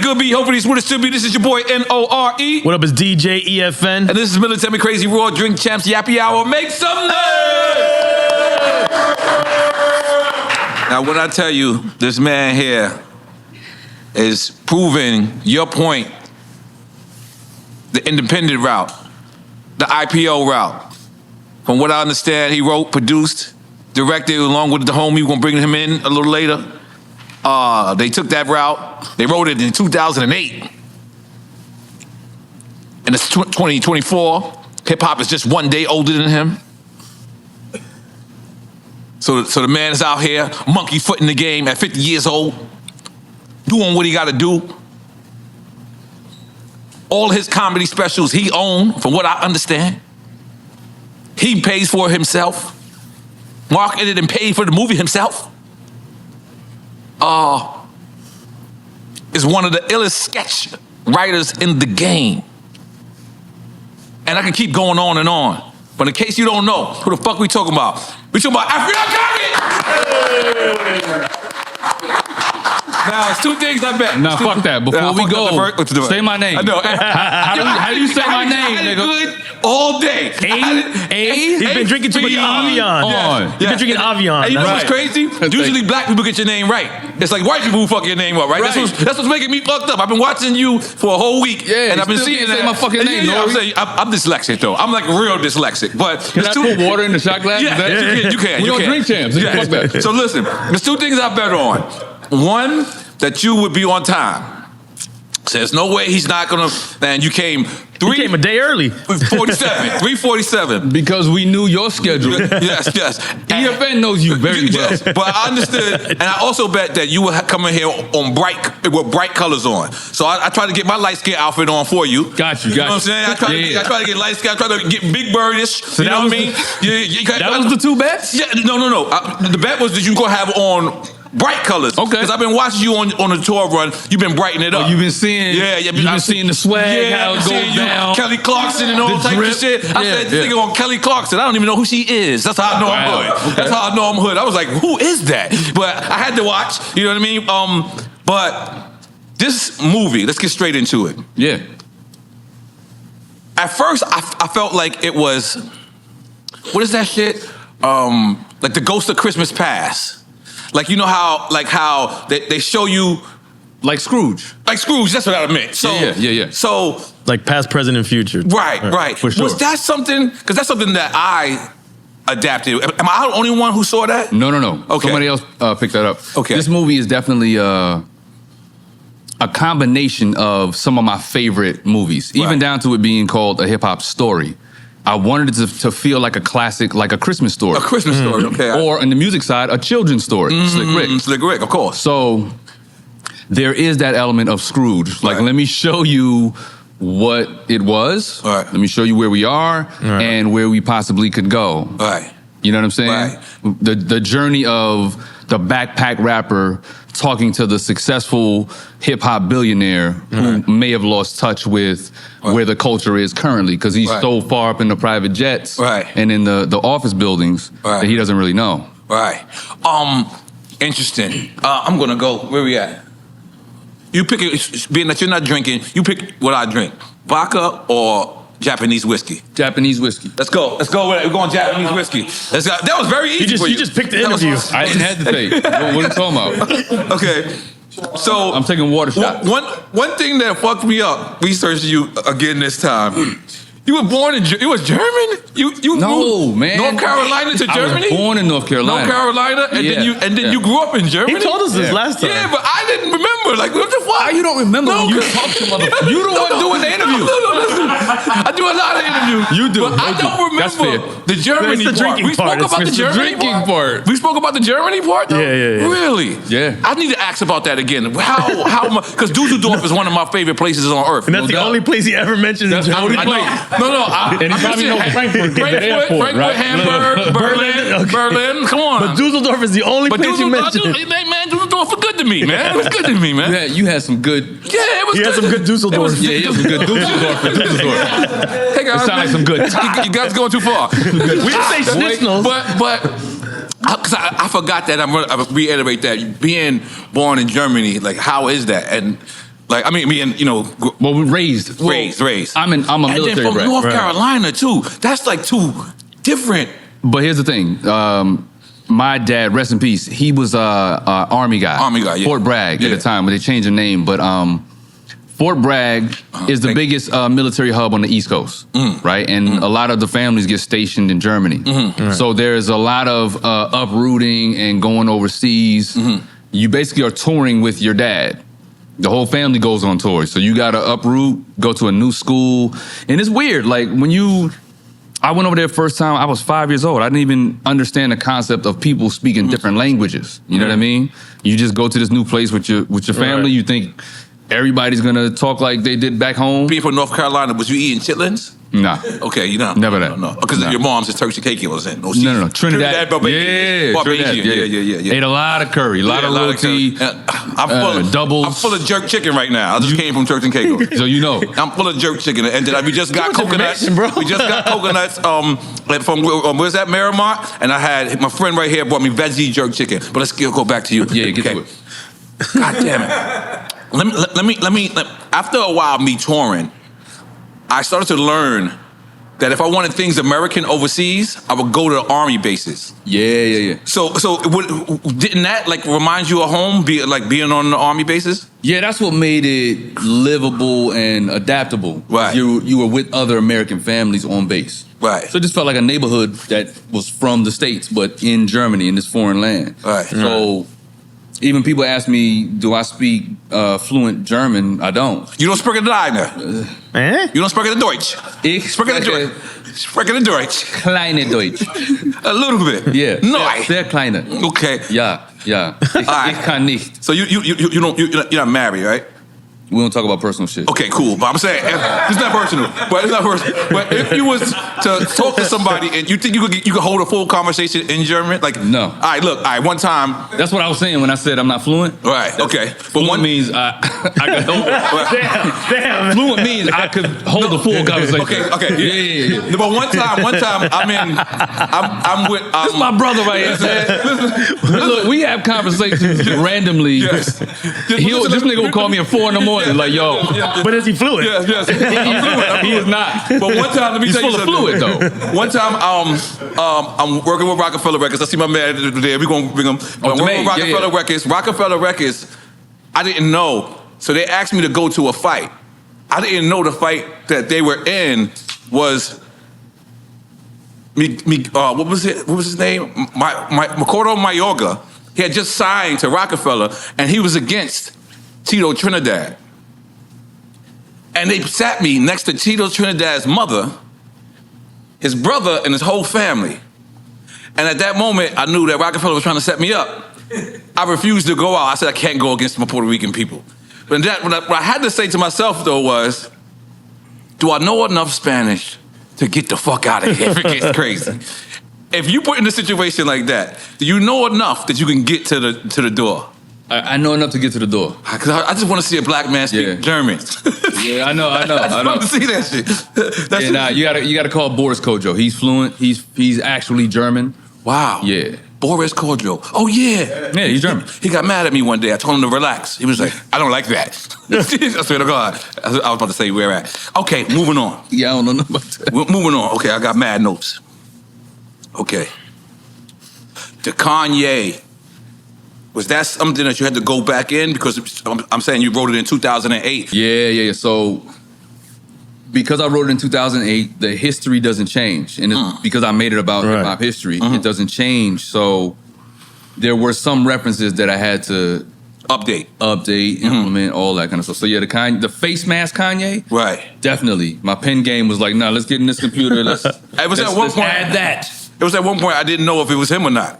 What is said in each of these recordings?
it could be. Hopefully it's what it should be. This is your boy N.O.R.E. What up, it's DJ EFN. And this is Military Crazy Raw Drink Champs Yappy Hour. Make some noise! Now, when I tell you this man here is proving your point, the independent route, the IPO route. From what I understand, he wrote, produced, directed, along with the homie. We're gonna bring him in a little later. They took that route. They wrote it in 2008. And it's 2024. Hip hop is just one day older than him. So the man is out here, monkey foot in the game at 50 years old, doing what he got to do. All his comedy specials he owned, from what I understand. He pays for it himself, marketed and paid for the movie himself. Is one of the illest sketch writers in the game. And I can keep going on and on. But in case you don't know, who the fuck we talking about? We talking about Affion Crockett! Now, it's two things I bet. Nah, fuck that. Before we go, say my name. I know. How do you say my name, nigga? Good all day. He's been drinking too much Affion. He's been drinking Affion. And you know what's crazy? Usually black people get your name right. It's like white people who fuck your name up, right? That's what's making me fucked up. I've been watching you for a whole week, and I've been seeing that. Say my fucking name. I'm dyslexic though. I'm like real dyslexic. But can I put water in the shot glass? Yeah, you can. We don't drink champs. Fuck that. So listen, there's two things I bet on. One, that you would be on time. So there's no way he's not gonna. Man, you came a day early. 3:47. Because we knew your schedule. Yes. EFN knows you very well. Yes, but I understood, and I also bet that you would come in here on with bright colors on. So I try to get my light skin outfit on for you. Got you. You know what I'm saying? I try to get light skin. I try to get big birdish. So you know what I mean? That was the two bets? Yeah. No. The bet was that you gonna have on bright colors. Okay. Because I've been watching you on the tour run. You've been brightening it up. You've been seeing. You've been seeing the swag. How it goes down. Kelly Clarkson and all types of shit. I said this nigga on Kelly Clarkson. I don't even know who she is. That's how I know I'm hood. Okay. That's how I know I'm hood. I was like, who is that? But I had to watch. You know what I mean? But this movie, let's get straight into it. Yeah. At first, I felt like it was, what is that shit? Like the Ghost of Christmas Past. Like, you know how they show you. Like Scrooge. Like Scrooge, that's what I meant. So, yeah. So. Like past, present, and future. Right. For sure. Was that something, because that's something that I adapted. Am I the only one who saw that? No. Okay. Somebody else picked that up. Okay. This movie is definitely a combination of some of my favorite movies, even down to it being called a hip hop story. I wanted it to feel like a classic, like a Christmas story. A Christmas story, okay. Or on the music side, a children's story. Slick Rick. Slick Rick, of course. So there is that element of Scrooge. Like, let me show you what it was. Right. Let me show you where we are and where we possibly could go. Right. You know what I'm saying? Right. The journey of the backpack rapper talking to the successful hip-hop billionaire who may have lost touch with where the culture is currently because he's so far up in the private jets and in the office buildings that he doesn't really know. Right. Interesting. I'm going to go, where we at? You pick it, being that you're not drinking, you pick what I drink. Vodka or Japanese whiskey? Japanese whiskey. Let's go with it. We're going Japanese whiskey. That was very easy for you. You just picked the interview. I didn't hesitate. What are you talking about? Okay. So I'm taking water shots. One thing that fucked me up, researching you again this time. You were born in it was German? You moved man. North Carolina to Germany? I was born in North Carolina. North Carolina, and then you grew up in Germany? He told us this last time. Yeah, but I didn't remember. Like, what the fuck? Why you don't remember when you talk to motherfuckers? You the one doing the interview. No, listen. I do a lot of interviews. You do. But I don't remember the Germany part. We spoke about the Germany part. We spoke about the Germany part, though? Yeah. Really? Yeah. I need to ask about that again. How much? Because Dusseldorf is one of my favorite places on earth. And that's the only place he ever mentions in Germany. No. And he probably knows Frankfurt. Frankfurt, Hamburg, Berlin. Come on. But Dusseldorf is the only place you mentioned. Man, Dusseldorf was good to me, man. It was good to me, man. Yeah, you had some good. Yeah, it was. He had some good Dusseldorf. Yeah, he had some good Dusseldorf. Hey guys, it sounds like some good. You guys going too far. We didn't say schnitzel. But because I forgot that. I'm gonna reiterate that. Being born in Germany, like, how is that? And Like, I mean, you know, well, raised. I'm a and military then from brat. North Carolina too. That's like two different. But here's the thing. My dad, rest in peace, he was a Army guy. Army guy, yeah. Fort Bragg at the time, but they changed the name. But Fort Bragg is the biggest military hub on the East Coast, right? And a lot of the families get stationed in Germany. So there's a lot of uprooting and going overseas. You basically are touring with your dad. The whole family goes on tour. So you got to uproot, go to a new school. And it's weird. Like I went over there first time, I was 5 years old. I didn't even understand the concept of people speaking different languages. You know what I mean? You just go to this new place with your family. You think everybody's going to talk like they did back home. Being from North Carolina, was you eating chitlins? Nah. Okay, you know. Never that. No. Because your mom's is Turks and Caicos. No. Trinidad. Barbadian. Yeah. Ate a lot of curry, a lot of roti. Doubles. I'm full of jerk chicken right now. I just came from Turks and Caicos. So you know. I'm full of jerk chicken. And then we just got coconuts. We just got coconuts from, where's that, Miramar? And I had, my friend right here brought me veggie jerk chicken. But let's go back to you. Yeah, get to it. God damn it. Let me, after a while me touring, I started to learn that if I wanted things American overseas, I would go to the Army bases. Yeah. So didn't that like remind you of home, being on the Army bases? Yeah, that's what made it livable and adaptable. Right. You were with other American families on base. Right. So it just felt like a neighborhood that was from the States, but in Germany, in this foreign land. Right. So even people ask me, do I speak fluent German? I don't. You don't speak deine. You don't speak Deutsch. Ich spreche Deutsch. Kleine Deutsch. A little bit. Yeah. Nein. Sehr kleine. Okay. Ja. Ich kann nicht. So you're not married, right? We don't talk about personal shit. Okay, cool. But I'm saying it's not personal. But if you was to talk to somebody and you think you could hold a full conversation in German, like no. All right. One time. That's what I was saying when I said I'm not fluent. Right. Okay. But fluent means I could hold. Damn. Fluent means I could hold a full conversation. Okay. Yeah. But one time I'm with. This is my brother right here. Listen, look, we have conversations randomly. Yes. This nigga will call me at 4 in the morning. Like, yo. But is he fluent? Yes. I'm fluent. He is not. But one time, let me tell you something. He's full of fluid, though. One time, I'm working with Rockefeller Records. I see my man there. We're going to bring him. I'm working with Rockefeller Records. Rockefeller Records, I didn't know. So they asked me to go to a fight. I didn't know the fight that they were in was what was it? What was his name? Makoto Mayorga. He had just signed to Rockefeller, and he was against Tito Trinidad. And they sat me next to Tito Trinidad's mother, his brother, and his whole family. And at that moment, I knew that Rockefeller was trying to set me up. I refused to go out. I said, I can't go against my Puerto Rican people. But what I had to say to myself, though, was, do I know enough Spanish to get the fuck out of here if it gets crazy? If you put in a situation like that, do you know enough that you can get to the door? I know enough to get to the door. Because I just want to see a black man speak German. Yeah, I know. I just want to see that shit. You gotta call Boris Kojo. He's fluent. He's actually German. Wow. Yeah. Boris Kojo. Oh yeah. Yeah, he's German. He got mad at me one day. I told him to relax. He was like, I don't like that. I swear to God. I was about to say where at. Okay, moving on. Yeah, I don't know about that. Moving on. Okay, I got mad notes. Okay. To Kanye. Was that something that you had to go back in? Because I'm saying you wrote it in 2008. Yeah. So because I wrote it in 2008, the history doesn't change. And it's because I made it about hip-hop history, it doesn't change. So there were some references that I had to update, implement, all that kind of stuff. So yeah, the face mask Kanye, right? Definitely. My pen game was like, nah, let's get in this computer. It was at one point. Add that. It was at one point I didn't know if it was him or not.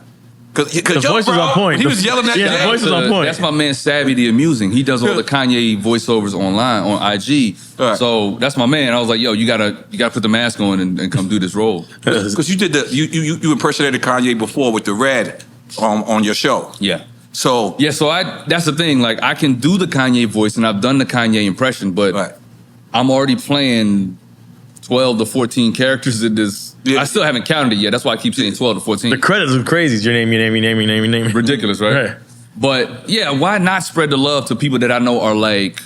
Cause the voice was on point. He was yelling at the voice was on point. That's my man Savvy the Amusing. He does all the Kanye voiceovers online on IG. Right. So that's my man. I was like, yo, you gotta put the mask on and come do this role. Because you did you impersonated Kanye before with the red on your show. Yeah. So that's the thing. Like I can do the Kanye voice and I've done the Kanye impression, but I'm already playing 12 to 14 characters in this. Yeah. I still haven't counted it yet. That's why I keep saying 12 to 14. The credits are crazy. It's your name. Ridiculous, right? But yeah, why not spread the love to people that I know are like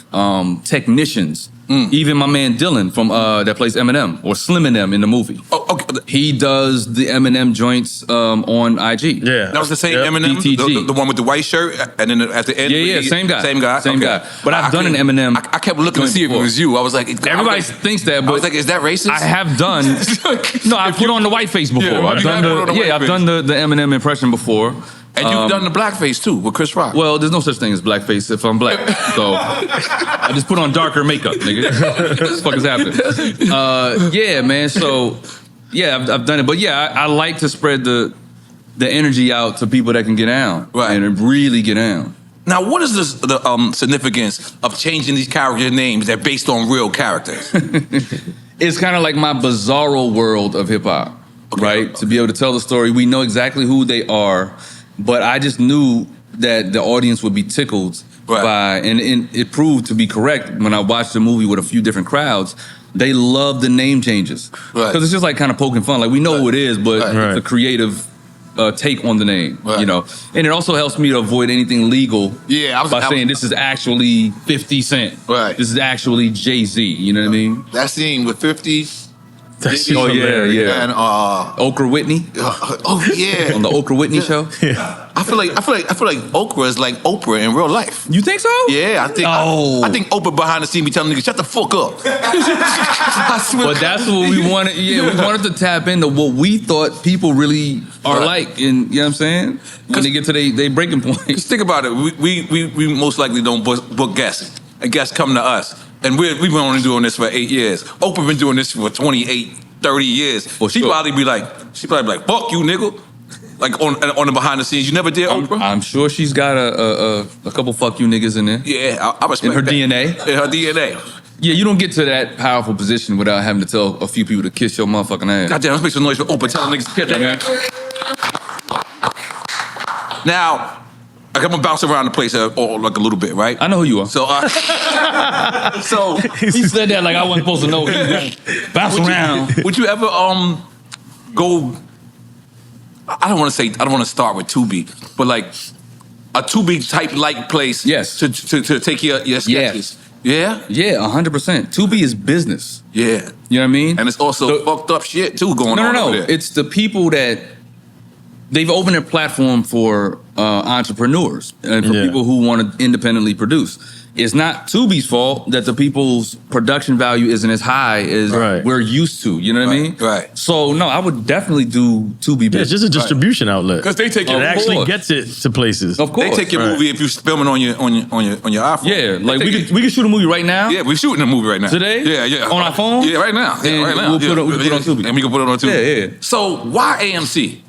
technicians? Even my man Dylan from that plays Eminem or Slim and them in the movie. Oh, okay. He does the Eminem joints on IG. Yeah, that was the same Eminem, the one with the white shirt, and then at the end, same guy. Same guy. But I've done an Eminem. I kept looking to see if it was you. I was like, everybody thinks that, but I was like, is that racist? I have done. No, I've put on the white face before. Yeah, I've done the Eminem impression before. And you've done the blackface too with Chris Rock. Well, there's no such thing as blackface if I'm black. So I just put on darker makeup, nigga. What the fuck is happening? Yeah, man. So yeah, I've done it. But yeah, I like to spread the energy out to people that can get down. Right. And really get down. Now, what is the significance of changing these character names that are based on real characters? It's kind of like my bizarro world of hip hop, right? To be able to tell the story, we know exactly who they are. But I just knew that the audience would be tickled by, and it proved to be correct when I watched the movie with a few different crowds. They love the name changes because it's just like kind of poking fun. Like we know who it is, but it's a creative take on the name, you know. And it also helps me to avoid anything legal. Yeah, by saying this is actually 50 Cent. Right. This is actually Jay-Z. You know what I mean? That scene with 50. Oh yeah. And Okra Whitney. Oh yeah. On the Okra Whitney show. Yeah. I feel like Okra is like Oprah in real life. You think so? Yeah, I think. I think Oprah behind the scene be telling niggas shut the fuck up. But that's what we wanted. Yeah, we wanted to tap into what we thought people really are like, and you know what I'm saying. When they get to they breaking point. Just think about it. We most likely don't book guests, and guests come to us. And we've been only doing this for 8 years. Oprah been doing this for 28, 30 years. She'd probably be like, fuck you, nigga. Like on the behind the scenes. You never did Oprah? I'm sure she's got a couple fuck you niggas in there. Yeah, I respect in her that. DNA. In her DNA. Yeah, you don't get to that powerful position without having to tell a few people to kiss your motherfucking ass. Goddamn, let's make some noise for Oprah telling niggas to kiss that, man. Now, I'm gonna bounce around the place like a little bit, right? I know who you are. So, he said that like I wasn't supposed to know. Bounce around. Would you ever go? I don't want to start with Tubi, but like a Tubi type like place. Yes. To take your sketches. Yes. Yeah. Yeah, 100%. Tubi is business. Yeah. You know what I mean? And it's also fucked up shit too going on. No. Over there. It's the people that they've opened their platform for entrepreneurs and for people who want to independently produce. It's not Tubi's fault that the people's production value isn't as high as we're used to. You know what I mean? Right. So no, I would definitely do Tubi. Yeah, it's just a distribution outlet because they take it actually gets it to places. Of course, they take your movie if you film it on your iPhone. Yeah, like we could shoot a movie right now. Yeah, we're shooting a movie right now today. Yeah, on our phone. Yeah, right now. Yeah, right now. We put it on Tubi, and we can put it on Tubi. Yeah. So why AMC?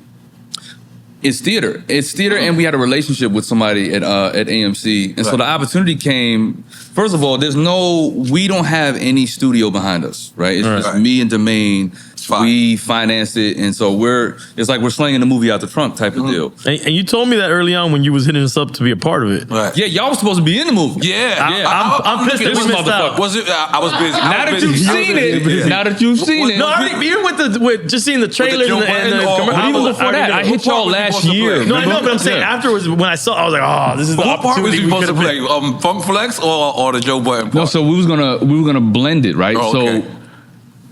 It's theater. It's theater, and we had a relationship with somebody at AMC, and so the opportunity came. First of all, we don't have any studio behind us, right? It's just me and Domain. We financed it, and so it's like we're slinging the movie out the trunk type of deal. And you told me that early on when you was hitting us up to be a part of it. Right. Yeah, y'all was supposed to be in the movie. Yeah. I'm pissed that we missed out. Was it? I was busy. Now that you've seen it. Now that you've seen it. No, even with just seeing the trailers and the commercials. Even before that, I hit y'all last year. No, I know, but I'm saying afterwards when I saw, I was like, oh, this is the opportunity. What part was you supposed to play? Funk Flex or the Joe Budden part? No, so we were gonna blend it, right? Oh, okay. So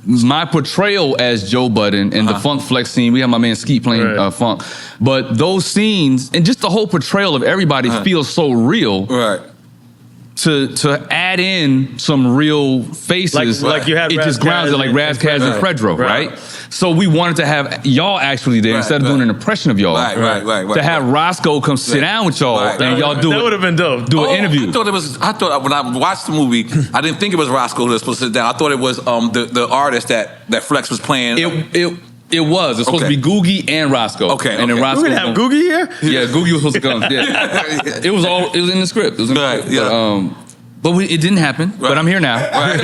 my portrayal as Joe Budden and the Funk Flex scene, we have my man Skeet playing funk, but those scenes and just the whole portrayal of everybody feels so real. Right. To add in some real faces, like you have it just grounds it like Razkaz and Fredro, right? So we wanted to have y'all actually there instead of doing an impression of y'all. Right. To have Roscoe come sit down with y'all and y'all do that would have been dope. Do an interview. I thought when I watched the movie, I didn't think it was Roscoe that was supposed to sit down. I thought it was the artist that Flex was playing. It was. It's supposed to be Googie and Roscoe. Okay. And then Roscoe. We didn't have Googie here? Yeah, Googie was supposed to come. Yeah. It was in the script. It was in the script. Yeah. But it didn't happen. But I'm here now. Right.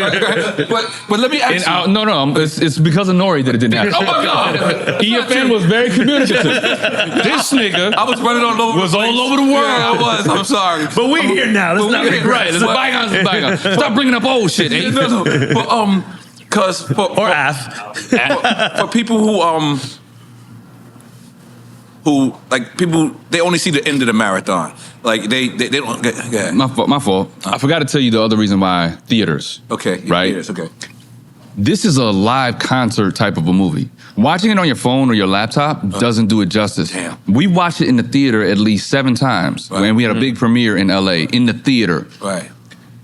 But let me ask you. No. It's because of N.O.R.E that it didn't happen. Oh my God. EFN was very communicative. This nigga I was running all over. Was all over the world. Yeah, I was. I'm sorry. But we're here now. Let's not make right. Let's bygones. Stop bringing up old shit. Eh? No. But because for people who who like people they only see the end of the marathon. Like they don't get My fault. I forgot to tell you the other reason why theaters. Okay. Right? Theaters, okay. This is a live concert type of a movie. Watching it on your phone or your laptop doesn't do it justice. Damn. We watched it in the theater at least 7 times. Right. When we had a big premiere in LA in the theater. Right.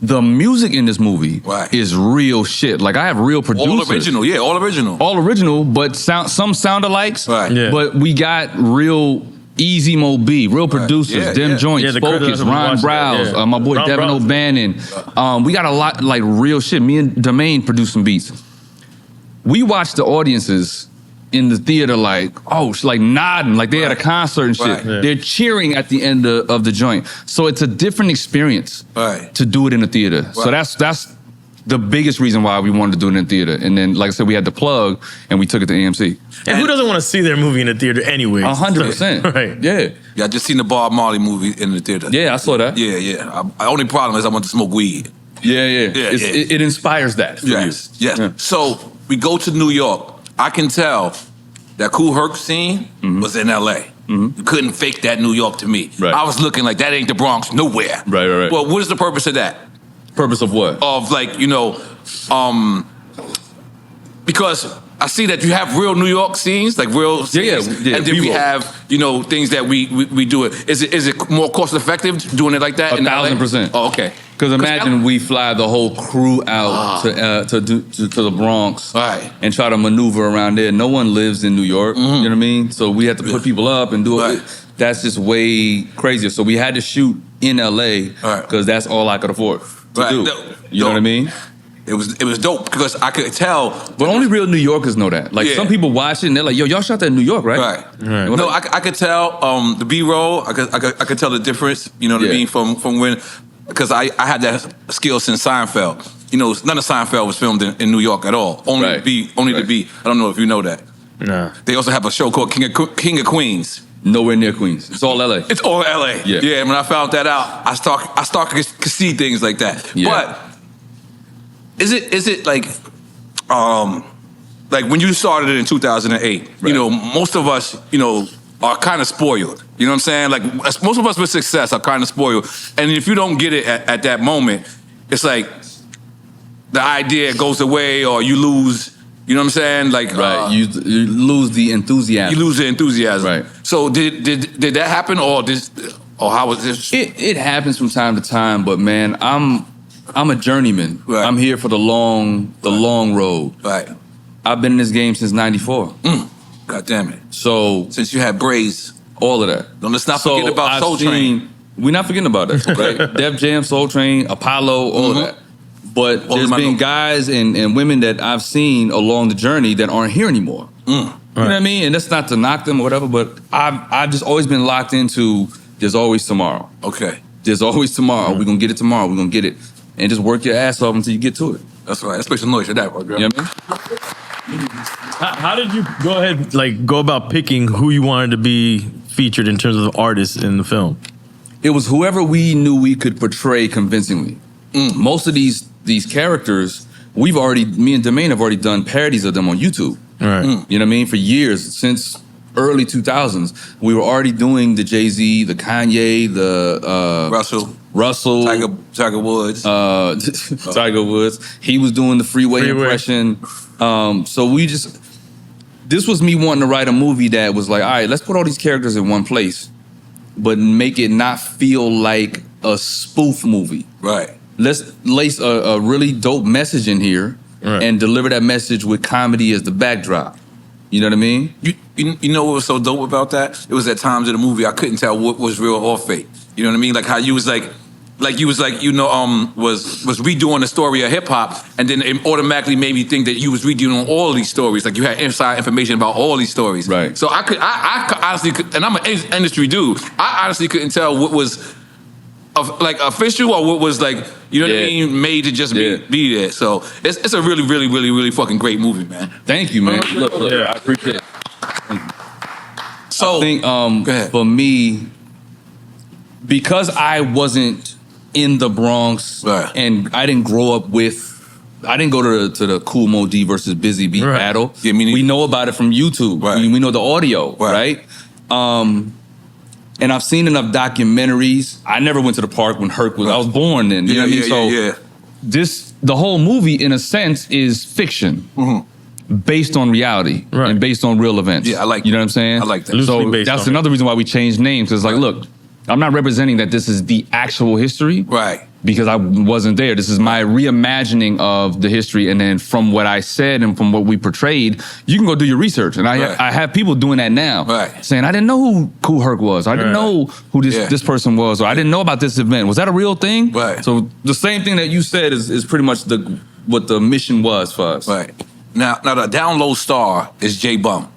The music in this movie Right. is real shit. Like I have real producers. All original, yeah, all original. All original, but some sound alikes. Right. Yeah. But we got real Easy Mo B, real producers, Yeah, Dem yeah. Joints, Yeah, the Focus, critics have Ron watched that, Browse, yeah. my boy Ron Devin Browse. O'Bannon. We got a lot like real shit. Me and Domain producing beats. We watched the audiences in the theater like, oh, like nodding, like they had a concert and shit. Right. Yeah. They're cheering at the end of the joint. So it's a different experience Right. to do it in the theater. So Right. that's the biggest reason why we wanted to do it in the theater. And then, like I said, we had the plug and we took it to AMC. And who doesn't want to see their movie in the theater anyway? 100%. Right. Yeah. Yeah, I just seen the Bob Marley movie in the theater. Yeah, I saw that. Yeah. The only problem is I want to smoke weed. Yeah. Yeah, It's- yeah. It inspires that. For Yes. you. Yes. Yeah. So we go to New York. I can tell that Kool Herc scene was in LA. You couldn't fake that New York to me. Right. I was looking like that ain't the Bronx nowhere. Right. Well, what is the purpose of that? Purpose of what? Of like, because I see that you have real New York scenes, like real scenes, yeah, and then we B-roll. have, things that we do it. Is it more cost effective doing it like that? in LA? 1,000%. Oh, okay. Because imagine we fly the whole crew out to the Bronx Right. and try to maneuver around there. No one lives in New York. You know what I mean? So we have to put people up and do it. Right. That's just way crazier. So we had to shoot in LA Right. because that's all I could afford to Right. do. No, You know what I mean? It was dope because I could tell. But only real New Yorkers know that. Like Yeah. some people watch it and they're like, "Yo, y'all shot that in New York, right?" Right. Right. No, I could tell the B-roll. I could tell the difference. You know what I Yeah. mean from when, because I had that skill since Seinfeld. None of Seinfeld was filmed in New York at all. Only Right. the B. I don't know if you know that. Nah. They also have a show called King of Queens. Nowhere near Queens. It's all LA. It's all LA. Yeah. Yeah. When I found that out, I start to see things like that. Yeah. But is it like when you started it in 2008? Right. Most of us, are kind of spoiled. You know what I'm saying? Like most of us with success are kind of spoiled, and if you don't get it at that moment, it's like the idea goes away, or you lose. You know what I'm saying? Like Right. You lose the enthusiasm. you lose the enthusiasm. Right. So did that happen, or how was this? It happens from time to time, but man, I'm a journeyman. Right. I'm here for the long road. Right. I've been in this game since '94. God damn it. So Since you had braids, all of that. let's not forget about I've Soul Train. We're not forgetting about that. Right? Def Jam, Soul Train, Apollo, all of that. But All there's of my been notes. guys and women that I've seen along the journey that aren't here anymore. You know what I mean? And that's not to knock them or whatever, but I've just always been locked into there's always tomorrow. Okay. There's always tomorrow. We're gonna get it tomorrow. We're gonna get it. And just work your ass off until you get to it. That's right. Let's make some noise for that, bro. You know what I mean? How did you go about picking who you wanted to be featured in terms of the artists in the film? It was whoever we knew we could portray convincingly. Most of these characters, me and Domain have already done parodies of them on YouTube. Right. You know what I mean? For years, since early 2000s, we were already doing the Jay-Z, the Kanye, the Russell, Tiger Woods. Tiger Woods. He was doing the Freeway impression. So this was me wanting to write a movie that was like, all right, let's put all these characters in one place, but make it not feel like a spoof movie. Right. Let's lace a really dope message in here and deliver that message with comedy as the backdrop. You know what I mean? You know what was so dope about that? It was at times in the movie I couldn't tell what was real or fake. You know what I mean? Like how you was was redoing the story of hip hop, and then it automatically made me think that you was redoing all these stories. Like you had inside information about all these stories. Right. So I honestly could, and I'm an industry dude. I honestly couldn't tell what was official or what was like, you know what I mean, made to just be there. So it's a really, really, really, really fucking great movie, man. Thank you, man. Look, I appreciate it. So I think go ahead. for me, because I wasn't in the Bronx and I didn't grow up I didn't go to the Kool Mo D versus Busy Bee battle. Yeah, me neither. We know about it from YouTube. Right. We know the audio, right? And I've seen enough documentaries. I never went to the park when Herc was. I was born then. You know what I mean? So the whole movie, in a sense, is fiction based on reality and based on real events. Yeah, I like. You know what I'm saying? I like that. So that's another reason why we changed names. Because like, look, I'm not representing that this is the actual history. Right. Because I wasn't there. This is my reimagining of the history. And then from what I said and from what we portrayed, you can go do your research. And I have people doing that now. Right. Saying, I didn't know who Kool Herc was. I didn't know who this person was. Or I didn't know about this event. Was that a real thing? Right. So the same thing that you said is pretty much what the mission was for us. Right. Now the down low star is J Bum.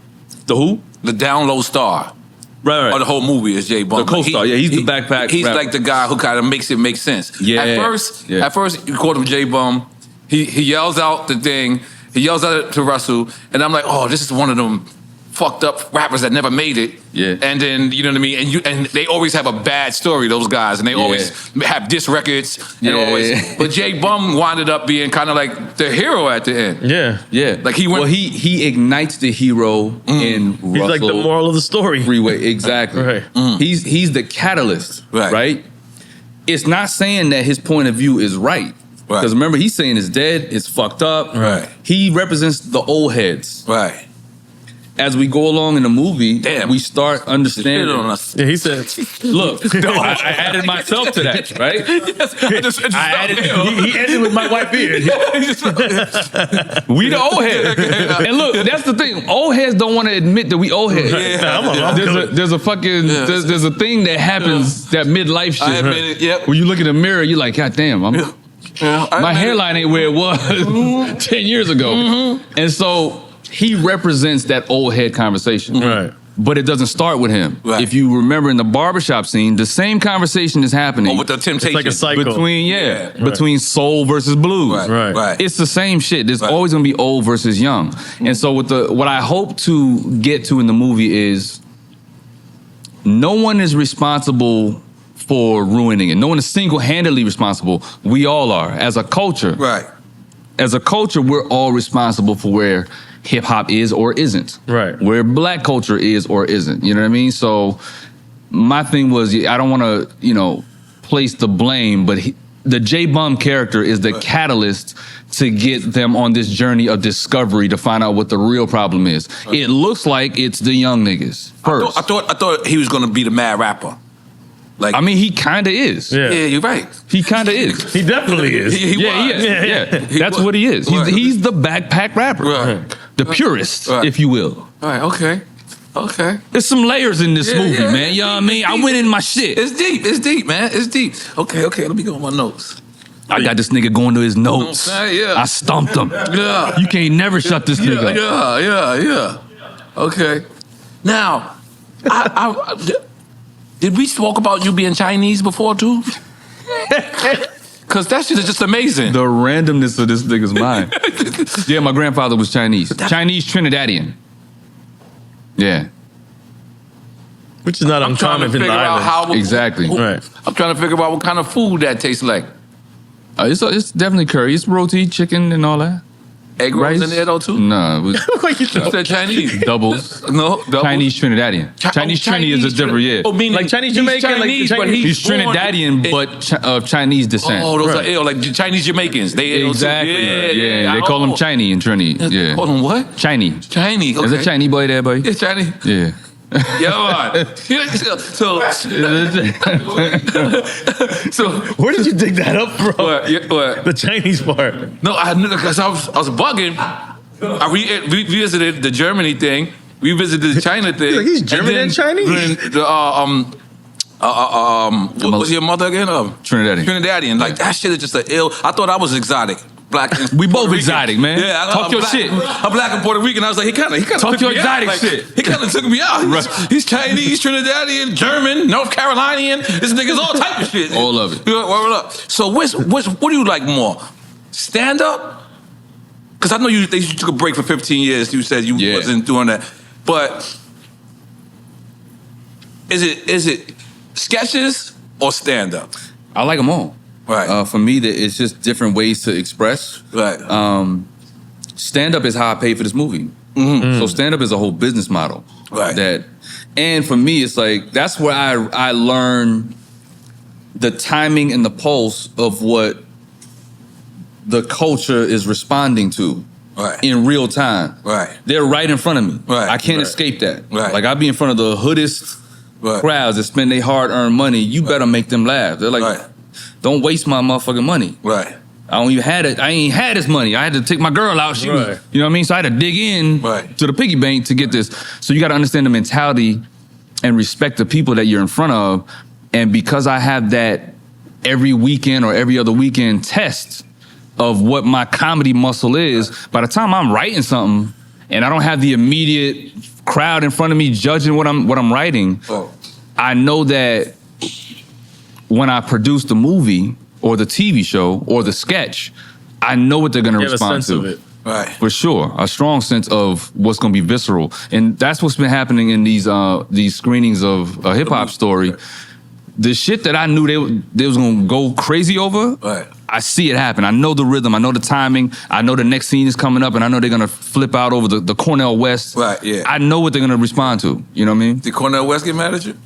The who? The down low star. Right. Or the whole movie is J Bum. The co-star. He's the backpack. He's rapper. like the guy who kind of makes it make sense. Yeah. At first, you called him J Bum. He yells out the thing. He yells out to Russell, and I'm like, oh, this is one of them fucked up rappers that never made it. Yeah. And then you know what I mean. And they always have a bad story. Those guys, and they always have diss records. And always. But J Bum winded up being kind of like the hero at the end. Yeah. Yeah. Like he went. Well, he ignites the hero in Russell. He's like the moral of the story. Freeway, exactly. Right. He's the catalyst, right? It's not saying that his point of view is right. Because remember, he's saying it's dead, it's fucked up. Right. He represents the old heads. Right. As we go along in the movie, we start understanding. Yeah, he said, look, I added myself to that, right? He ended with my white beard. We the old heads. And look, that's the thing. Old heads don't want to admit that we old heads. There's a fucking, there's a thing that happens, that midlife shit. I admit it, When you look in the mirror, you're like, God damn, my hairline ain't where it was 10 years ago. And so he represents that old head conversation. Right. But it doesn't start with him. Right. If you remember in the barbershop scene, the same conversation is happening. Oh, with the temptation. It's like a cycle. Between soul versus blues. Right. It's the same shit. There's always gonna be old versus young. And so what I hope to get to in the movie is no one is responsible for ruining it. No one is single-handedly responsible. We all are. As a culture. Right. As a culture, we're all responsible for where hip hop is or isn't. Right. Where black culture is or isn't. You know what I mean? So my thing was, I don't want to, place the blame, but the J Bum character is the catalyst to get them on this journey of discovery to find out what the real problem is. It looks like it's the young niggas first. I thought he was going to be the mad rapper. Like, I mean, he kind of is. Yeah. Yeah, you're right. He kind of is. He definitely is. He was. Yeah. That's was. what he is. He's the backpack rapper. Right. The purist, if you will. Right, okay. There's some layers in this movie, man. You know what I mean? I went in my shit. It's deep, man. It's deep. Okay, let me go on my notes. I got this nigga going to his notes. Yeah. I stumped him. Yeah. You can't never shut this nigga up. Yeah. Okay. Now, did we talk about you being Chinese before, too? Because that shit is just amazing. The randomness of this nigga's mind. Yeah, my grandfather was Chinese. Chinese Trinidadian. Yeah. Which is not I'm trying to uncommon in the figure out island. how. Exactly. Right. I'm trying to figure out what kind of food that tastes like. It's definitely curry. It's roti, chicken, and all that. Egg rolls in there though too? No, it was You said Chinese. doubles. No, doubles. Chinese Trinidadian. Chinese Trini is a different, yeah. Oh, meaning Like Chinese he's Jamaican, like Chinese, the but Chinese- He's born Trinidadian, in- but of Chinese descent. Oh, those Right. are ill, like Chinese Jamaicans. They ill too. Exactly. Yeah. They call him Chinese and Trini. Yeah. Call them what? Chinese. Chinese. Okay. Is a Chinese boy there, boy? Yeah, Chinese. Yeah. Yeah, man. So Where did you dig that up from? what? The Chinese part. No, I knew because I was bugging. I revisited the Germany thing. We visited the China thing. Like he's German and Chinese? What was your mother again? Trinidadian. Trinidadian. Like that shit is just an ill. I thought I was exotic. Black. And We both Puerto Rican. exotic, man. Yeah, Talk your black, shit. I'm black and Puerto Rican. I was like, he kind of Talk took your me exotic out. Like, shit. He kind of took me out. He's Chinese, Trinidadian, German, North Carolinian. This nigga's all type of shit. All of it. Word up. So what do you like more? Stand up? Because I know you took a break for 15 years. You said you wasn't doing that. But is it sketches or stand up? I like them all. Right. For me, it's just different ways to express. Right. Stand up is how I paid for this movie. So stand-up is a whole business model. Right. And for me, it's like, that's where I learn the timing and the pulse of what the culture is responding to in real time. Right. They're right in front of me. Right. I can't escape that. Right. Like, I be in front of the hoodest crowds that spend their hard-earned money. You better make them laugh. They're like, don't waste my motherfucking money. Right. I don't even had it. I ain't had this money. I had to take my girl out. She was, you know what I mean? So I had to dig in to the piggy bank to get this. So you got to understand the mentality and respect the people that you're in front of. And because I have that every weekend or every other weekend test of what my comedy muscle is, by the time I'm writing something and I don't have the immediate crowd in front of me judging what I'm writing, I know that when I produce the movie or the TV show or the sketch, I know what they're going to respond to. Of it. Right. For sure. A strong sense of what's going to be visceral. And that's what's been happening in these screenings of A Hip Hop Story. The shit that I knew they was going to go crazy over, I see it happen. I know the rhythm. I know the timing. I know the next scene is coming up, and I know they're going to flip out over the Cornel West. I know what they're going to respond to. You know what I mean? Did Cornel West get mad at you?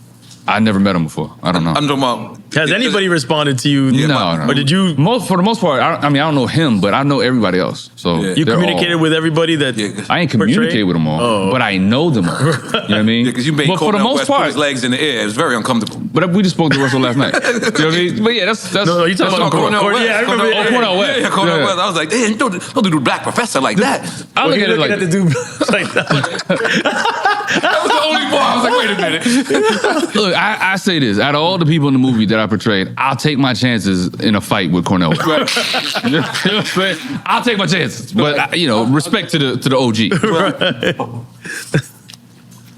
I never met him before. I don't know. I'm talking about. Has anybody responded to you? No. Or did you? For the most part, I mean, I don't know him, but I know everybody else. So you communicated with everybody that. I ain't communicate with them all, but I know them all. You know what I mean? Because you made but for the most part, put his legs in the air. It was very uncomfortable. But we just spoke to Russell last night. You know what I mean? But yeah, that's no. You talking about Cornel West? Yeah, I remember. Cornel West. Yeah, Cornel West. I was like, damn, don't do the Black Professor like that. I look at it like the dude like that. That was the only part. I was like, wait a minute. Look, I say this. Out of all the people in the movie that I portrayed, I'll take my chances in a fight with Cornel. You know what I'm saying? I'll take my chances. But, you know, respect to the OG.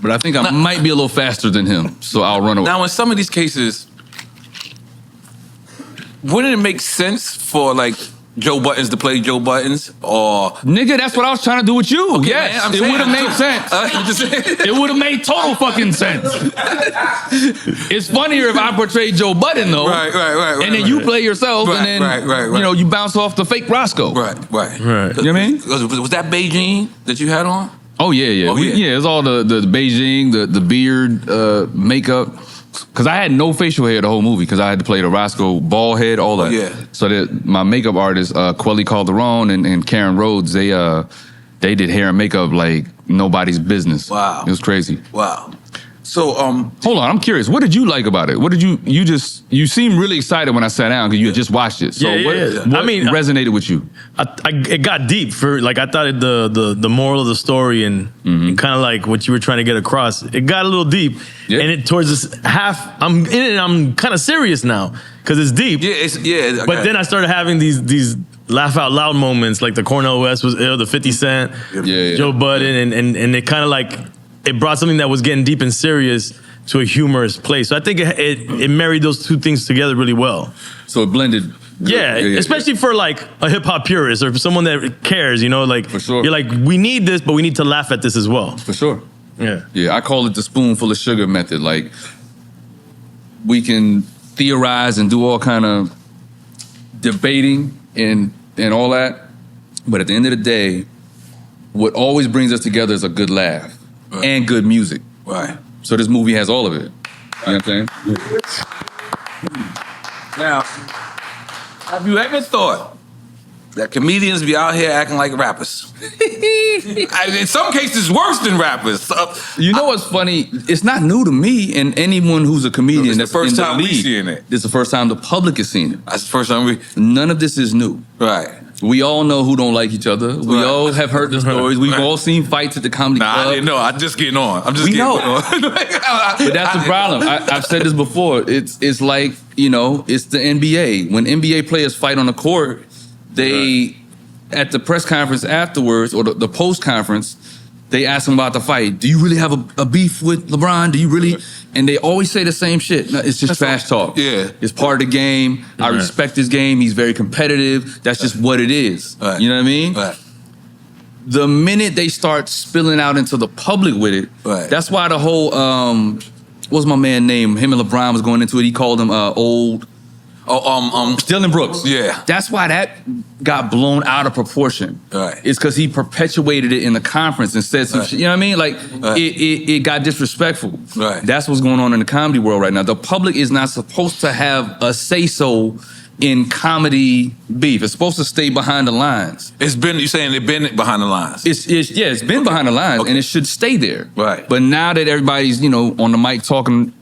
But I think I might be a little faster than him, so I'll run away. Now, in some of these cases, wouldn't it make sense for, like, Joe Buttons to play Joe Buttons, or nigga, that's what I was trying to do with you. Okay, yes, man, it would have made sense. It would have made total fucking sense. It's funnier if I portrayed Joe Budden though, right, and then you play yourself, and then you know you bounce off the fake Roscoe. Right. You know what I mean? Was that Beijing that you had on? Oh yeah. It's all the Beijing, the beard, makeup. Because I had no facial hair the whole movie because I had to play the Roscoe bald head, all that. So that my makeup artists, Quelly Calderon and Karen Rhodes, they did hair and makeup like nobody's business. Wow. It was crazy. Wow. So hold on, I'm curious. What did you like about it? What did you seemed really excited when I sat down because you had just watched it. So what resonated with you? It got deep for like I thought the moral of the story and kind of like what you were trying to get across. It got a little deep, and it towards this half I'm in it. I'm kind of serious now because it's deep. But then I started having these laugh out loud moments like the Cornel West was ill, the 50 Cent, Joe Budden, and it kind of like. It brought something that was getting deep and serious to a humorous place. So I think it married those two things together really well. So it blended. Yeah, especially for like a hip hop purist or for someone that cares, you know, like for sure. You're like, we need this, but we need to laugh at this as well. For sure. Yeah. I call it the spoonful of sugar method. Like we can theorize and do all kind of debating and all that, but at the end of the day, what always brings us together is a good laugh. And good music. Right. So this movie has all of it. You know what I'm saying? Now, have you ever thought that comedians be out here acting like rappers? In some cases, worse than rappers. You know what's funny? It's not new to me and anyone who's a comedian. It's the first time we seeing it. This is the first time the public is seeing it. That's the first time None of this is new. Right. We all know who don't like each other. We all have heard the stories. We've all seen fights at the comedy club. I didn't know. I'm just getting on. I'm just getting on. But that's the problem. I've said this before. It's like, you know, it's the NBA. When NBA players fight on the court, they, at the press conference afterwards, or the post conference, they ask them about the fight. Do you really have a beef with LeBron? Do you really? And they always say the same shit. No, it's just trash talk. Yeah. It's part of the game. I respect his game. He's very competitive. That's just what it is. Right. You know what I mean? Right. The minute they start spilling out into the public with it, that's why the whole, what's my man name? Him and LeBron was going into it. He called him old. Dylan Brooks. Yeah. That's why that got blown out of proportion. Right. It's because he perpetuated it in the conference and said some shit. You know what I mean? Like, it got disrespectful. Right. That's what's going on in the comedy world right now. The public is not supposed to have a say-so in comedy beef. It's supposed to stay behind the lines. You saying they've been behind the lines? It's been behind the lines, and it should stay there. Right. But now that everybody's, on the mic talking,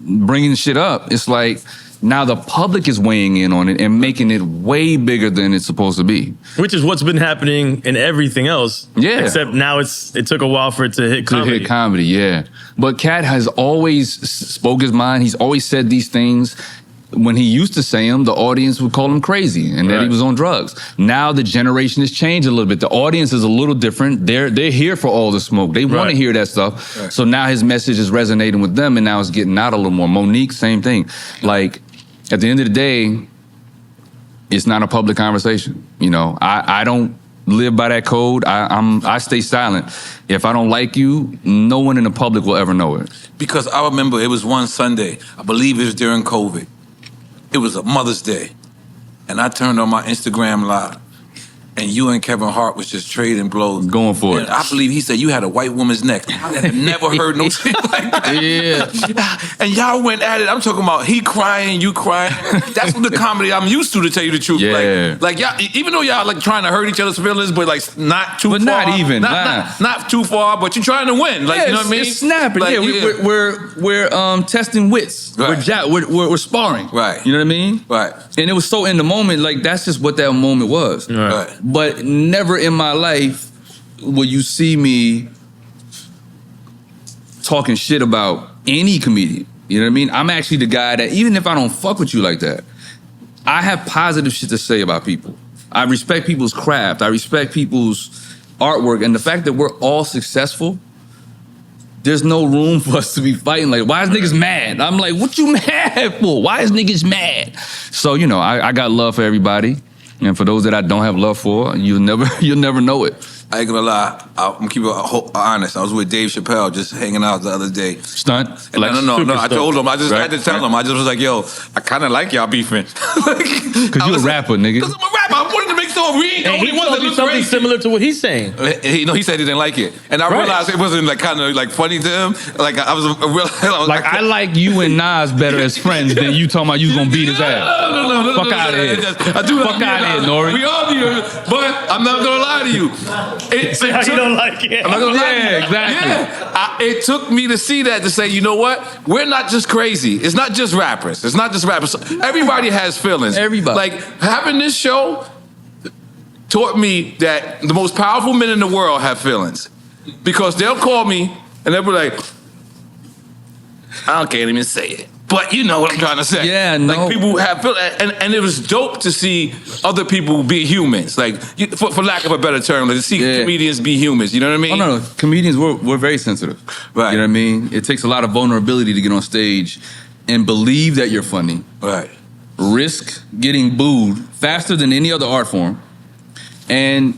bringing shit up, it's like, now the public is weighing in on it and making it way bigger than it's supposed to be. Which is what's been happening in everything else. Yeah. Except now it took a while for it to hit comedy. To hit comedy, yeah. But Cat has always spoke his mind. He's always said these things. When he used to say them, the audience would call him crazy and that he was on drugs. Now the generation has changed a little bit. The audience is a little different. They're here for all the smoke. They want to hear that stuff. Right. So now his message is resonating with them, and now it's getting out a little more. Monique, same thing. Like, at the end of the day, it's not a public conversation. I don't live by that code. I stay silent. If I don't like you, no one in the public will ever know it. Because I remember it was one Sunday, I believe it was during COVID. It was a Mother's Day. And I turned on my Instagram live. And you and Kevin Hart was just trading blows. Going for it. I believe he said you had a white woman's neck. I had never heard no shit like that. Yeah. And y'all went at it. I'm talking about he crying, you crying. That's what the comedy I'm used to tell you the truth. Yeah. Like y'all, even though y'all like trying to hurt each other's feelings, but like not too far. But not even. Not too far, but you're trying to win. Like, you know what I mean? It's snapping. Like, We're testing wits. Right. We're sparring. Right. You know what I mean? Right. And it was so in the moment, like that's just what that moment was. Right. But never in my life will you see me talking shit about any comedian. You know what I mean? I'm actually the guy that, even if I don't fuck with you like that, I have positive shit to say about people. I respect people's craft. I respect people's artwork. And the fact that we're all successful, there's no room for us to be fighting. Like, why is niggas mad? I'm like, what you mad for? Why is niggas mad? So, I got love for everybody. And for those that I don't have love for, you'll never know it. I ain't gonna lie, I'm keeping it honest. I was with Dave Chappelle just hanging out the other day. Stunt? No. I told him. I had to tell him. I just was like, yo, I kind of like y'all beefing. Because you a rapper, nigga. Because I'm a rapper. I wanted to make sure we And he told you something similar to what he's saying. He said he didn't like it. And I realized it wasn't like kind of like funny to him. Like I was I like you and Nas better as friends than you talking about you gonna beat his ass. No. Fuck out of here. Fuck out of here, N.O.R.E. We all do, but I'm not gonna lie to you. Say how you don't like it. I'm not gonna lie to you. Yeah, exactly. Yeah. It took me to see that to say, you know what? We're not just crazy. It's not just rappers. Everybody has feelings. Everybody. Like having this show taught me that the most powerful men in the world have feelings. Because they'll call me and they'll be like, I can't even say it. But you know what I'm trying to say. Yeah, no. Like people have feelings. And it was dope to see other people be humans. Like, for lack of a better term, like to see comedians be humans. You know what I mean? Oh, no. Comedians, we're very sensitive. Right. You know what I mean? It takes a lot of vulnerability to get on stage and believe that you're funny. Right. Risk getting booed faster than any other art form. And,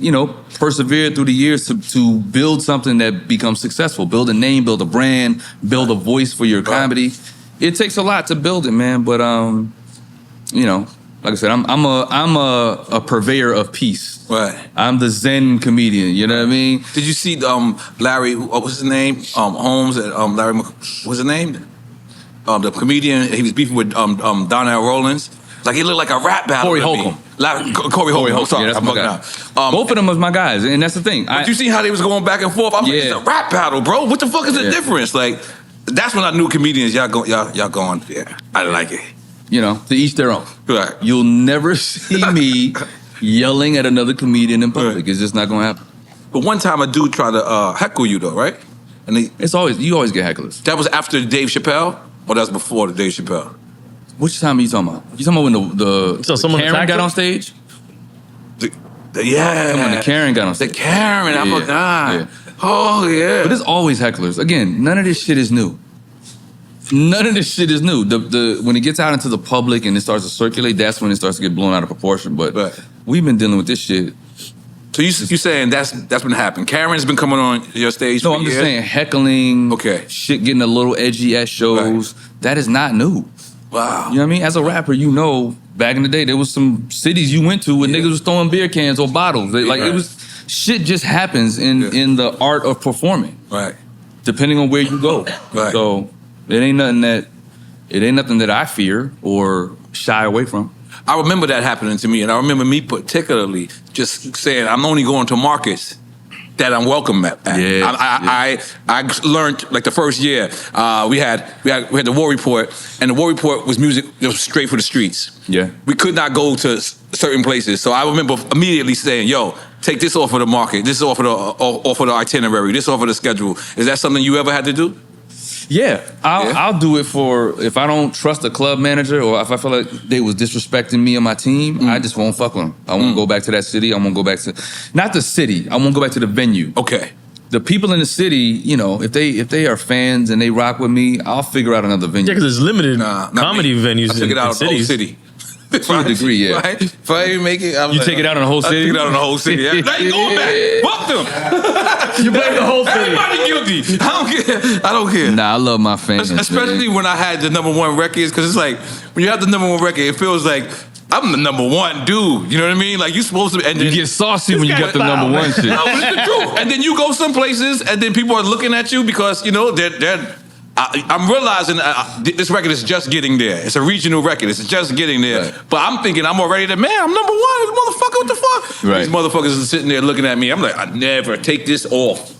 persevere through the years to build something that becomes successful. Build a name, build a brand, build a voice for your comedy. It takes a lot to build it, man. But, like I said, I'm a purveyor of peace. Right. I'm the Zen comedian. You know what I mean? Did you see Larry? What was his name? Holmes. Larry. What's his name? The comedian. He was beefing with Donnell Rollins. Like he looked like a rap battle. Corey Holcomb. Corey Holcomb. Sorry, yeah, that's my guy. Both of them was my guys, and that's the thing. But you see how they was going back and forth? I'm like, it's a rap battle, bro. What the fuck is the difference? Like, that's when I knew comedians. Y'all going. Yeah, I like it. To each their own. Right. You'll never see me yelling at another comedian in public. Right. It's just not going to happen. But one time a dude tried to heckle you though, right? And you always get hecklers. That was after Dave Chappelle, or that was before the Dave Chappelle? Which time are you talking about? You talking about when the Karen got on stage? Yeah. When the Karen got on stage. The Karen, yeah. I forgot. Yeah. Oh, yeah. But there's always hecklers. Again, none of this shit is new. None of this shit is new. When it gets out into the public and it starts to circulate, that's when it starts to get blown out of proportion. But we've been dealing with this shit. So you saying that's been happening? Karen's been coming on your stage for years? No, I'm just saying heckling, shit getting a little edgy at shows. Right. That is not new. Wow. You know what I mean? As a rapper, back in the day, there was some cities you went to where niggas was throwing beer cans or bottles. Like it was, shit just happens in the art of performing. Right. Depending on where you go. Right. So it ain't nothing that I fear or shy away from. I remember that happening to me, and I remember me particularly just saying, I'm only going to markets that I'm welcome at. Yeah, I learned like the first year we had the N.O.R.E report, and the N.O.R.E report was music that was straight for the streets. Yeah, we could not go to certain places, so I remember immediately saying, "Yo, take this off of the market. This is off of the itinerary. This off of the schedule." Is that something you ever had to do? Yeah, I'll do it for if I don't trust a club manager or if I feel like they was disrespecting me and my team, I just won't fuck with them. I won't go back to that city. I won't go back to, not the city. I won't go back to the venue. Okay. The people in the city, you know, if they are fans and they rock with me, I'll figure out another venue. Yeah, because there's limited comedy venues in cities. City. To a degree, yeah. Right? If I didn't make it, you take it out on the whole city? I take it out on the whole city. Yeah. Now you going back. Fuck them. You blame the whole city. Everybody guilty. I don't care. Nah, I love my fans. Especially when I had the #1 records, because it's like, when you have the #1 record, it feels like I'm the #1 dude. You know what I mean? Like, you supposed to. And you get saucy when you get the #1 shit. No, but it's the truth. And then you go some places, and then people are looking at you because, you know, I'm realizing this record is just getting there. It's a regional record. It's just getting there. Right. But I'm thinking I'm already there. Man, I'm #1. Motherfucker, what the fuck? Right. These motherfuckers are sitting there looking at me. I'm like, I never take this off.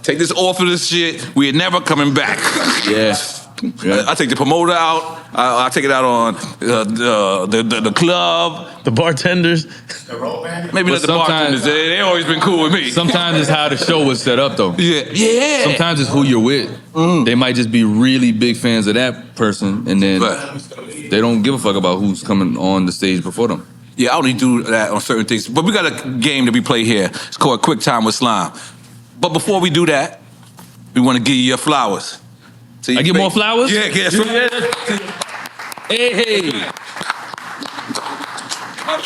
Take this off of this shit. We're never coming back. Yeah. I take the promoter out. I take it out on the club. The bartenders. Maybe not the bartenders. They always been cool with me. Sometimes it's how the show was set up, though. Yeah. Sometimes it's who you're with. They might just be really big fans of that person, and then they don't give a fuck about who's coming on the stage before them. Yeah, I only do that on certain things. But we got a game that we play here. It's called Quick Time with Slime. But before we do that, we want to give you your flowers. So I get more flowers? Yeah, guess Hey.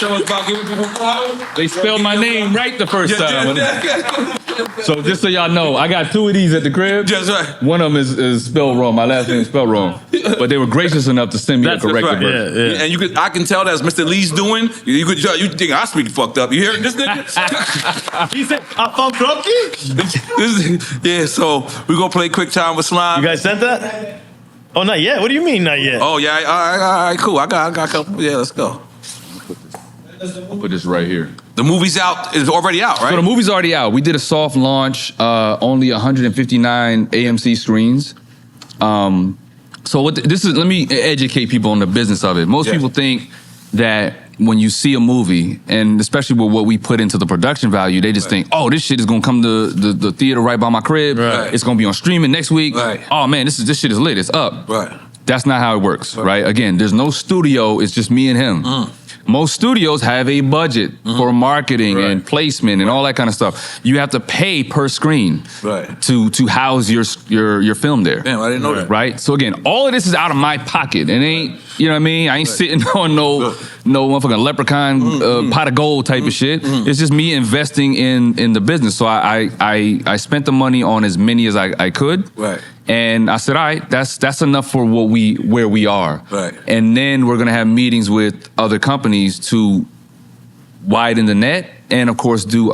about giving people flowers. They spelled my name right the first time. So just so y'all know, I got 2 of these at the crib. That's right. One of them is spelled wrong. My last name is spelled wrong. But they were gracious enough to send me a corrected version. Yeah. And I can tell that's Mr. Lee's doing. You think I speak fucked up. You hear this nigga? He said, Affion Crockett? Yeah, so we're going to play Quick Time with Slime. You guys sent that? Oh, not yet. What do you mean, not yet? Oh, yeah. All right, cool. I got a couple. Yeah, let's go. I'll put this right here. The movie's out. It's already out, right? So the movie's already out. We did a soft launch, only 159 AMC screens. So let me educate people on the business of it. Most people think that when you see a movie, and especially with what we put into the production value, they just think, oh, this shit is gonna come to the theater right by my crib. Right. It's gonna be on streaming next week. Right. Oh man, this shit is lit. It's up. Right. That's not how it works, right? Again, there's no studio. It's just me and him. Most studios have a budget for marketing and placement and all that kind of stuff. You have to pay per screen to house your film there. Damn, I didn't know that. Right? So again, all of this is out of my pocket. It ain't, you know what I mean? I ain't sitting on no motherfucking leprechaun pot of gold type of shit. It's just me investing in the business. So I spent the money on as many as I could. Right. And I said, all right, that's enough for where we are. Right. And then we're gonna have meetings with other companies to widen the net, and of course do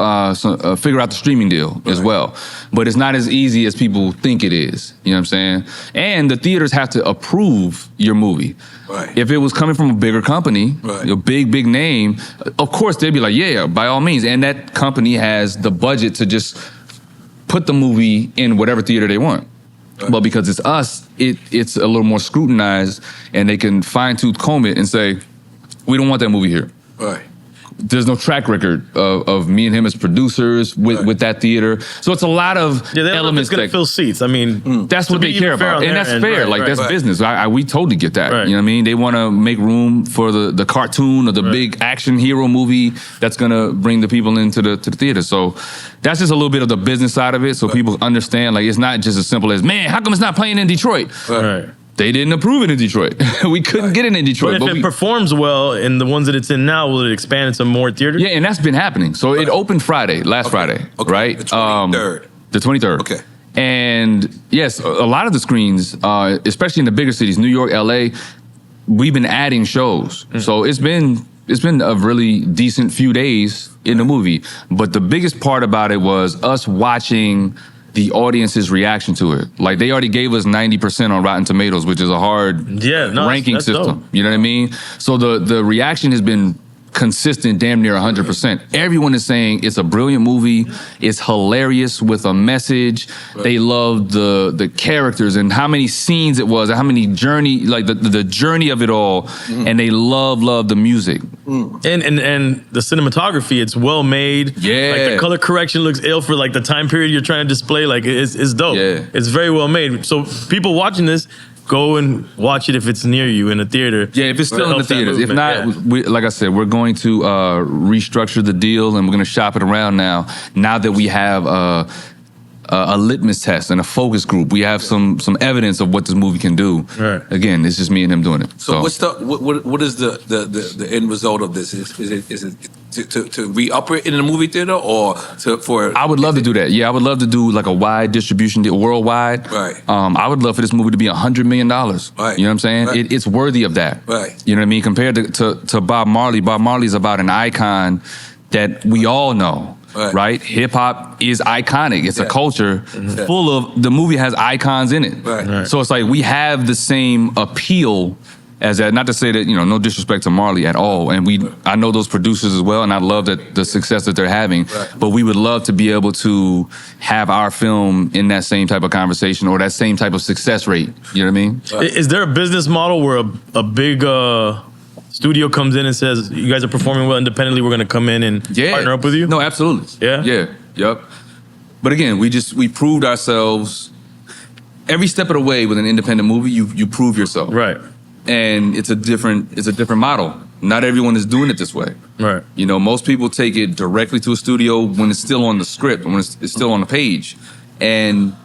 figure out the streaming deal as well. But it's not as easy as people think it is. You know what I'm saying? And the theaters have to approve your movie. Right. If it was coming from a bigger company, a big name, of course they'd be like, yeah, by all means. And that company has the budget to just put the movie in whatever theater they want. Right. But because it's us, it's a little more scrutinized, and they can fine-tooth comb it and say, we don't want that movie here. Right. There's no track record of me and him as producers with that theater. So it's a lot of elements that fill seats. I mean, that's what they care about, and that's fair. That's business. We totally get that. You know what I mean? They want to make room for the cartoon or the big action hero movie that's gonna bring the people into the theater. So that's just a little bit of the business side of it, so people understand. Like, it's not just as simple as, man, how come it's not playing in Detroit? Right. They didn't approve it in Detroit. We couldn't get it in Detroit. But if it performs well in the ones that it's in now, will it expand into more theaters? Yeah, and that's been happening. So it opened last Friday, right? The 23rd. The 23rd. Okay. And yes, a lot of the screens, especially in the bigger cities, New York, LA, we've been adding shows. So it's been a really decent few days in the movie. But the biggest part about it was us watching the audience's reaction to it. Like, they already gave us 90% on Rotten Tomatoes, which is a hard ranking that's system. dope. You know what I mean? So the reaction has been consistent, damn near 100%. Everyone is saying it's a brilliant movie. It's hilarious with a message. They love the characters and how many scenes it was, and how many journey, like the journey of it all. And they love the music. And the cinematography, it's well made. Yeah. Like, the color correction looks ill for like the time period you're trying to display. Like, it's dope. Yeah. It's very well made. So people watching this, go and watch it if it's near you in the theater. Yeah, if it's still in the theaters. If not, yeah. like I said, we're going to restructure the deal, and we're going to shop it around now. Now that we have a litmus test and a focus group, we have some evidence of what this movie can do. Right. Again, it's just me and him doing it. So what's what is the end result of this? Is it to re-up it in the movie theater, or for? I would love to do that. Yeah, I would love to do like a wide distribution deal, worldwide. Right. I would love for this movie to be $100 million. Right. You know what I'm saying? Right. It's worthy of that. Right. You know what I mean? Compared to Bob Marley. Bob Marley's about an icon that we all know. Right? Hip hop is iconic. It's a culture full of, the movie has icons in it. Right. So it's like we have the same appeal as that. Not to say that, no disrespect to Marley at all. And I know those producers as well, and I love the success that they're having. Right. But we would love to be able to have our film in that same type of conversation, or that same type of success rate. You know what I mean? Right. Is there a business model where a big studio comes in and says, you guys are performing well independently, we're going to come in and partner up with you? No, absolutely. Yeah? Yeah. Yep. But again, we proved ourselves every step of the way with an independent movie. You prove yourself. Right. And it's a different model. Not everyone is doing it this way. Right. Most people take it directly to a studio when it's still on the script, when it's still on the page. And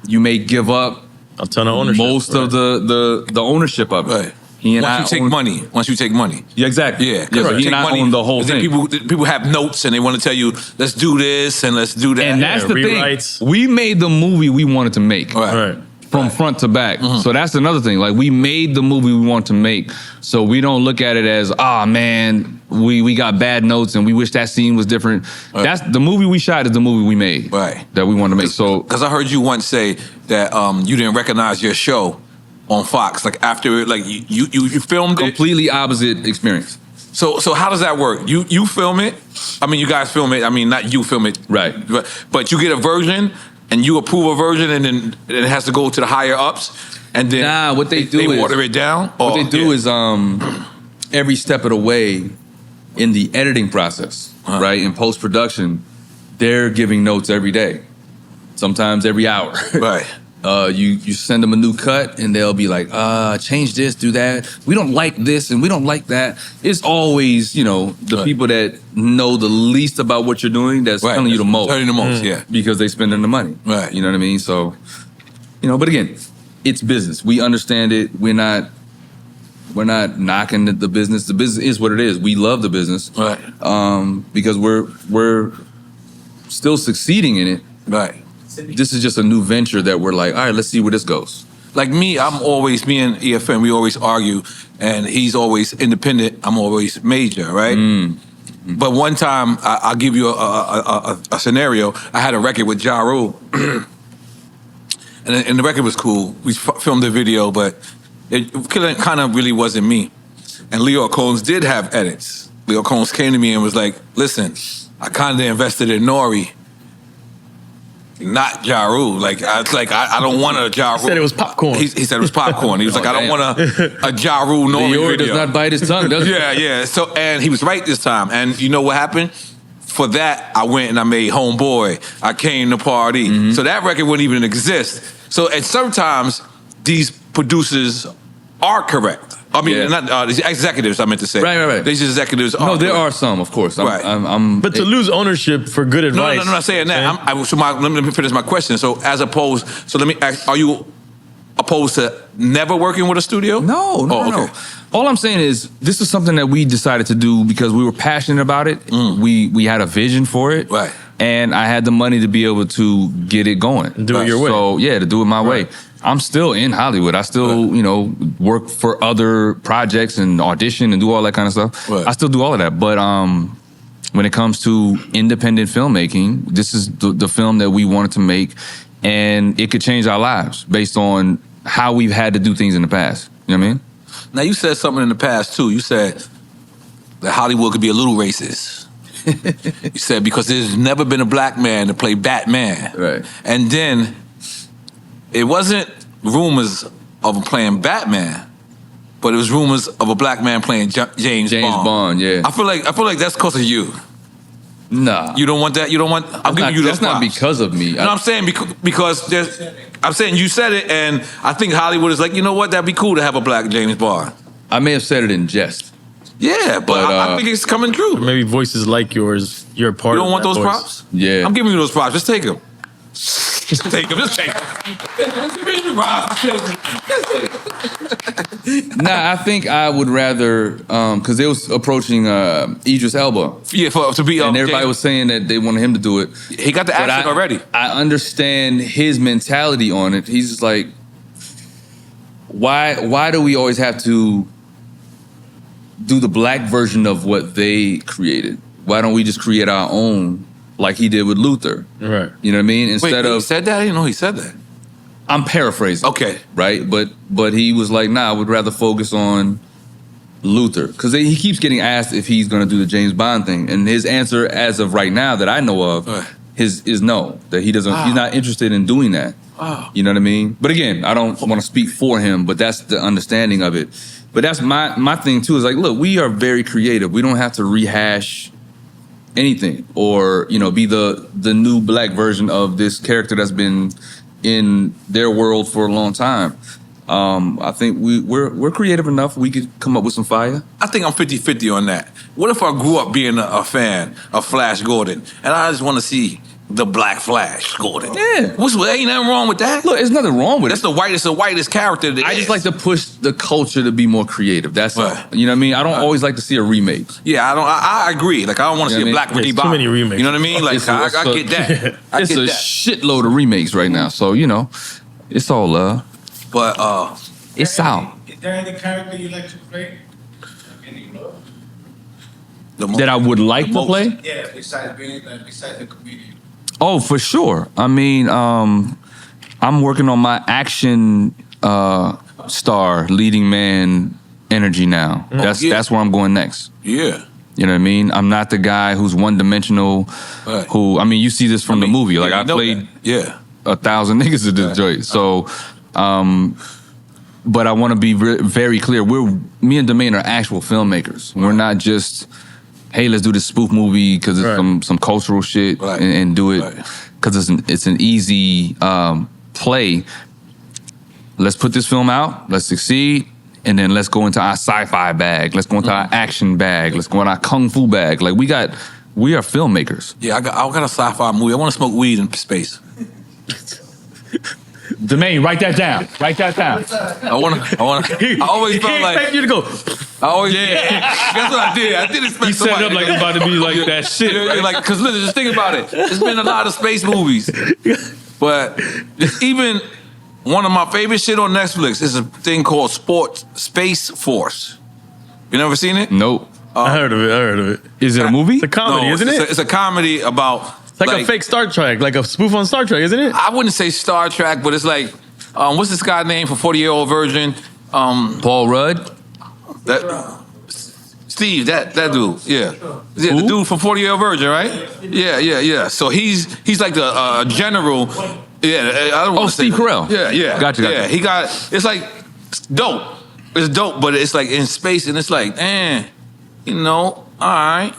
you may give up a ton of ownership. Most of the ownership of it. Right. Once you take money. Yeah, exactly. Yeah. So he and I own the whole thing. People have notes and they want to tell you, let's do this and let's do that. And that's the rewrites. thing. We made the movie we wanted to make. Right. From front to back. So that's another thing. Like, we made the movie we want to make. So we don't look at it as, man, we got bad notes and we wish that scene was different. Right. That's the movie we shot, is the movie we made. Right. That we want to make. So because I heard you once say that you didn't recognize your show on Fox. Like, after you filmed it. Completely opposite experience. So how does that work? You film it. I mean, you guys film it. I mean, not you film it. Right. But you get a version. And you approve a version, and then it has to go to the higher ups, and then what they do is water it down. What they do is every step of the way in the editing process, right, in post production, they're giving notes every day, sometimes every hour. Right. You send them a new cut, and they'll be like, change this, do that. We don't like this, and we don't like that. It's always, the people that know the least about what you're doing that's telling you the most. Telling you the most, yeah. Because they spending the money. Right. You know what I mean? So, but again, it's business. We understand it. We're not knocking the business. The business is what it is. We love the business. Right. Because we're still succeeding in it. Right. This is just a new venture that we're like, all right, let's see where this goes. Like me and EFN, we always argue, and he's always independent, I'm always major, right? Mm-hmm. But one time, I'll give you a scenario. I had a record with Ja Rule, and the record was cool. We filmed the video, but it kind of really wasn't me. And Leo Combs did have edits. Leo Combs came to me and was like, listen, I kind of invested in N.O.R.E, not Ja Rule. I don't want a Ja Rule. He said it was popcorn. He said it was popcorn. He was like, I don't want a Ja Rule N.O.R.E. N.O.R.E. video. does not bite his tongue, does he? Yeah. So, and he was right this time. And you know what happened? For that, I went and I made Homeboy. I Came to Party. Mm-hmm. So that record wouldn't even exist. So, and sometimes these producers are correct. I mean, not these executives, I meant to say. Right. These executives are. No, there correct. are some, of course. But to lose ownership for good advice. No, I'm not saying that. Let me finish my question. So let me ask, are you opposed to never working with a studio? No. Okay. All I'm saying is, this is something that we decided to do because we were passionate about it. We had a vision for it. Right. and I had the money to be able to get it going. Do it your way. So yeah, to do it my way. I'm still in Hollywood. I still, you know, work for other projects and audition and do all that kind of stuff. Right. I still do all of that. But when it comes to independent filmmaking, this is the film that we wanted to make, and it could change our lives based on how we've had to do things in the past. You know what I mean? Now, you said something in the past, too. You said that Hollywood could be a little racist. You said because there's never been a black man to play Batman. Right. And then it wasn't rumors of him playing Batman, but it was rumors of a black man playing James Bond. Yeah. I feel like that's because of you. Nah. You don't want that? You don't want... I'm giving you those That's not props. because of me. No, I'm saying because there's... I'm saying you said it, and I think Hollywood is like, you know what? That'd be cool to have a black James Bond. I may have said it in jest. Yeah, but I think it's coming true. Maybe voices like yours, you're a part You of don't want that those voice. props? Yeah. I'm giving you those props. Just take them. Just take them. Just take them. Nah, I think I would rather, because they was approaching Idris Elba. Yeah, to be... And everybody was saying that they wanted him to do it. He got the But accent already. I understand his mentality on it. He's just like, why do we always have to do the black version of what they created? Why don't we just create our own, like he did with Luther? Right. You know what I mean? Instead Wait, he of, said that? I didn't know he said that. I'm paraphrasing. Okay. Right? But he was like, nah, I would rather focus on Luther. Because he keeps getting asked if he's going to do the James Bond thing. And his answer as of right now that I know of is no. That he doesn't, he's not interested in doing that. You know what I mean? But again, I don't want to speak for him, but that's the understanding of it. But that's my thing too, is like, look, we are very creative. We don't have to rehash anything or, you know, be the new black version of this character that's been in their world for a long time. I think we're creative enough. We could come up with some fire. I think I'm 50-50 on that. What if I grew up being a fan of Flash Gordon and I just want to see the black Flash Gordon? Yeah. Ain't nothing wrong with that. Look, there's nothing wrong with That's it. the whitest character. I just like to push the culture to be more creative. That's all. Right. You know what I mean? I don't always like to see a remake. Yeah, I agree. Like, I don't want to You see know a what I black mean? Ricky There's too Bobby. many remakes. You know what I mean? Like, I get that. I It's get a that. shitload of remakes right now. So, you know, it's all love. But It's out. Is there any character you like to play? Any role? That I would like to play? Yeah, besides the comedian. Oh, for sure. I mean, I'm working on my action star, leading man energy now. That's where I'm going next. Yeah. You know what I mean? I'm not the guy who's one-dimensional, Right. who, I mean, you see this from the movie. Like, I played 1,000 niggas at this joint. So, but I want to be very clear. Me and Domain are actual filmmakers. We're not just, hey, let's do this spoof movie because it's some cultural shit and do it because it's an easy play. Let's put this film out. Let's succeed. And then let's go into our sci-fi bag. Let's go into our action bag. Let's go into our kung fu bag. Like, we are filmmakers. Yeah, I got a sci-fi movie. I want to smoke weed in space. Domain, write that down. Write that down. I always felt like... expect you to go. Guess what I did? I did expect He set it up like it's about to be like that shit. Like, because listen, just think about it. There's been a lot of space movies. But even one of my favorite shit on Netflix is a thing called Space Force. You never seen it? Nope. I heard of it. Is it a movie? It's a comedy, isn't it? It's a comedy about... It's like a fake Star Trek, like a spoof on Star Trek, isn't it? I wouldn't say Star Trek, but it's like, what's this guy's name for 40-Year-Old Virgin? Paul Rudd? Steve, that dude, yeah, the dude from 40-Year-Old Virgin, right? Yeah. So he's like the general. Yeah, I don't want to say Steve Carell. Yeah. Gotcha. Yeah, he got. It's like it's dope. It's dope, but it's like in space, and it's like, all right,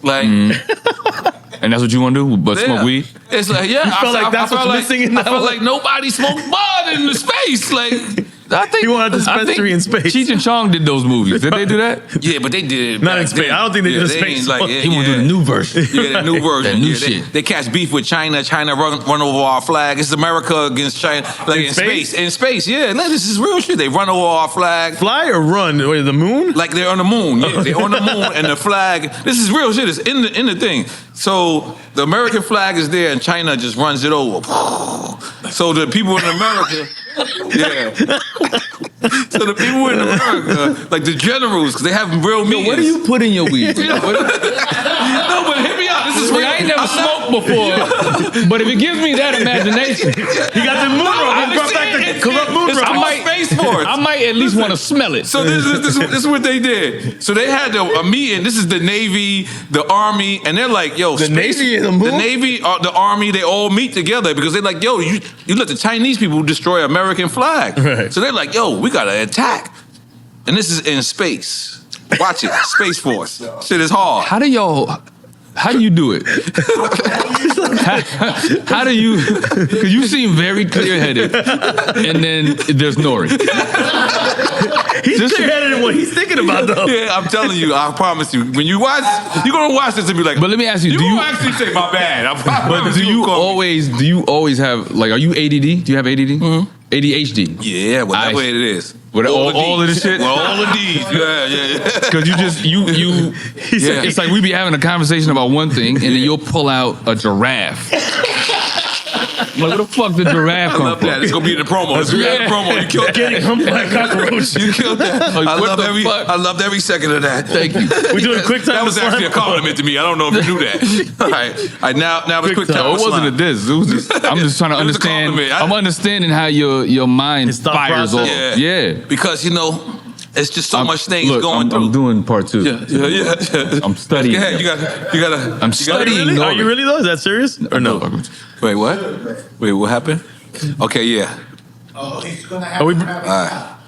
like. And that's what you want to do, but smoke weed? It's like, I felt like nobody smoked bud in the space. Like, I think he wanted a dispensary in space. Cheech and Chong did those movies. Did they do that? Yeah, but they did it Not back in space. then. I don't think they did the space. Like, He want to do the new version. Yeah, the new version. That new Yeah, shit. They catch beef with China. China run over our flag. It's America against China. Like in space. In space, yeah. Like, this is real shit. They run over our flag. Fly or run? Wait, the moon? Like they're on the moon. Yeah, they're on the moon and the flag. This is real shit. It's in the thing. So the American flag is there, and China just runs it over. So the people in America, So the people in America, like the generals, because they have real meetings. What do you put in your weed? No, but hit me out. This is real. I ain't never smoked before, but if it gives me that imagination, he got the moon rock. He brought back the corrupt moon rock. I might at least want to smell it. So this is what they did. So they had a meeting. This is the Navy, the Army, and they're like, yo, the Navy and the moon? The Navy, the Army, they all meet together because they're like, yo, you let the Chinese people destroy American flag. Right. So they're like, yo, we gotta attack. And this is in space. Watch it, Space Force. Shit is hard. How do you do it? how do you? Because you seem very clear-headed, and then there's N.O.R.E. He's clear-headed in what he's thinking about, though. Yeah, I'm telling you, I promise you. When you watch, you're gonna watch this and be like, but let me ask you, do you actually say my bad? But do you always have, like, are you ADD? Do you have ADD? Mm-hmm. ADHD? Yeah, whatever it is. With all of this shit? With all of these. Yeah. Because it's like we be having a conversation about one thing, and then you'll pull out a giraffe. Like, where the fuck did giraffe come from? I love that. It's gonna be in the promo. It's gonna be in the promo. You killed that. Getting humped by a cockroach. You killed that. Like, I loved every second of that. Thank you. We're doing quick time. That was actually a compliment to me. I don't know if you knew that. All right. Now it's quick time. No, it wasn't a diss. It was just, I'm just trying to understand. I'm understanding how your mind fires off. Yeah. Because it's just so much things going through. I'm doing part 2. Yeah. I'm studying. Go ahead. You gotta. I'm studying. Really? Are you really though? Is that serious or no? Wait, what? Wait, what happened? Okay, yeah. Oh, he's gonna have.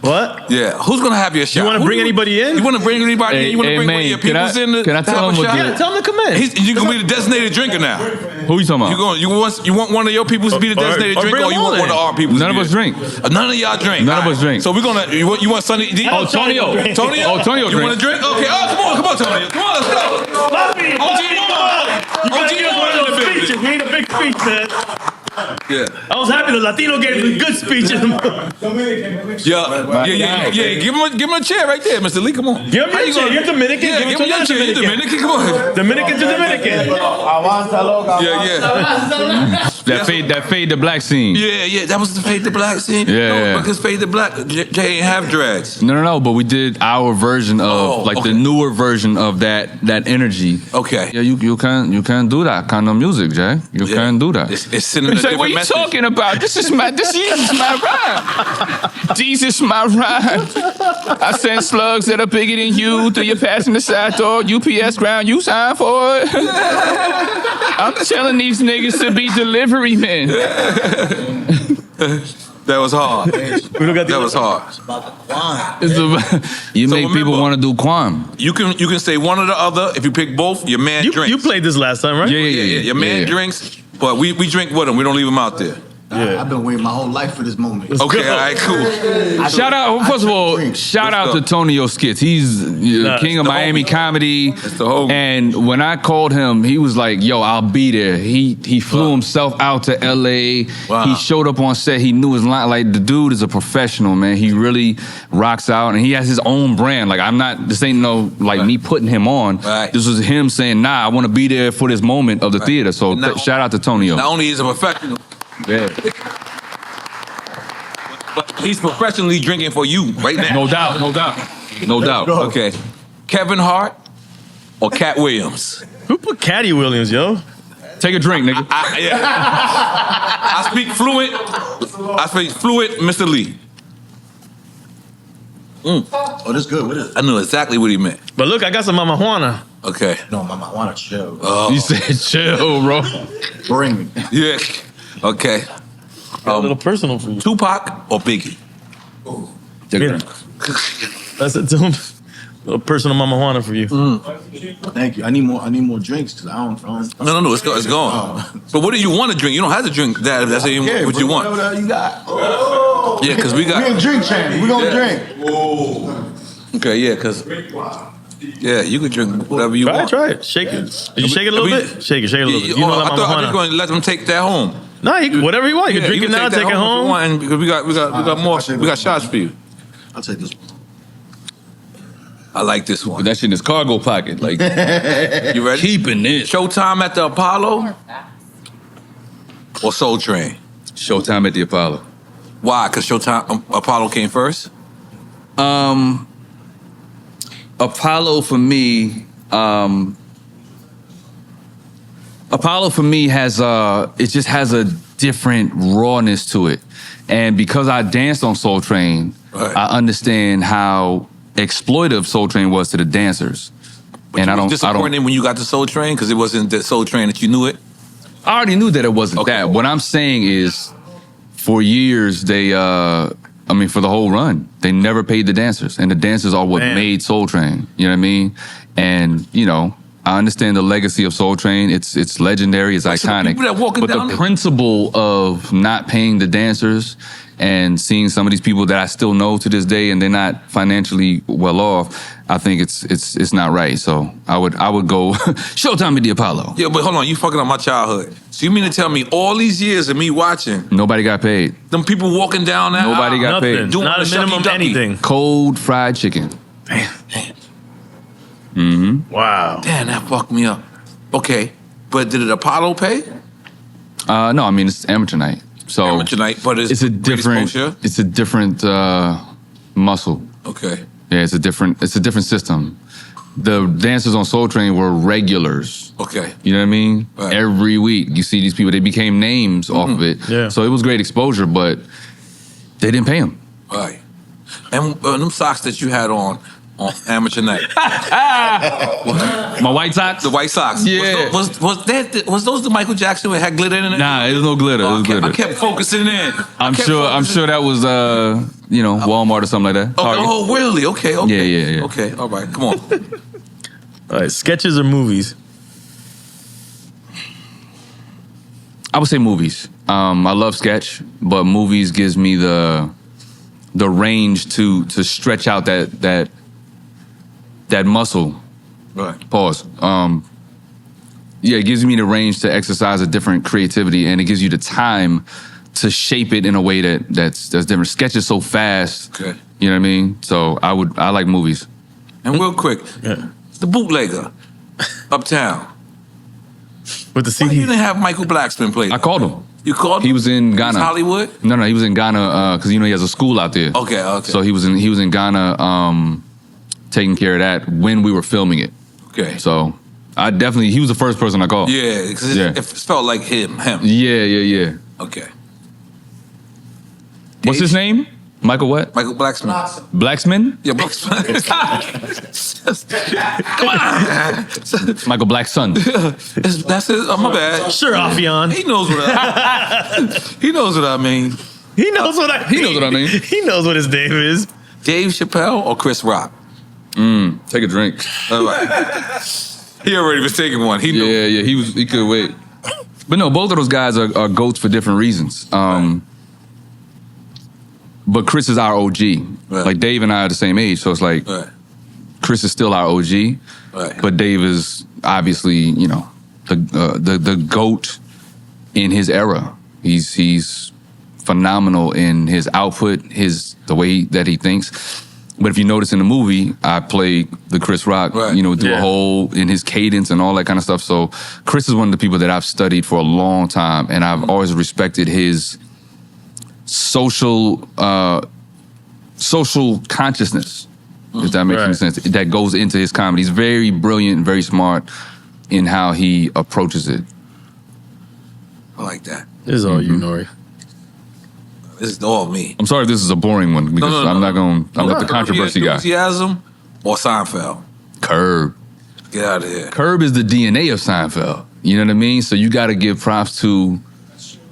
What? Yeah. Who's gonna have your shot? You want to bring anybody in? You want to bring anybody in? You want to bring one of your peoples in? Can I tell him what? Yeah, tell him to come in. You're gonna be the designated drinker now. Who you talking about? You want one of your peoples to be the designated drinker, or you want one of our peoples? None of us drink. None of y'all drink. None of us drink. So we're gonna. You want Sonny D? Oh, Tonio. Tonio. You want to drink? Okay. Oh, come on, Tonio. Come on, let's go. OG, one of those speeches. We need a big speech, man. Yeah. I was happy the Latino gave a good speech. Yeah. Give him a chair right there, Mr. Lee. Come on. Give him your chair. You're Dominican. Yeah, give him your chair. You're Dominican. Come on. Dominican to Dominican. Yeah. That fade the black scene. Yeah. That was the fade the black scene. Yeah. No, because fade the black, Jay ain't have dreads. No. But we did our version of the newer version of that energy. Okay. Yeah, you can't do that kind of music, Jay. You can't do that. It's sending a Say, different what you message. talking about? This is my rhyme. Jesus, my rhyme. I send slugs that are bigger than you through your passenger side door. UPS ground, you sign for it. I'm telling these niggas to be delivery men. That was hard. That was hard. You make people want to do Quan. You can say one or the other. If you pick both, your man drinks. You played this last time, right? Yeah. Your man drinks, but we drink with him. We don't leave him out there. Yeah. I've been waiting my whole life for this moment. Okay, all right, cool. Shout out, first of all, shout out to Tonio Skits. He's king of Miami comedy. That's the homie. And when I called him, he was like, yo, I'll be there. He flew himself out to LA. Wow. He showed up on set. He knew his line. Like, the dude is a professional, man. He really rocks out, and he has his own brand. Like, this ain't no, like, me putting him on. Right. This was him saying, nah, I want to be there for this moment of the theater. So shout out to Tonio. Not only is he a professional, Yeah. but he's professionally drinking for you right now. No doubt. Okay. Kevin Hart or Cat Williams? Who put Caddy Williams, yo? Take a drink, nigga. I speak fluent, Mr. Lee. Oh, that's good. What is it? I knew exactly what he meant. But look, I got some Mama Juana. Okay. No, Mama, I want to chill. You said chill, bro. Bring me. Yeah. Okay. A little personal for you. Tupac or Biggie? Take a drink. That's it to him. A little personal Mama Juana for you. Thank you. I need more drinks because I don't. No. It's gone. But what do you want to drink? You don't have to drink that if that's what you want. Whatever the hell you got. Yeah, because we got. We in drink champ. We gonna drink. Okay, yeah, because. Yeah, you can drink whatever you want. Try it. Shake it. You shake it a little bit? Shake it a little bit. You know I that Mama thought I was Juana. going to let them take that home. No, whatever you want. You can drink it now, take it home. Because we got more. We got shots for you. I'll take this one. I like this Put one. that shit in his cargo pocket. Like, You ready? keeping this. Showtime at the Apollo or Soul Train? Showtime at the Apollo. Why? Because Showtime Apollo came first? Apollo for me, has it just has a different rawness to it. And because I danced on Soul Train, Right. I understand how exploitive Soul Train was to the dancers. But And you I was don't disappointed when you got to Soul Train because it wasn't the Soul Train that you knew it? I already knew that it wasn't Okay. that. What I'm saying is, for years, for the whole run, they never paid the dancers. And the dancers are what Man. made Soul Train. You know what I mean? And, I understand the legacy of Soul Train. It's legendary. It's So the iconic. people that walking But down the the- principle of not paying the dancers and seeing some of these people that I still know to this day and they're not financially well off, I think it's not right. So I would go Showtime at the Apollo. Yeah, but hold on, you fucking up my childhood. So you mean to tell me all these years of me watching, Nobody got paid. them people walking down that Nobody aisle, got Nothing. paid. Doing Not the a minimum shucky ducky. anything. Cold fried chicken. Wow. Damn, that fucked me up. Okay, but did it Apollo pay? No, I mean it's amateur night. So Amateur night, but it's a great different exposure? it's a different muscle. Okay. Yeah, it's a different system. The dancers on Soul Train were regulars. Okay. You know what I mean? Right. Every week you see these people, they became names off of it. Yeah. So it was great exposure, but they didn't pay them. Right. And them socks that you had on amateur night, My white socks? the white socks. Yeah. Was those the Michael Jackson that had glitter in it? Nah, there's no glitter. Oh, There's I glitter. kept focusing in. I'm sure that was Walmart or something like that. Okay, Target. oh, really? Okay. Yeah. Okay, all right. Come on. All right, sketches or movies? I would say movies. I love sketch, but movies gives me the range to stretch out that muscle. Right. Pause. It gives me the range to exercise a different creativity, and it gives you the time to shape it in a way that's different. Sketch is so fast. Okay. You know what I mean? So I like movies. And real quick, Yeah. the bootlegger, Uptown. With the Why you CD? didn't have Michael Blacksman play? I called him. You called? He was in Ghana. Hollywood. No, he was in Ghana because he has a school out there. Okay. So he was in Ghana taking care of that when we were filming it. Okay. So he was the first person I called. Yeah, because Yeah. it felt like him. Yeah. Okay. What's his name? Michael what? Michael Blacksman. Blacksman? Yeah, Blacksman. Come on. Michael Blackson. That's it. Oh, my bad. Sure, Affion. He knows what he knows what I mean. He knows what I mean. He knows what I mean. He knows what his name is. Dave Chappelle or Chris Rock? Take a drink. All right. He already was taking one. He knew. Yeah. He could wait. But no, both of those guys are goats for different reasons. But Chris is our OG. Right. Like Dave and I are the same age, so it's like Right. Chris is still our OG. Right. But Dave is obviously, the GOAT in his era. He's phenomenal in his output, the way that he thinks. But if you notice in the movie, I play the Chris Rock, Right. do Yeah. a whole in his cadence and all that kind of stuff. So Chris is one of the people that I've studied for a long time, and I've always respected his social consciousness, if that makes any Right. sense, that goes into his comedy. He's very brilliant and very smart in how he approaches it. I like that. This is all you, N.O.R.E. This is all me. I'm sorry if this is a boring one because No. I'm not going. I'm not the No, controversy guy. Enthusiasm or Seinfeld? Curb. Get out of here. Curb is the DNA of Seinfeld. You know what I mean? So you got to give props to.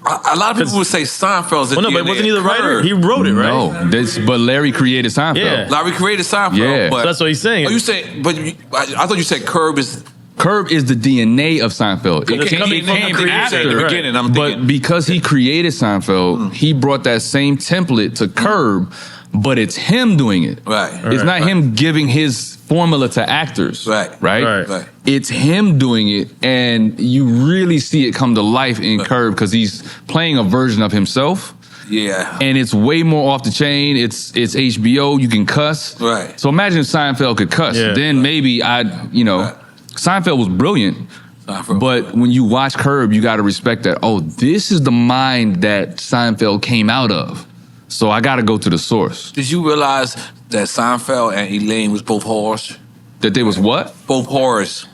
A lot of people would say Seinfeld's the Well, no, but DNA wasn't he the of writer? Curb. He wrote it, right? No, but Larry created Seinfeld. Yeah. Larry created Seinfeld, Yeah. but That's what he's saying. Oh, you say, but I thought you said Curb is. Curb is the DNA of Seinfeld. It Okay, came, he it came came from the after. beginning, I'm but thinking. because he created Seinfeld, he brought that same template to Curb, but it's him doing it. Right. It's not Right. him giving his formula to actors. Right. Right? Right. It's him doing it, and you really see it come to life in Curb because he's playing a version of himself, Yeah. And it's way more off the chain. It's HBO. You can cuss. Right. So imagine if Seinfeld could cuss. Yeah. Then maybe Seinfeld was brilliant. Seinfeld. But when you watch Curb, you got to respect that. Oh, this is the mind that Seinfeld came out of. So I got to go to the source. Did you realize that Seinfeld and Elaine was both whores? That they was what? Both whores.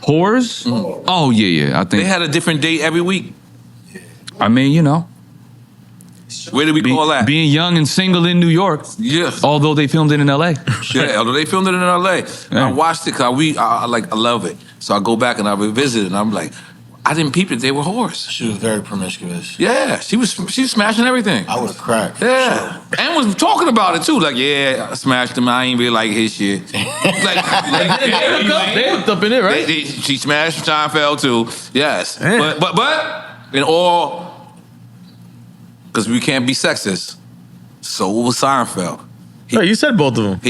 Whores? Mm. Oh, yeah. I think. They had a different date every week. I mean, Where did we call that? being young and single in New York. Yes. Although they filmed it in LA. Yeah, although they filmed it in LA. Yeah. I watched it because I love it. So I go back and I revisit it and I'm like, I didn't peep it. They were whores. She was very promiscuous. Yeah, she was smashing everything. I would have cracked. Yeah, and was talking about it too. Like, yeah, I smashed him. I ain't really like his shit. They hooked up in it, right? She smashed Seinfeld too. Yes, Man. but in all, because we can't be sexist. So was Seinfeld. Oh, you said both of them. I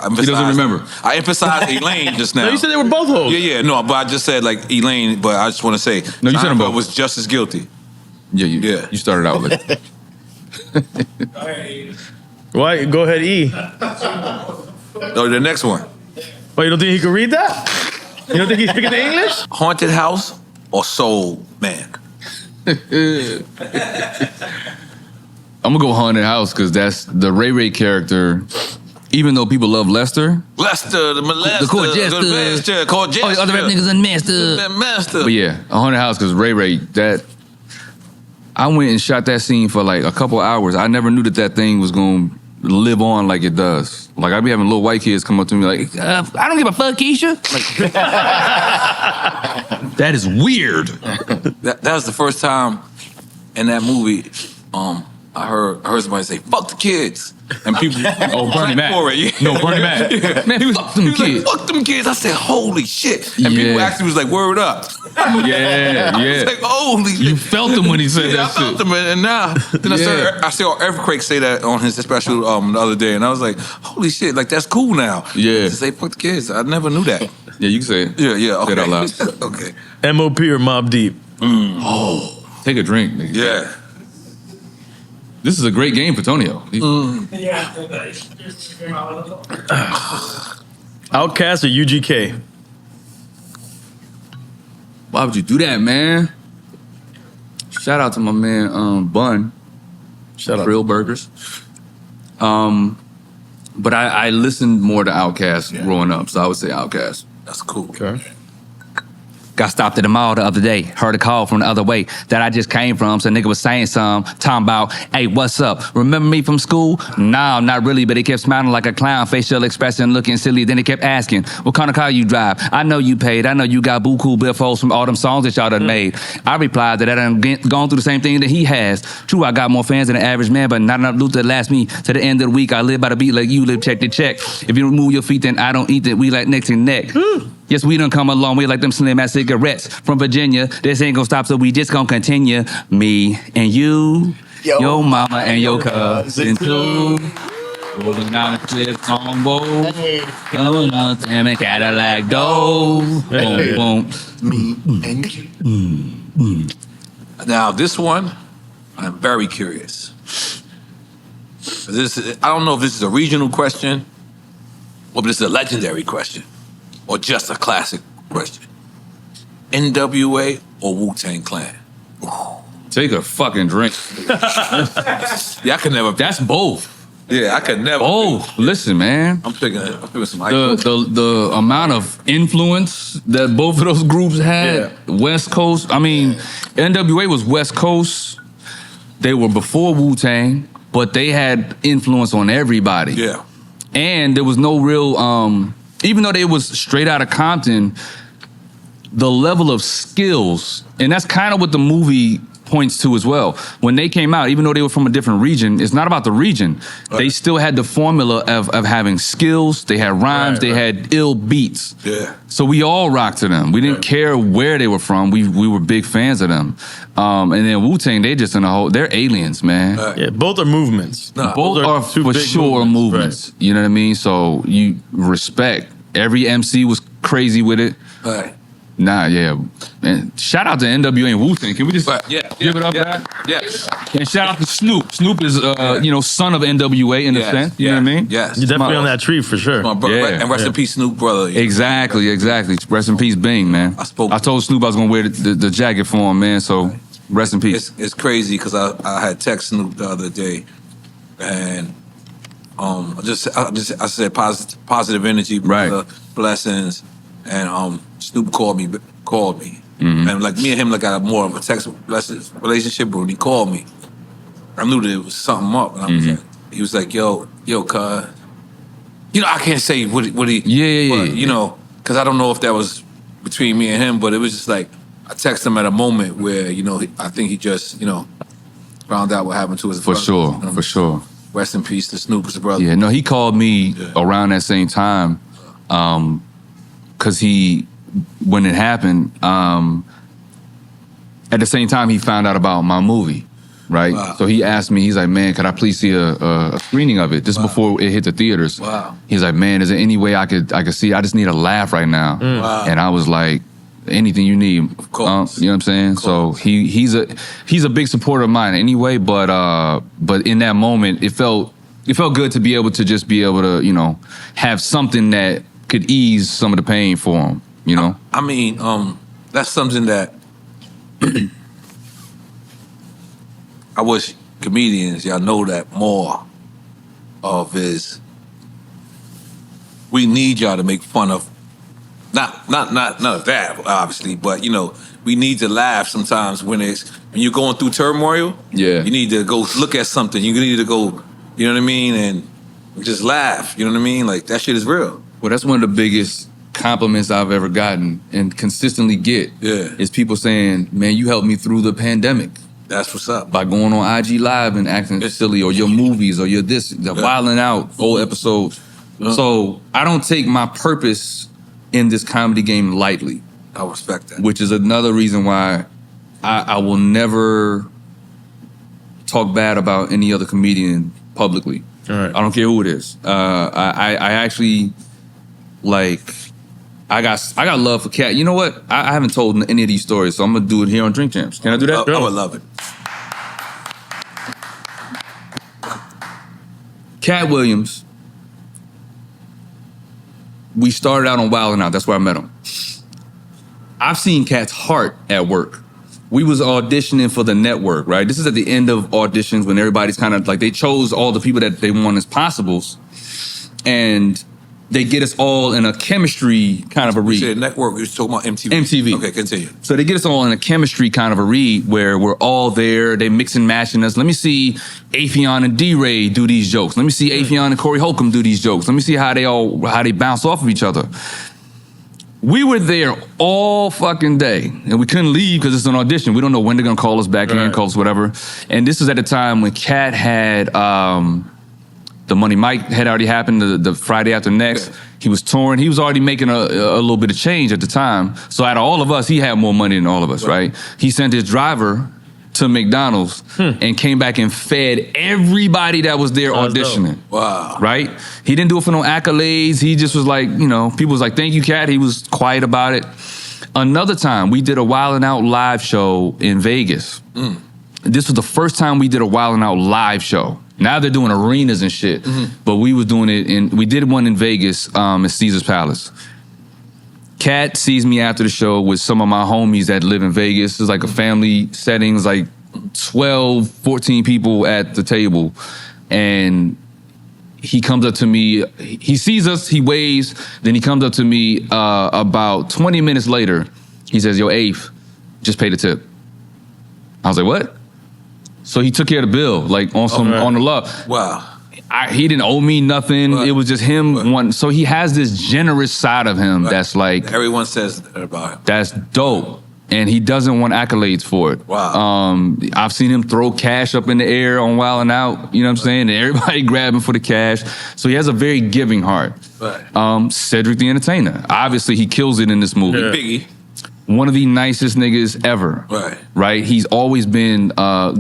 emphasized, He doesn't remember. I emphasized Elaine just now. No, you said they were both hoes. Yeah, no, but I just said like Elaine. But I just want to say, No, you said them Seinfeld both. was just as guilty. Yeah, you started out with it. Why? Go ahead, E. No, the next one, Oh, you don't think he could read that? You don't think he's speaking the English? Haunted House or Soul Man. I'm gonna go Haunted House because that's the Ray character. Even though people love Lester, Lester, the molester, The court jester. court jester. Oh, other rap niggas unmastered. The master. But yeah, a Haunted House because Ray that I went and shot that scene for like a couple hours. I never knew that thing was gonna live on like it does. Like I'd be having little white kids come up to me like, I don't give a fuck, Keisha. Like, that is weird. That was the first time in that movie. I heard somebody say "fuck the kids" and people. Bernie Mac. For it, yeah. No, Bernie Mac. Yeah. Man, fuck them he was kids. Like, fuck them kids. I said, holy shit. And Yeah. people actually was like, word up. Yeah. It's like, holy You shit. felt him when he said Yeah, I that felt shit. them, and now then I saw Earthquake say that on his special the other day, and I was like, holy shit, like that's cool now. Yeah. To say fuck the kids, I never knew that. Yeah, you can say it. Yeah, okay. Say it out loud. Okay. MOP or Mob Deep? Take a drink, nigga. Yeah. This is a great game for Tonio. Outcast or UGK? Why would you do that, man? Shout out to my man Bun, Shut up. Real Burgers. But I listened more to Outkast growing up, so I would say Outkast. That's cool. Okay. Got stopped at the mall the other day. Heard a call from the other way that I just came from. So nigga was saying something, talking about, hey, what's up? Remember me from school? Nah, not really, but he kept smiling like a clown, facial expression looking silly. Then he kept asking, what kind of car you drive? I know you paid. I know you got buku billfolds from all them songs that y'all done made. I replied that I done gone through the same thing that he has. True, I got more fans than the average man, but not enough loot to last me to the end of the week. I live by the beat like you live check to check. If you remove your feet, then I don't eat it. We like neck to neck. Yes, we done come a long way like them slim ass cigarettes from Virginia. This ain't gonna stop, so we just gonna continue. Me and you, your mama and your cousin too. Rolling down the cliff on boat. Coming on the damn Cadillac door. Boom, boom. Me and you. Now this one, I'm very curious. I don't know if this is a regional question, or if this is a legendary question, or just a classic question. NWA or Wu-Tang Clan? Take a fucking drink. Yeah, I could never. That's both. Yeah, I could never. Both. Listen, man. I'm picking some The amount of influence that both of those groups had, West Coast. I mean, NWA was West Coast. They were before Wu-Tang, but they had influence on everybody. Yeah. And there was no real, even though they was straight out of Compton, the level of skills, and that's kind of what the movie points to as well. When they came out, even though they were from a different region, it's not about the region. Right. They still had the formula of having skills. They had rhymes. They had ill beats. Yeah. So we all rocked to them. We didn't care where they were from. We were big fans of them. And then Wu-Tang, they just in a whole, they're aliens, man. Yeah, both are movements. Both are for sure movements. Right. You know what I mean? So you respect. Every MC was crazy with it. Right. Nah, yeah. And shout out to NWA and Wu-Tang. Can we just give it up? Yeah. And shout out to Snoop. Snoop is, son of NWA in a sense. You know what I mean? Yes. You're definitely on that tree for sure. My brother, and rest in peace, Snoop, brother. Exactly. Rest in peace, Bing, man. I told Snoop I was gonna wear the jacket for him, man. So rest in peace. It's crazy because I had text Snoop the other day, and I said positive energy, brother, blessings, and Snoop called me, and like me and him got more of a text relationship, but when he called me, I knew that it was something up, and I was like, he was like, yo, cuz, I can't say what he, but, because I don't know if that was between me and him, but it was just like I texted him at a moment where I think he just found out what happened to his brother. For sure. Rest in peace to Snoop's brother. Yeah, no, he called me around that same time, because when it happened, at the same time he found out about my movie, right? Wow. So he asked me, he's like, man, could I please see a screening of it just before it hit the theaters? Wow. He's like, man, is there any way I could see it? I just need a laugh right now. Wow. And I was like, anything you need. Of course. You know what I'm saying? So he's a big supporter of mine anyway, but in that moment it felt good to be able to have something that could ease some of the pain for him, I mean, that's something that I wish comedians, y'all know that more of is we need y'all to make fun of not that, obviously, but we need to laugh sometimes when you're going through turmoil. Yeah. You need to go look at something. You need to go, you know what I mean, and just laugh. You know what I mean? Like that shit is real. Well, that's one of the biggest compliments I've ever gotten and consistently get. Yeah. Is people saying, man, you helped me through the pandemic. That's what's up. By going on IG Live and acting silly, or your movies, or your wilding out old episodes. So I don't take my purpose in this comedy game lightly. I respect that. Which is another reason why I will never talk bad about any other comedian publicly. All right. I don't care who it is. I actually I got love for Cat. You know what? I haven't told any of these stories, so I'm gonna do it here on Drink Champs. Can I do that? I would love it. Cat Williams. We started out on Wild 'N Out. That's where I met him. I've seen Cat's Hart at work. We was auditioning for the network, right? This is at the end of auditions when everybody's kind of like, they chose all the people that they want as possibles. And they get us all in a chemistry kind of a read. You said network, you talking about MTV. MTV. Okay, continue. So they get us all in a chemistry kind of a read where we're all there. They mix and matching us. Let me see Affion and D-Ray do these jokes. Let me see Affion and Corey Holcomb do these jokes. Let me see how they bounce off of each other. We were there all fucking day, and we couldn't leave because it's an audition. We don't know when they're gonna call us back in, call us whatever. And this is at the time when Cat had the Money Mike had already happened the Friday after next. Yeah. He was touring. He was already making a little bit of change at the time. So out of all of us, he had more money than all of us, right? He sent his driver to McDonald's and came back and fed everybody that was there auditioning. Wow. Right? He didn't do it for no accolades. He just was like, people was like, thank you, Cat. He was quiet about it. Another time, we did a Wild 'N Out live show in Vegas. This was the first time we did a Wild 'N Out live show. Now they're doing arenas and shit. But we was doing it we did one in Vegas at Caesar's Palace. Cat sees me after the show with some of my homies that live in Vegas. It's like a family setting. It's like 12, 14 people at the table. And he comes up to me. He sees us. He waves. Then he comes up to me about 20 minutes later. He says, yo, Afe, just pay the tip. I was like, what? So he took care of the bill, like on the love. Wow. He didn't owe me nothing. It was just him. So he has this generous side of him that's like... Everyone says that about him. That's dope. And he doesn't want accolades for it. Wow. I've seen him throw cash up in the air on Wild 'N Out, you know what I'm saying? And everybody grabbing for the cash. So he has a very giving heart. Right. Cedric the Entertainer. Obviously, he kills it in this movie. Yeah. Biggie. One of the nicest niggas ever. Right? He's always been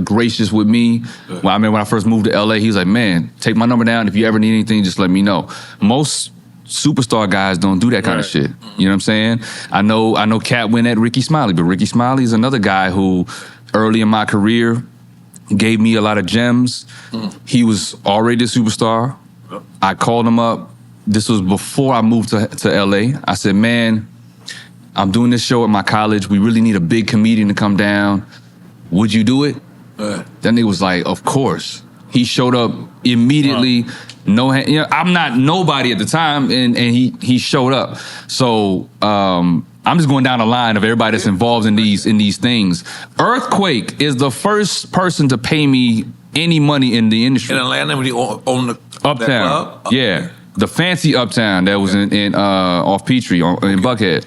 gracious with me. Right. When I first moved to LA, he was like, man, take my number down. If you ever need anything, just let me know. Most superstar guys don't do that kind of shit. You know what I'm saying? I know Cat went at Ricky Smiley, but Ricky Smiley is another guy who early in my career gave me a lot of gems. He was already a superstar. I called him up. This was before I moved to LA. I said, man, I'm doing this show at my college. We really need a big comedian to come down. Would you do it? That nigga was like, of course. He showed up immediately. I'm not nobody at the time, and he showed up. So I'm just going down the line of everybody that's involved in these things. Earthquake is the first person to pay me any money in the industry. In Atlanta, when he owned the Uptown. that club? Yeah. The fancy Uptown that was in off Peachtree in Buckhead.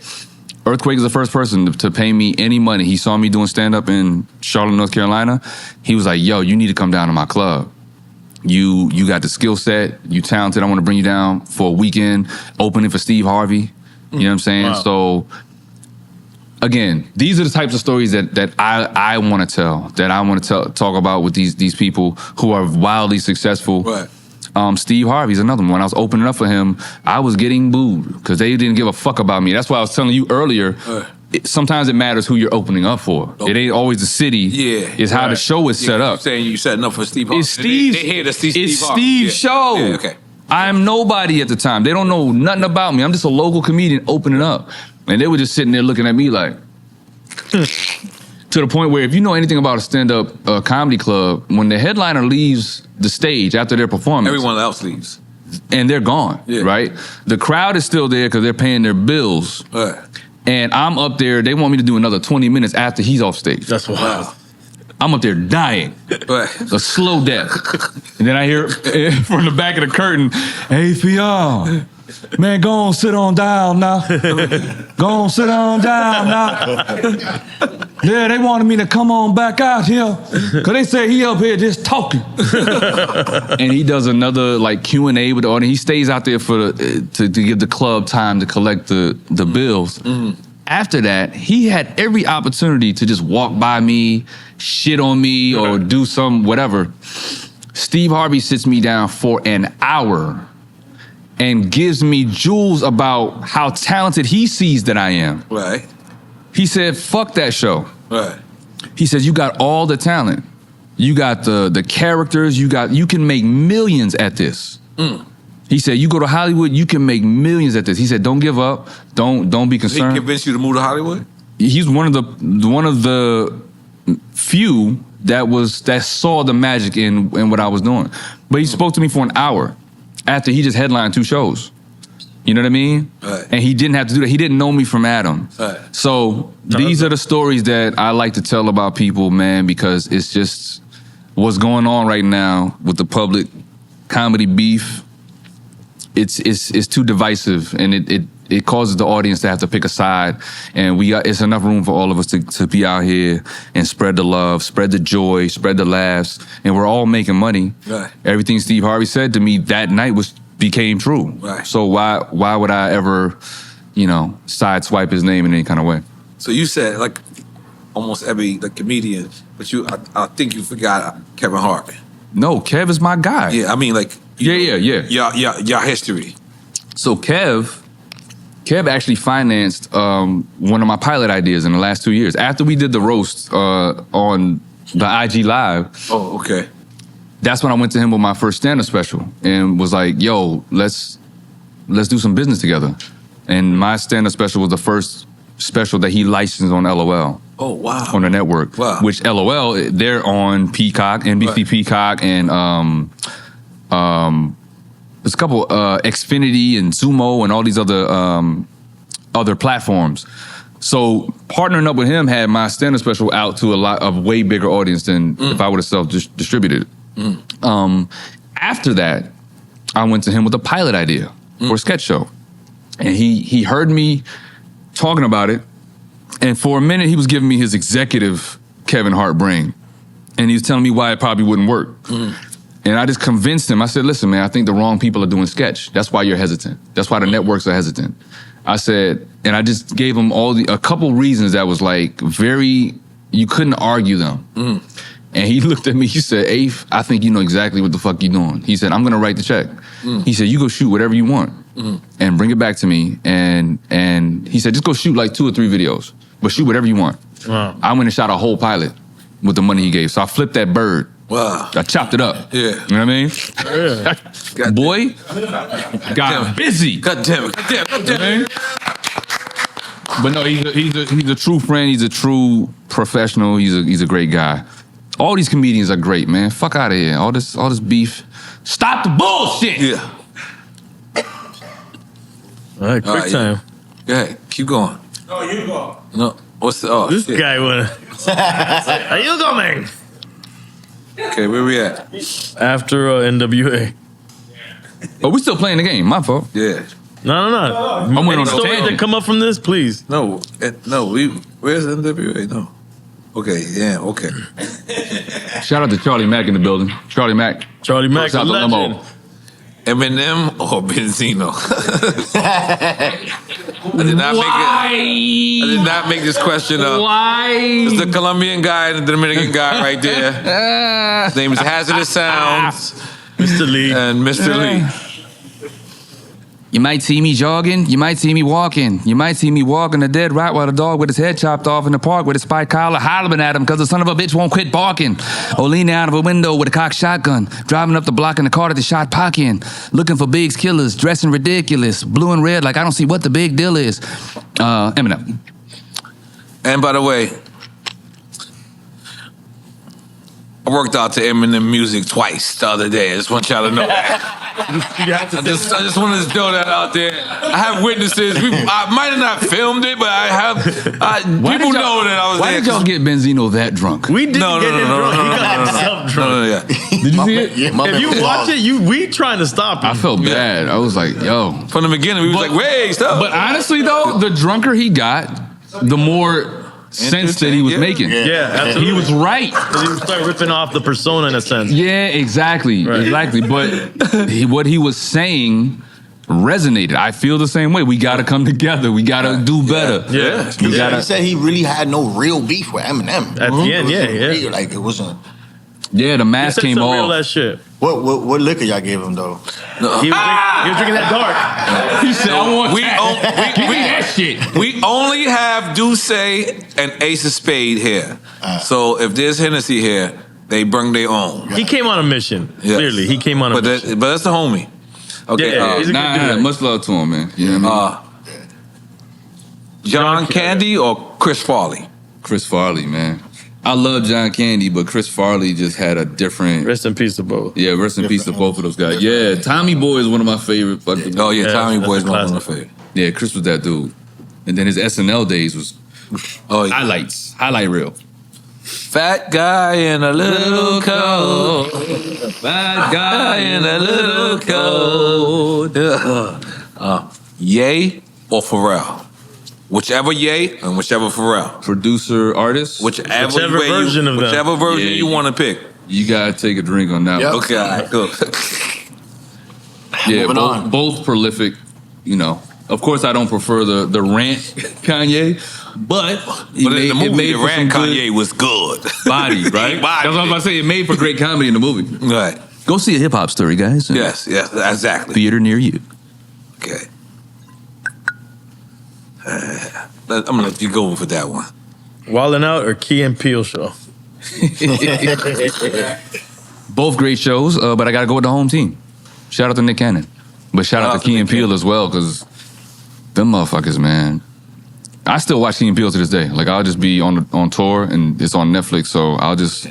Earthquake is the first person to pay me any money. He saw me doing stand-up in Charlotte, North Carolina. He was like, yo, you need to come down to my club. You got the skill set. You talented. I want to bring you down for a weekend, opening for Steve Harvey. You know what I'm saying? Wow. So, again, these are the types of stories that I want to tell, that I want to talk about with these people who are wildly successful. Right. Steve Harvey's another one. When I was opening up for him, I was getting booed because they didn't give a fuck about me. That's why I was telling you earlier, sometimes it matters who you're opening up for. It ain't always the city. Yeah. It's how the show is set up. You're saying you setting up for Steve Harvey. It's Steve's, They here to see Steve it's Harvey. Steve's show. Yeah, okay. I'm nobody at the time. They don't know nothing about me. I'm just a local comedian opening up. And they were just sitting there looking at me like... To the point where if you know anything about a stand-up comedy club, when the headliner leaves the stage after their performance... Everyone else leaves. And they're gone, right? The crowd is still there because they're paying their bills. Right. And I'm up there, they want me to do another 20 minutes after he's off stage. That's wild. I'm up there dying. Right. A slow death. And then I hear from the back of the curtain, hey, Affion, man, go on, sit on down now. Go on, sit on down now. Yeah, they wanted me to come on back out here because they say he up here just talking. And he does another like Q&A with the audience. He stays out there for to give the club time to collect the bills. After that, he had every opportunity to just walk by me, shit on me, or do some whatever. Steve Harvey sits me down for an hour and gives me jewels about how talented he sees that I am. Right. He said, fuck that show. Right. He says, you got all the talent. You got the characters, you can make millions at this. He said, you go to Hollywood, you can make millions at this. He said, don't give up, don't be concerned. He convinced you to move to Hollywood? He's one of the few that saw the magic in what I was doing. But he spoke to me for an hour after he just headlined 2 shows. You know what I mean? Right. And he didn't have to do that. He didn't know me from Adam. Right. So these are the stories that I like to tell about people, man, because it's just what's going on right now with the public comedy beef. It's too divisive, and it causes the audience to have to pick a side. And it's enough room for all of us to be out here and spread the love, spread the joy, spread the laughs, and we're all making money. Right. Everything Steve Harvey said to me that night became true. Right. So why would I ever, sideswipe his name in any kind of way? So you said like almost every comedian, but I think you forgot Kevin Hart. No, Kev is my guy. Yeah, I mean like Yeah. Your history. So Kev actually financed one of my pilot ideas in the last 2 years. After we did the roast on the IG Live. Oh, okay. That's when I went to him with my first stand-up special and was like, yo, let's do some business together. And my stand-up special was the first special that he licensed on LOL. Oh, wow. On the network. Wow. Which LOL, they're on Peacock, NBC Right. Peacock, and there's a couple, Xfinity and Sumo and all these other platforms. So partnering up with him had my stand-up special out to a lot of way bigger audience than if I would have self-distributed it. After that, I went to him with a pilot idea for a sketch show. And he heard me talking about it. And for a minute, he was giving me his executive Kevin Hart brain. And he was telling me why it probably wouldn't work. And I just convinced him. I said, listen, man, I think the wrong people are doing sketch. That's why you're hesitant. That's why the networks are hesitant. I said, and I just gave him a couple reasons that was like you couldn't argue them. And he looked at me, he said, Afe, I think you know exactly what the fuck you're doing. He said, I'm gonna write the check. He said, you go shoot whatever you want and bring it back to me. And he said, just go shoot like 2 or 3 videos, but shoot whatever you want. Wow. I went and shot a whole pilot with the money he gave. So I flipped that bird. Wow. I chopped it up. Yeah. You know what I mean? Yeah. Boy, got busy. God damn it. God damn it. God damn it. But no, he's a true friend. He's a true professional. He's a great guy. All these comedians are great, man. Fuck out of here. All this beef. Stop the bullshit. Yeah. All right, quick time. Go ahead. Keep going. No, you go. No. What's the... Oh, This shit. guy wanna. How you going? Okay, where we at? After NWA. Oh, we still playing the game. My fault. Yeah. No. I went on Any a stories that tangent. come up from this, please. No. Where's NWA? No. Okay, yeah, okay. Shout out to Charlie Mack in the building. Charlie Mack. Charlie Mack, Shout out to legend. Limo. Eminem or Benzino? I did not make this question up. Why? It's the Colombian guy and the Dominican guy right there. His name is Hazardous Sounds Mr. Lee. and Mr. Lee. You might see me jogging, you might see me walking. You might see me walking a dead rat while the dog with his head chopped off in the park with a spiked collar hollering at him because the son of a bitch won't quit barking. Or leaning out of a window with a cocked shotgun, driving up the block in the car that the shot pock in, looking for Biggs killers, dressing ridiculous, blue and red like I don't see what the big deal is. Eminem. And by the way, I worked out to Eminem music twice the other day. I just want y'all to know that. I just wanted to throw that out there. I have witnesses. I might have not filmed it, but I have. People know that I was Why there. did y'all get Benzino that drunk? We didn't No, get him drunk. He got himself drunk. Yeah. Did you see it? If you watch it, we trying to stop I him. felt bad. I was like, yo. From the beginning, we was like, wait, stop. But honestly, though, the drunker he got, the more sense that he was making. Yeah, absolutely. He was right. He would start ripping off the persona in a sense. Yeah, exactly. Right. Exactly. But what he was saying resonated. I feel the same way. We got to come together. We got to do better. Yeah. We He gotta, said he really had no real beef with Eminem. At the end, yeah. Like it wasn't. yeah, the He mask said came some real off. ass shit. What liquor y'all gave him though? He was drinking that dark. He said, I want that. Give me we, that shit. we only have Duce and Ace of Spade here. So if there's Hennessy here, they bring their own. He came on a mission. Yes. Clearly, he came on a But mission. that's the homie. Okay. Yeah, he's a good dude. Much love to him, man. You know what I mean? John Candy or Chris Farley? Chris Farley, man. I love John Candy, but Chris Farley just had a different. Rest in peace to both. Yeah, rest in peace to both of those guys. Yeah, Tommy Boy is one of my favorite. Fucking, Oh yeah, Yeah, Tommy that's Boy's a one of my classic. favorite. yeah, Chris was that dude. And then his SNL days was Oh yeah. highlight reel. Fat guy in a little coat. Fat guy in a little coat. Ye or Pharrell? Whichever Ye and whichever Pharrell. Producer, artist. Whichever way version of them. Whichever version Yeah, you want to pick. You gotta take a drink on that Yep. one. Okay, all right, cool. Yeah, Moving on. both prolific. You know, of course, I don't prefer the rant Kanye, but But in the movie, the for Rand some Kanye was good. body, right? Body. That's what I was about to say. It made for great comedy in the movie. Right. Go see a hip hop story, guys. Yes, exactly. Theater near you. Okay. I'm gonna let you go for that one. Wildin' Out or Key and Peele show? Both great shows, but I gotta go with the home team. Shout out to Nick Cannon, but shout out to Key and Peele as well, because them motherfuckers, man. I still watch Key and Peele to this day. Like I'll just be on tour and it's on Netflix, so I'll just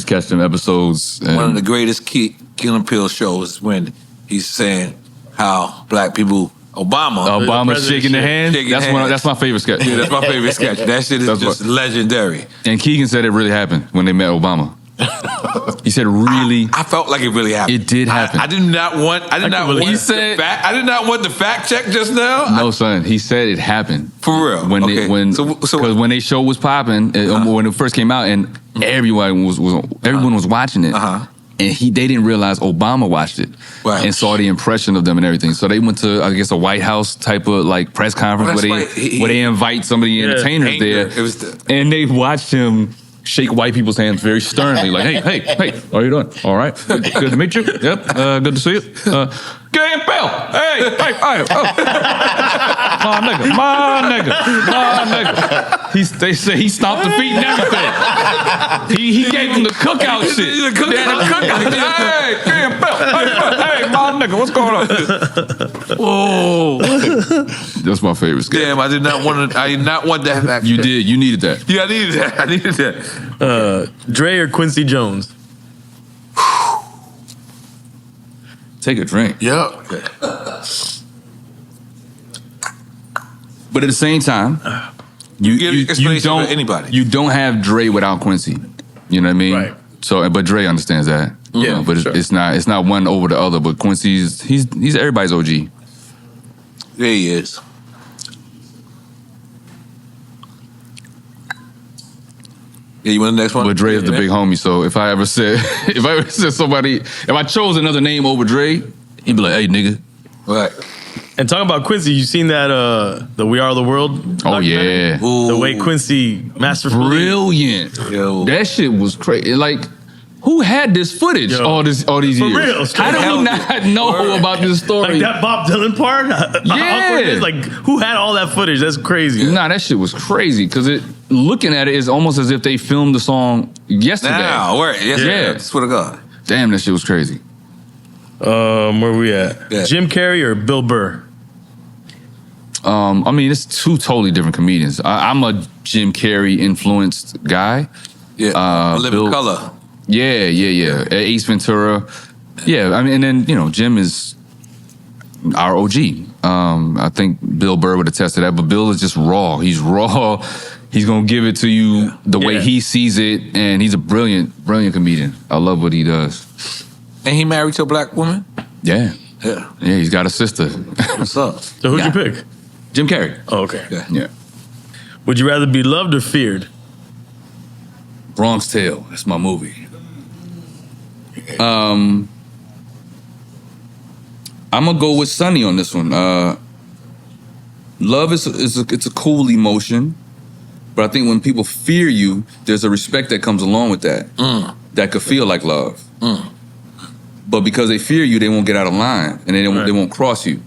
catch them episodes. And One of the greatest Key and Peele shows is when he's saying how black people, Obama Obama shaking the hand. Shaking hands. That's my favorite sketch. Yeah, that's my favorite sketch. That shit is That's just what- legendary. And Keegan said it really happened when they met Obama. He said, "Really, I felt like it really happened. it did happen." I did not want. I did not want. He said- I did not want the fact check just now. No, son. He said it happened For real. when Okay. So because when they show was popping when it first came out and everyone was watching it. And they didn't realize Obama watched it Right. and saw the impression of them and everything. So they went to, I guess, a White House type of like press conference Oh, where that's right. where they invite some of the entertainers there, It was and they watched him shake white people's hands very sternly, like, hey, how you doing? All right, good to meet you. Yep, good to see you. Campbell, hey, oh. my nigga. They say he stopped the feet and everything. He gave him the cookout shit. The cookout. Hey, Campbell, hey, my nigga, what's going on? Whoa, that's my favorite sketch. Damn, I did not want that back. You did. You needed that. Yeah, I needed that. Dre or Quincy Jones? Take a drink. Yep. But at the same time, you don't anybody. You don't have Dre without Quincy. You know what I mean? Right. So, but Dre understands that. Yeah, but sure. it's not one over the other. But Quincy's he's everybody's OG. There he is. Yeah, you want the next one? But Dre is the big homie. So if I ever said somebody, if I chose another name over Dre, he'd be like, "Hey, nigga." Right. And talking about Quincy, you seen that the We Are the World? Oh yeah. The way Quincy masterfully. Brilliant. Yo. That shit was crazy. Like, who had this footage all these For years? real, How do we not know about this story? Like that Bob Dylan part? Yeah. Like, who had all that footage? That's crazy. Nah, that shit was crazy because looking at it is almost as if they filmed the song yesterday. Now, word. Yes, Yeah. I swear to God. Damn, that shit was crazy. Where we at? Yeah. Jim Carrey or Bill Burr? I mean, it's two totally different comedians. I'm a Jim Carrey influenced guy. Yeah. Living Color. Yeah. Ace Ventura. Yeah, I mean, and then, you know, Jim is our OG. I think Bill Burr would attest to that, but Bill is just raw. He's raw. He's going to give it to you the way he sees it, and he's a brilliant comedian. I love what he does. Ain't he married to a black woman? Yeah. Yeah. Yeah, he's got a sister. What's up? So who'd you pick? Jim Carrey. Oh, okay. Yeah. Would you rather be loved or feared? Bronx Tale. That's my movie. I'm gonna go with Sonny on this one. Love it's a cool emotion, but I think when people fear you, there's a respect that comes along with that. That could feel like love. But because they fear you, they won't get out of line and they won't cross you.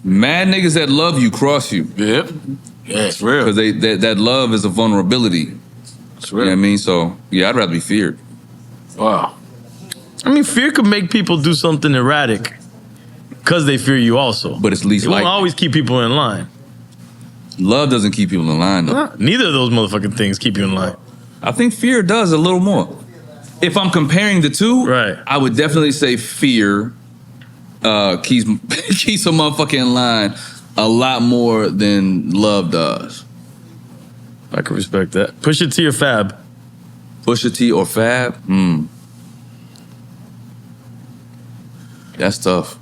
Mad niggas that love you cross you. Yep. Yeah, it's real. Because that love is a vulnerability. It's You real. know what I mean? So yeah, I'd rather be feared. Wow. I mean, fear could make people do something erratic because they fear you also. But it's least it won't likely. always keep people in line. Love doesn't keep people in line though. Neither of those motherfucking things keep you in line. I think fear does a little more. If I'm comparing the two, Right. I would definitely say fear keeps a motherfucker in line a lot more than love does. I can respect that. Pusha T or Fab? Pusha T or Fab? That's tough.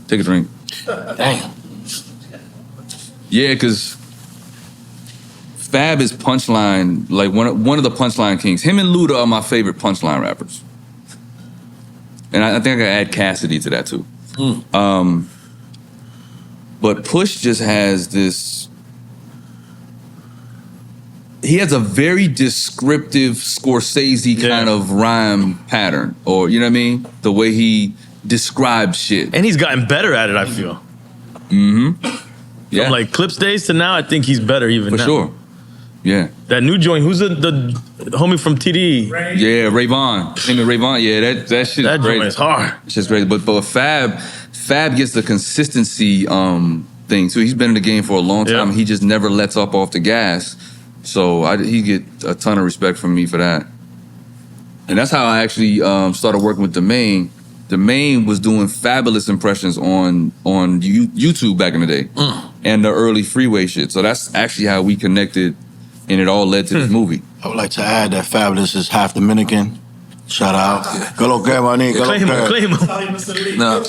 Take a drink. Damn. Yeah, because Fab is punchline, like one of the punchline kings. Him and Luda are my favorite punchline rappers. And I think I could add Cassidy to that too. But Push just has this, he has a very descriptive Scorsese kind of rhyme pattern, or you know what I mean? The way he describes shit. And he's gotten better at it, I feel. Yeah, From like Clips days to now, I think he's better even for now. sure. Yeah. That new joint, who's the homie from TDE? Yeah, Ray Vaughn. Him and Ray Vaughn, yeah, that shit That is great. joint is hard. It's just great. But Fab gets the consistency thing too. He's been in the game for a long time. Yeah. He just never lets up off the gas. So he get a ton of respect from me for that. And that's how I actually started working with Domain. Domain was doing fabulous impressions on YouTube back in the day. And the early Freeway shit. So that's actually how we connected, and it all led to this movie. I would like to add that Fabulous is half Dominican. Shout out. Go lo que, maní. Go lo Claim him, que. claim him. No.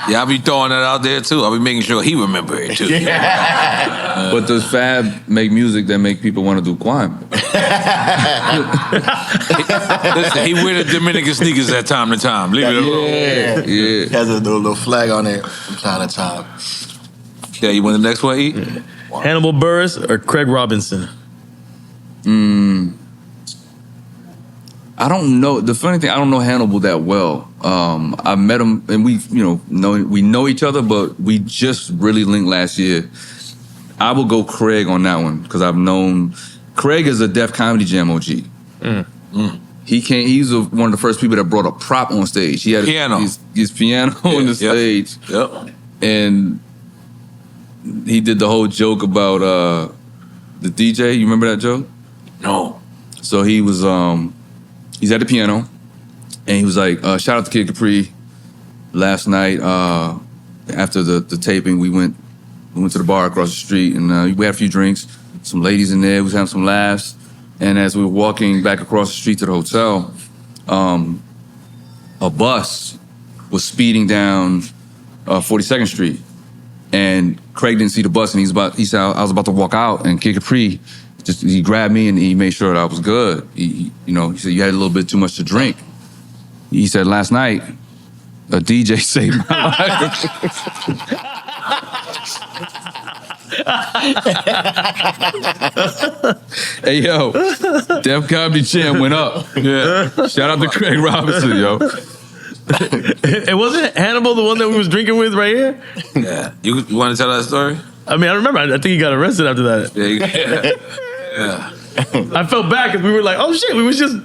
Yeah, I be throwing that out there too. I be making sure he remember it too. But does Fab make music that make people want to do crime? Listen, he wear the Dominican sneakers at time to time. Leave it alone. Yeah. He has a little flag on it from time to time. Yeah, you want the next one, E? Hannibal Buress or Craig Robinson? I don't know. The funny thing, I don't know Hannibal that well. I met him, and we know each other, but we just really linked last year. I will go Craig on that one because I've known Craig is a Def Comedy Jam OG. He's one of the first people that brought a prop on stage. He had his piano on the stage. Yep. And he did the whole joke about the DJ. You remember that joke? No. So he was he's at the piano, and he was like, shout out to Kid Capri. Last night, after the taping, we went to the bar across the street, and we had a few drinks, some ladies in there, we was having some laughs. And as we were walking back across the street to the hotel, a bus was speeding down 42nd Street. And Craig didn't see the bus, and he said, I was about to walk out, and Kid Capri, he grabbed me and he made sure that I was good. He said, you had a little bit too much to drink. He said, last night, a DJ saved my life. Hey, yo, Def Comedy Jam went up. Yeah. Shout out to Craig Robinson, yo. It wasn't Hannibal the one that we was drinking with right here? Yeah. You want to tell that story? I mean, I remember. I think he got arrested after that. Yeah. I felt bad because we were like, oh shit, he was just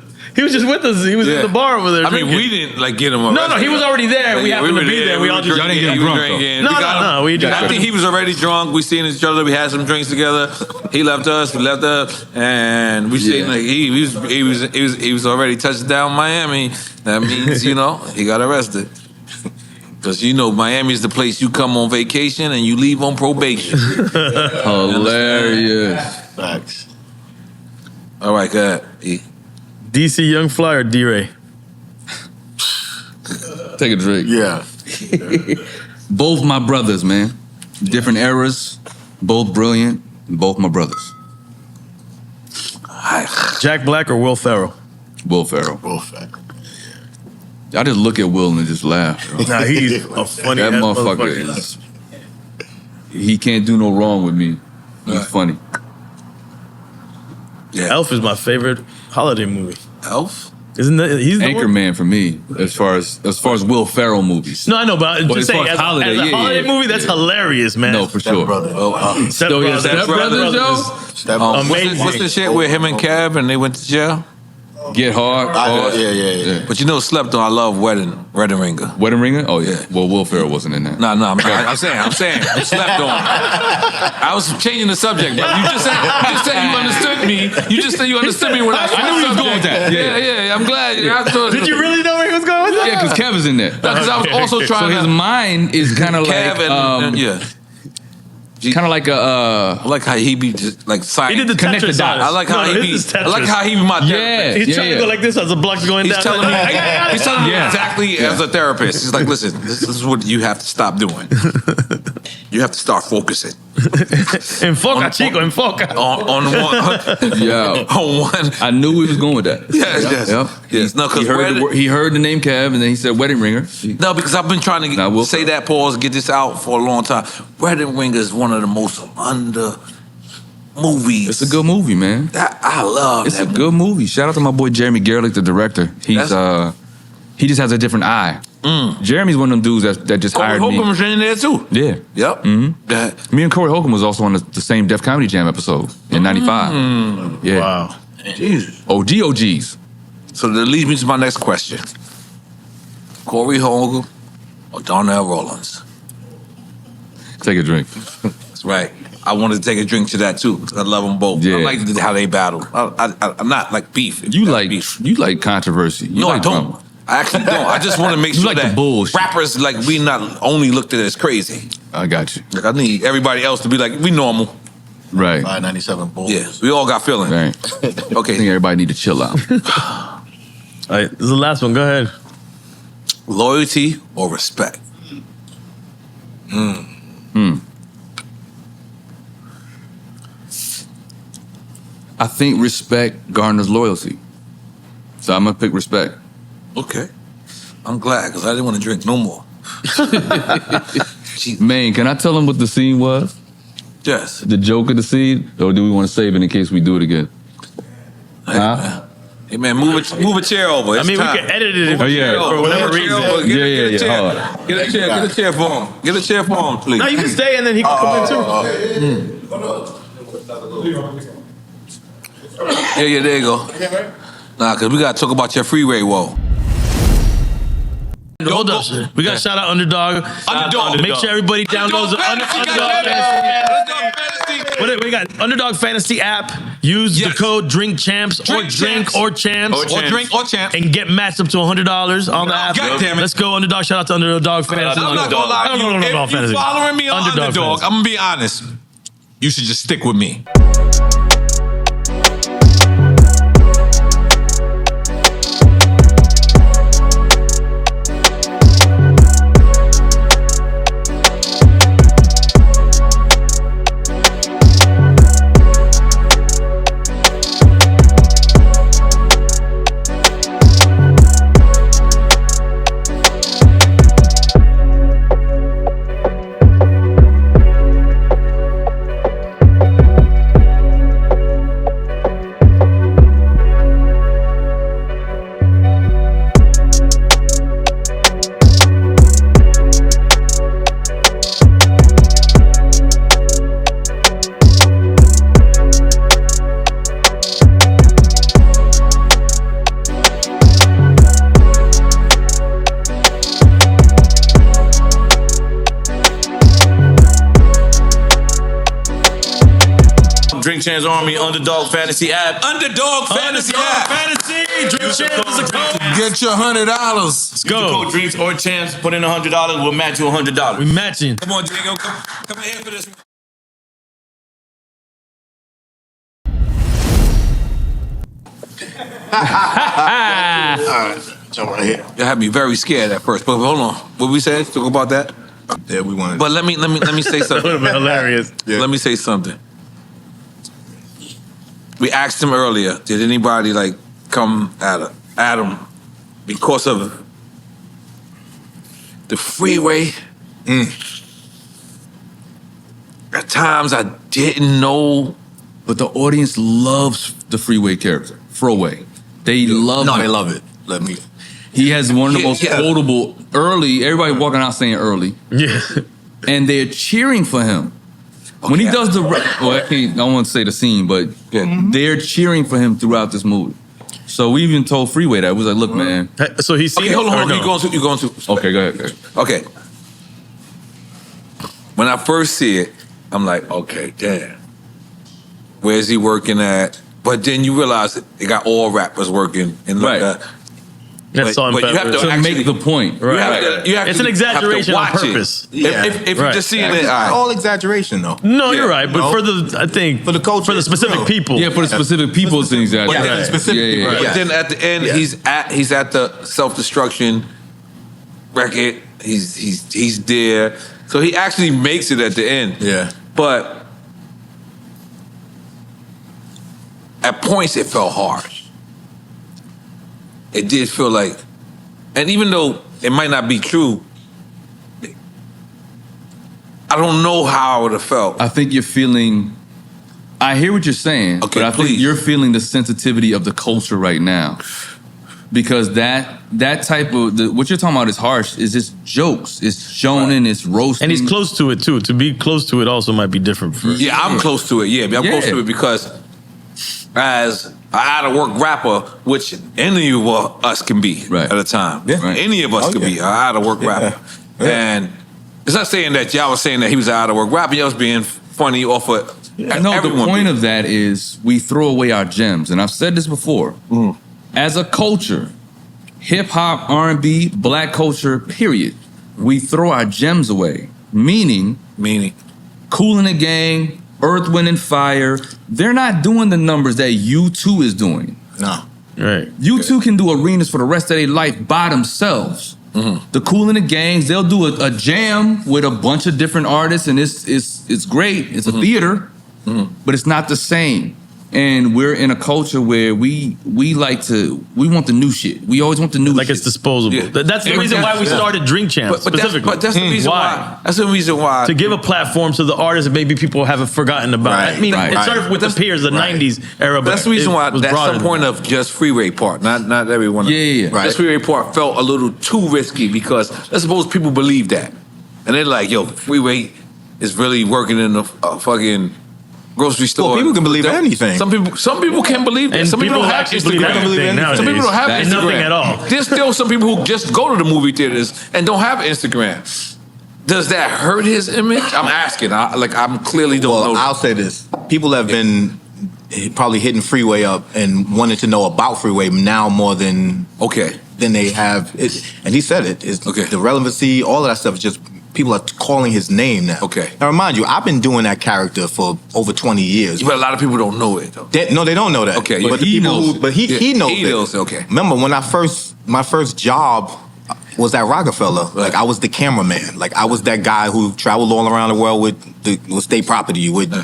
with us. He was in the bar over there. I mean, we didn't get him arrested. No, he was already there. We happened to be there. We all just didn't get drunk. No. I think he was already drunk. We seen each other. We had some drinks together. He left us. We left us, and we seen like he was already touched down Miami. That means he got arrested. Because Miami is the place you come on vacation and you leave on probation. Hilarious. Facts. All right, go ahead. E. DC Young Fly or D-Ray? Take a drink. Yeah. Both my brothers, man. Different eras, both brilliant, both my brothers. Jack Black or Will Ferrell? Will Ferrell. Both facts. I just look at Will and just laugh. Nah, he's a funny That ass motherfucker he can't do no wrong with me. He's funny. Yeah. Elf is my favorite holiday movie. Elf? Isn't that he's the one? Anchorman for me, as far as Will Ferrell movies. No, I know, but But just as saying, far as as a holiday, movie, that's hilarious, man. No, for sure. Brother. Step Step Brothers, yo? Step Amazing. What's the shit with him and Kev and they went to jail? Get Hard. Yeah. But slept on. I love Wedding Ringer. Wedding Ringer? Oh, yeah. Yeah. Well, Will Ferrell wasn't in that. No, I'm saying slept on. I was changing the subject, but you just said you understood me. You just said you understood me when I knew he was going with that. Yeah, I'm glad. Did you really know where he was going with that? Yeah, because Kev is in there. Because I was also trying So his mind is kind of like... Kev and Kind of like a... I like how he be just like He did the Connect the Tetris dots. on us. I like how No, he be. this is I like Tetris. how he be my therapist. He's trying to go like this as the block's going He's down. telling me. He's telling me Yeah. exactly as a therapist. He's like, listen, this is what you have to stop doing. You have to start focusing Enfoca, chico, enfoca. on one. Yeah. On one. I knew he was going with that. Yes. No, He heard the name Kev, and then he said Wedding Ringer. No, because I've been trying to say that, pause, get this out for a long time. Wedding Ringer is one of the most under movies. It's a good movie, man. I love It's that a good movie. Shout out to my boy Jeremy Gerlich, the director. He just has a different eye. Jeremy's one of them dudes that just Corey hired Holcomb me. was in there too. Yeah. Yep. Me and Corey Holcomb was also on the same Def Comedy Jam episode in '95. Yeah. Wow. Jesus. OGs. So that leads me to my next question. Corey Holcomb or Darnell Rollins? Take a drink. That's right. I wanted to take a drink to that too, because I love them both. Yeah. I like how they battle. I'm not like beef. You like controversy. You No, like I don't. drama. I actually don't. I just want to make You sure like the that bullshit. rappers, like, we not only looked at it as crazy. I got you. Like, I need everybody else to be like, we normal. Right. 597 Bulls. Yeah, we all got feelings. Right. I think Okay, everybody need to chill out. All right, this is the last one. Go ahead. loyalty or respect? I think respect garners loyalty. So I'm gonna pick respect. Okay. I'm glad, because I didn't want to drink no more. Man, can I tell them what the scene was? Yes. The joke of the scene? Or do we want to save it in case we do it again? Hey man, move a chair over. It's I mean, time. we can edit it if, Oh, yeah. for whatever Move a chair reason. over. Get a chair. Hold Get a chair for him. Get a chair for him, please. No, you can stay and then he can come in too. Yeah, there you go. Nah, cause we gotta talk about your freeway woe. Hold up, sir. We gotta shout out Underdog. Underdog. Make sure everybody downloads the Underdog Fantasy. We got Underdog Fantasy app. Use the code DRINKCHAMPS or Drink or Champs. Or Drink or Champs. And get matched up to $100 on the app. God damn it. Let's go, Underdog. Shout out to Underdog Fantasy. I'm not gonna lie to you. Underdog If you Fantasy. following me on Underdog, Fantasy. I'm gonna be honest. You should just stick with me. Drink Champs Army Underdog Fantasy app. Underdog Fantasy app. Fantasy. Drink Champs is a code. Get your $100. Let's go. Code Drinks or Champs. Put in $100. We'll match you $100. We matching. Come on, Diego. Come in here for this. Alright, jump right here. You had me very scared at first, but hold on. What we said? Talk about that. Yeah, we wanted. But let me say That would something. have been hilarious. Yeah. Let me say something. We asked him earlier, did anybody like come at him because of the freeway? At times I didn't know. But the audience loves the Freeway character, Throwaway. They love No, him. they love it. Let me. He has one of the Yeah, most yeah. quotable early. Everybody walking out saying early, Yeah. and they're cheering for him. When he does the, well, I don't want to say the scene, but they're cheering for him throughout this movie. So we even told Freeway that. We was like, look, man. So he's seen Okay, hold it, or on. no? You going to? Okay, go ahead. Okay. When I first see it, I'm like, okay, damn. Where's he working at? But then you realize that they got all rappers working in like Right. That's salt and but you have pepper. to To actually make the point. You have to, you have It's to an exaggeration on have to watch purpose. It. Yeah. If Right. you're just seeing it, It's all not right. all exaggeration though. No, Yeah. you're right. But No. for the, I think, For the culture, for the it's specific real. people. Yeah, for the specific people, it's an But exaggeration. then, Yeah, specific yeah, people. but then at the end, Yeah. he's at the self-destruction record. He's there, so he actually makes it at the end. Yeah. But at points, it felt harsh. It did feel like, and even though it might not be true, I don't know how I would have felt. I think you're feeling. I hear what you're saying, Okay, but I think please. you're feeling the sensitivity of the culture right now, because that type of what you're talking about is harsh. Is just jokes. It's shonen. It's roasting. And he's close to it too. To be close to it also might be different for. Yeah, I'm close to it. Yeah, I'm close Yeah. to it because as an out-of-work rapper, which any of us can be Right. at a time. Yeah. Right. Any of us Oh, could be yeah. an out-of-work rapper. Yeah. And it's not saying that y'all was saying that he was an out-of-work rapper. Y'all was being funny off of No, the everyone point be. of that is we throw away our gems, and I've said this before. As a culture, hip hop, R&B, black culture, period, we throw our gems away. Meaning, Kool and the Gang, Earth, Wind and Fire, they're not doing the numbers that U2 is doing. No. Right. U2 can do arenas for the rest of their life by themselves. The Kool and the Gangs, they'll do a jam with a bunch of different artists, and it's great. It's a theater, but it's not the same. And we're in a culture where we want the new shit. We always want the new Like shit. it's disposable. Yeah. That's the reason why we started Drink Champs specifically. But that's the reason why. That's the reason why. To give a platform to the artists that maybe people haven't forgotten about. Right, I mean, right, it started with the peers, the '90s era. But that's the reason why. was That's broader the than point that. of Just Freeway Park. Not everyone. Yeah. Right. Just Freeway Park felt a little too risky because let's suppose people believe that, and they're like, "Yo, Freeway is really working in the fucking grocery store." Well, people can believe anything. Some people can believe that. And Some people people don't have actually believe Instagram. everything nowadays. Some people don't have And Instagram. nothing at all. There's still some people who just go to the movie theaters and don't have Instagram. Does that hurt his image? I'm asking. I'm clearly don't Well, know. I'll say this: people have been probably hitting Freeway up and wanted to know about Freeway now more than Okay. they have. And he said it. It's Okay. the relevancy, all of that stuff is just people are calling his name now. Okay. Now, remind you, I've been doing that character for over 20 years. But a lot of people don't know it though. They don't know that. Okay, but but the he people knows who, but he knows He it. knows, okay. Remember when my first job was at Rockefeller. Like I was the cameraman. Like I was that guy who traveled all around the world with State Property, with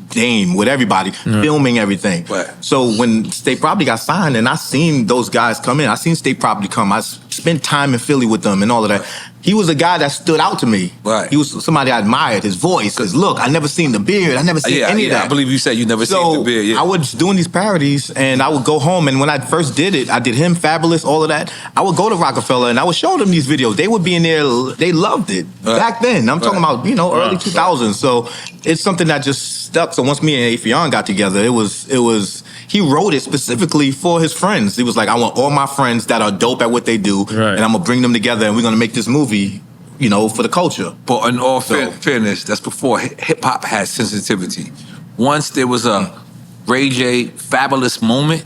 Dame, with everybody, filming everything. Right. So when State Property got signed and I seen those guys come in, I seen State Property come. I spent time in Philly with them and all of that. He was a guy that stood out to me. Right. He was somebody I admired, his voice, his look. I never seen the beard. I never seen any of that. I believe you said you never seen the beard. Yeah. I was doing these parodies, and I would go home, and when I first did it, I did him, Fabulous, all of that. I would go to Rockefeller, and I would show them these videos. They would be in there. They loved it back then. I'm talking about early 2000s. So it's something that just stuck. So once me and Affion got together, it was. He wrote it specifically for his friends. He was like, I want all my friends that are dope at what they do, and I'm gonna bring them together, and we're gonna make this movie. For the culture. But in all fairness, that's before hip hop had sensitivity. Once there was a Ray J Fabulous moment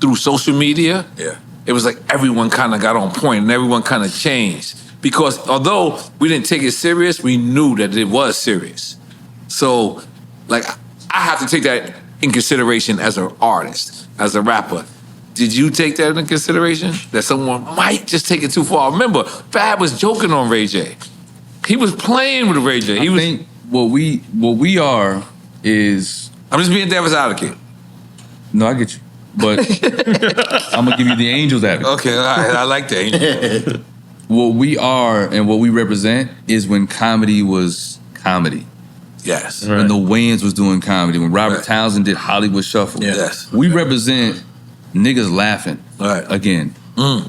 through social media, it was like everyone kind of got on point and everyone kind of changed. Because although we didn't take it serious, we knew that it was serious. So, like, I have to take that in consideration as an artist, as a rapper. Did you take that into consideration? That someone might just take it too far? Remember, Fab was joking on Ray J. He was playing with Ray J. I think what we are is... I'm just being devil's advocate. No, I get you. But I'm going to give you the angel's advocate. Okay, all right, I like that. What we are and what we represent is when comedy was comedy. Yes. When the Wayans was doing comedy. When Robert Townsend did Hollywood Shuffle. Yes. We represent... niggas laughing again,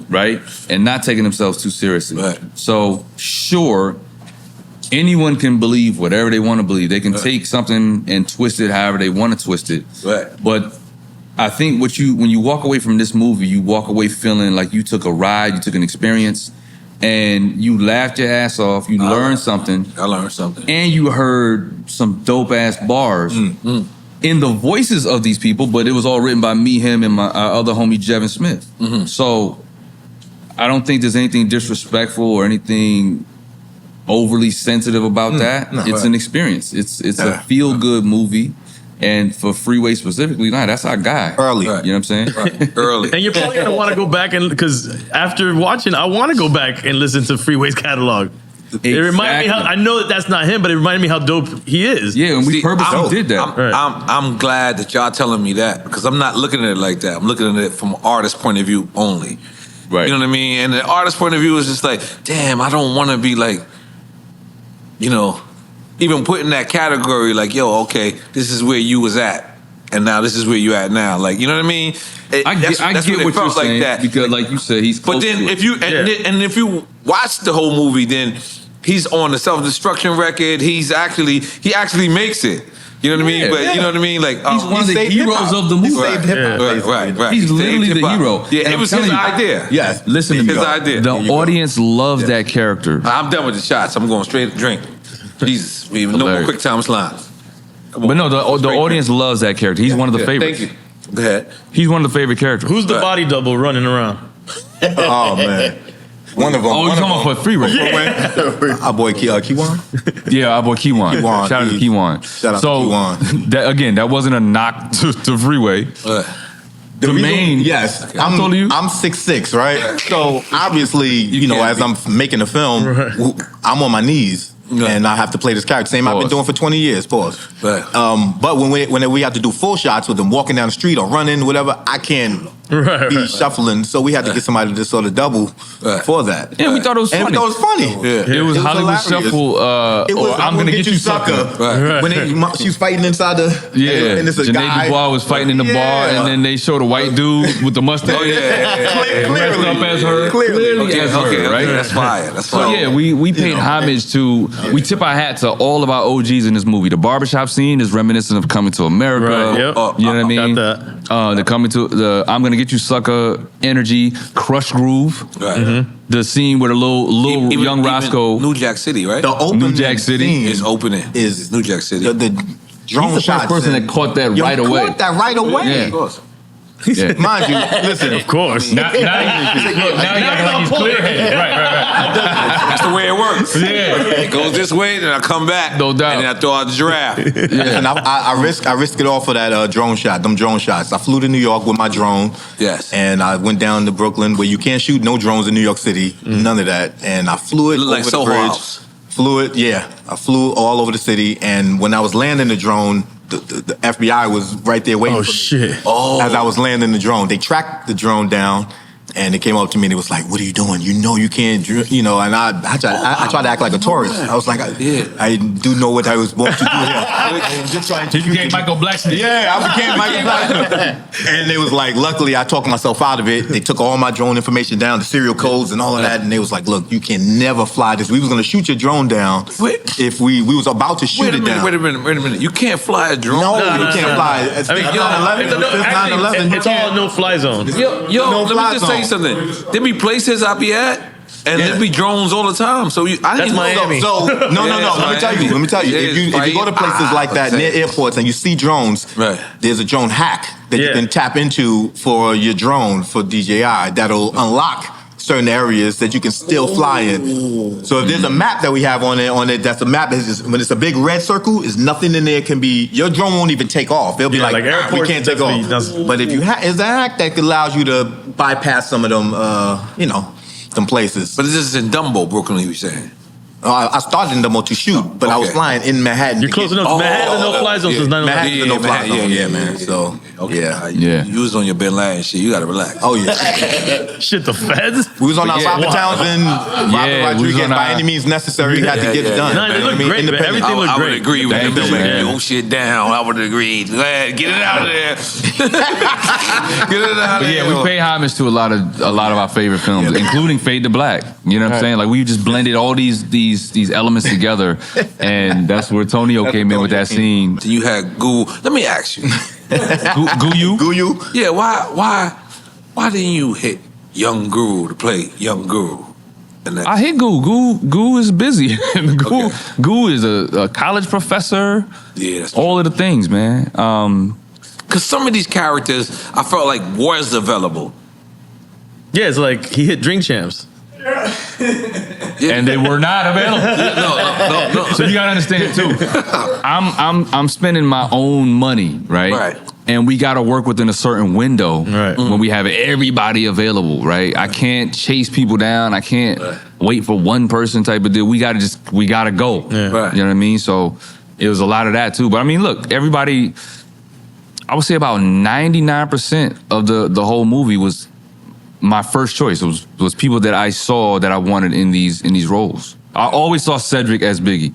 right? And not taking themselves too seriously. Right. So, sure, anyone can believe whatever they want to believe. They can take something and twist it however they want to twist it. Right. But I think when you walk away from this movie, you walk away feeling like you took a ride, you took an experience, and you laughed your ass off, you learned something. I learned something. And you heard some dope-ass bars. In the voices of these people, but it was all written by me, him, and my other homie, Jevin Smith. So I don't think there's anything disrespectful or anything overly sensitive about that. It's an experience. It's a feel-good movie. And for Freeway specifically, that's our guy. Early. You know what I'm saying? Early. And you're probably gonna want to go back because after watching, I want to go back and listen to Freeway's catalog. It reminded me how I know that's not him, but it reminded me how dope he is. Yeah, and we purposely did that. I'm glad that y'all telling me that because I'm not looking at it like that. I'm looking at it from an artist's point of view only. Right. You know what I mean? And the artist's point of view is just like, damn, I don't want to be like, even put in that category like, yo, okay, this is where you was at. And now this is where you at now. Like, you know what I mean? I get what you're saying like that. because, like you said, he's close But then to it. if you if you watch the whole movie, then he's on the self-destruction record. He actually makes it. You know what I mean? But you know what I mean? Like he's one of the heroes of the movie. Right. He's literally the hero. Yeah, And it I'm was telling his you, idea. Yes. Listen to me. His idea. The audience loves that character. I'm done with the shots. I'm going straight to drink. Jesus, we even no more quick time slides. But no, the audience loves that character. He's one of the favorites. Thank you. Go ahead. He's one of the favorite characters. Who's the body double running around? Oh man, one of them. Oh, you talking about for Freeway? Our boy Kiwan. Yeah, our boy Kiwan. Kiwan, Shout out to Kiwan. Shout out to Kiwan. That wasn't a knock to Freeway. The main, yes, I told you. I'm 6'6", right? So obviously, as I'm making the film, I'm on my knees. and I have to play this character. Same I've been doing for 20 years. Pause. Right. But when we have to do full shots with them walking down the street or running, whatever, I can't be shuffling. So we had to get somebody to sort of double for that. Yeah, we thought it was funny. And we thought it was funny. Yeah. It was Hollywood hilarious. Shuffle. It was I'm gonna get you sucker. When she was fighting inside the and it's a Janae guy. Dubois was fighting in the bar, and then they showed a white dude with the mustache. Dressed up as her. Clearly as her, right? That's fire. That's fire. So yeah, we paid homage to. We tip our hat to all of our OGs in this movie. The barbershop scene is reminiscent of Coming to America. Right, yep. You know what I mean? Got The Coming to the I'm Gonna Get You Sucker energy, Crush Groove. Right. The scene where the little young Roscoe. New Jack City, right? The opening New Jack City scene is opening. Is New Jack City. The drone He's the shots. first person that caught that right away. Caught that right away. Yeah. Of course. Yeah. Mind you, listen. Of course. Now you acting like he's clear-headed. Right. That's the way it works. Yeah. It goes this way, then I come back. No doubt. And then I throw out the giraffe. And I risked it all for that drone shot, them drone shots. I flew to New York with my drone. Yes. And I went down to Brooklyn where you can't shoot no drones in New York City. None of that. And I flew it Look like over Soho the bridge. House. Flew it, yeah. I flew all over the city. And when I was landing the drone, the FBI was right there waiting for me. Shit. As I was landing the drone. They tracked the drone down. And they came up to me and it was like, "What are you doing? You know you can't, And I tried to act like a tourist. I was like, I do know what I was supposed to do here. Just trying to. You became Michael Blacksmith. Yeah, I became Michael Blacksmith. And it was like, luckily, I talked myself out of it. They took all my drone information down, the serial codes and all of that, and they was like, "Look, you can never fly this. We was gonna shoot your drone down if we was about to shoot it down." Wait a minute. You can't fly a drone. No, you can't fly. It's I mean, 9/11. it's all no-fly zone. Yo, No let me fly just tell you zone. something. There be places I be at, and there be drones all the time. So I didn't know. Miami. So no. Let me tell you. If you go to places like that near airports and you see drones, Right. there's a drone hack that you can tap into for your drone for DJI that'll unlock certain areas that you can still fly in. So if there's a map that we have on it, that's a map that is, when it's a big red circle, is nothing in there can be, your drone won't even take off. They'll be like we airports, can't take off. But if you it's a hack that allows you to bypass some of them, them places. But this is in Dumbo, Brooklyn, you were saying. I started in Dumbo to shoot, but I was flying in Manhattan. You're close enough. Manhattan, no-fly zone since 9/11. Manhattan's a no-fly zone. Yeah, man. So, You was on your Bin Laden shit. You got to relax. Oh, yeah. Shit, the feds? We was on our Robert Townsend, Robert Rodriguez, by any means necessary, had to get it done. No, they look great, man. Everything looked I would great. agree with Thank you. you, man. Your shit down. I would agree. Go ahead, get it out of there. Get it out of But there. yeah, we pay homage to a lot of our favorite films, including Fade to Black. You know what I'm saying? Like we just blended all these elements together, and that's where Tonio came in with that scene. You had Goo. Let me ask you. Goo? Yeah. Why didn't you hit Young Guru to play Young Guru? I hit Goo. Goo is busy. Goo is a college professor. Yeah. That's all of the things, man. Because some of these characters, I felt like was available. Yeah, it's like he hit Drink Champs. And they were not available. No. So you gotta understand it too. I'm spending my own money, right? Right. And we gotta work within a certain window when we have everybody available, right? I can't chase people down. I can't wait for one person type of deal. We gotta go. Yeah. Right. You know what I mean? So it was a lot of that too. But I mean, look, everybody, I would say about 99% of the whole movie was my first choice. It was people that I saw that I wanted in these roles. I always saw Cedric as Biggie.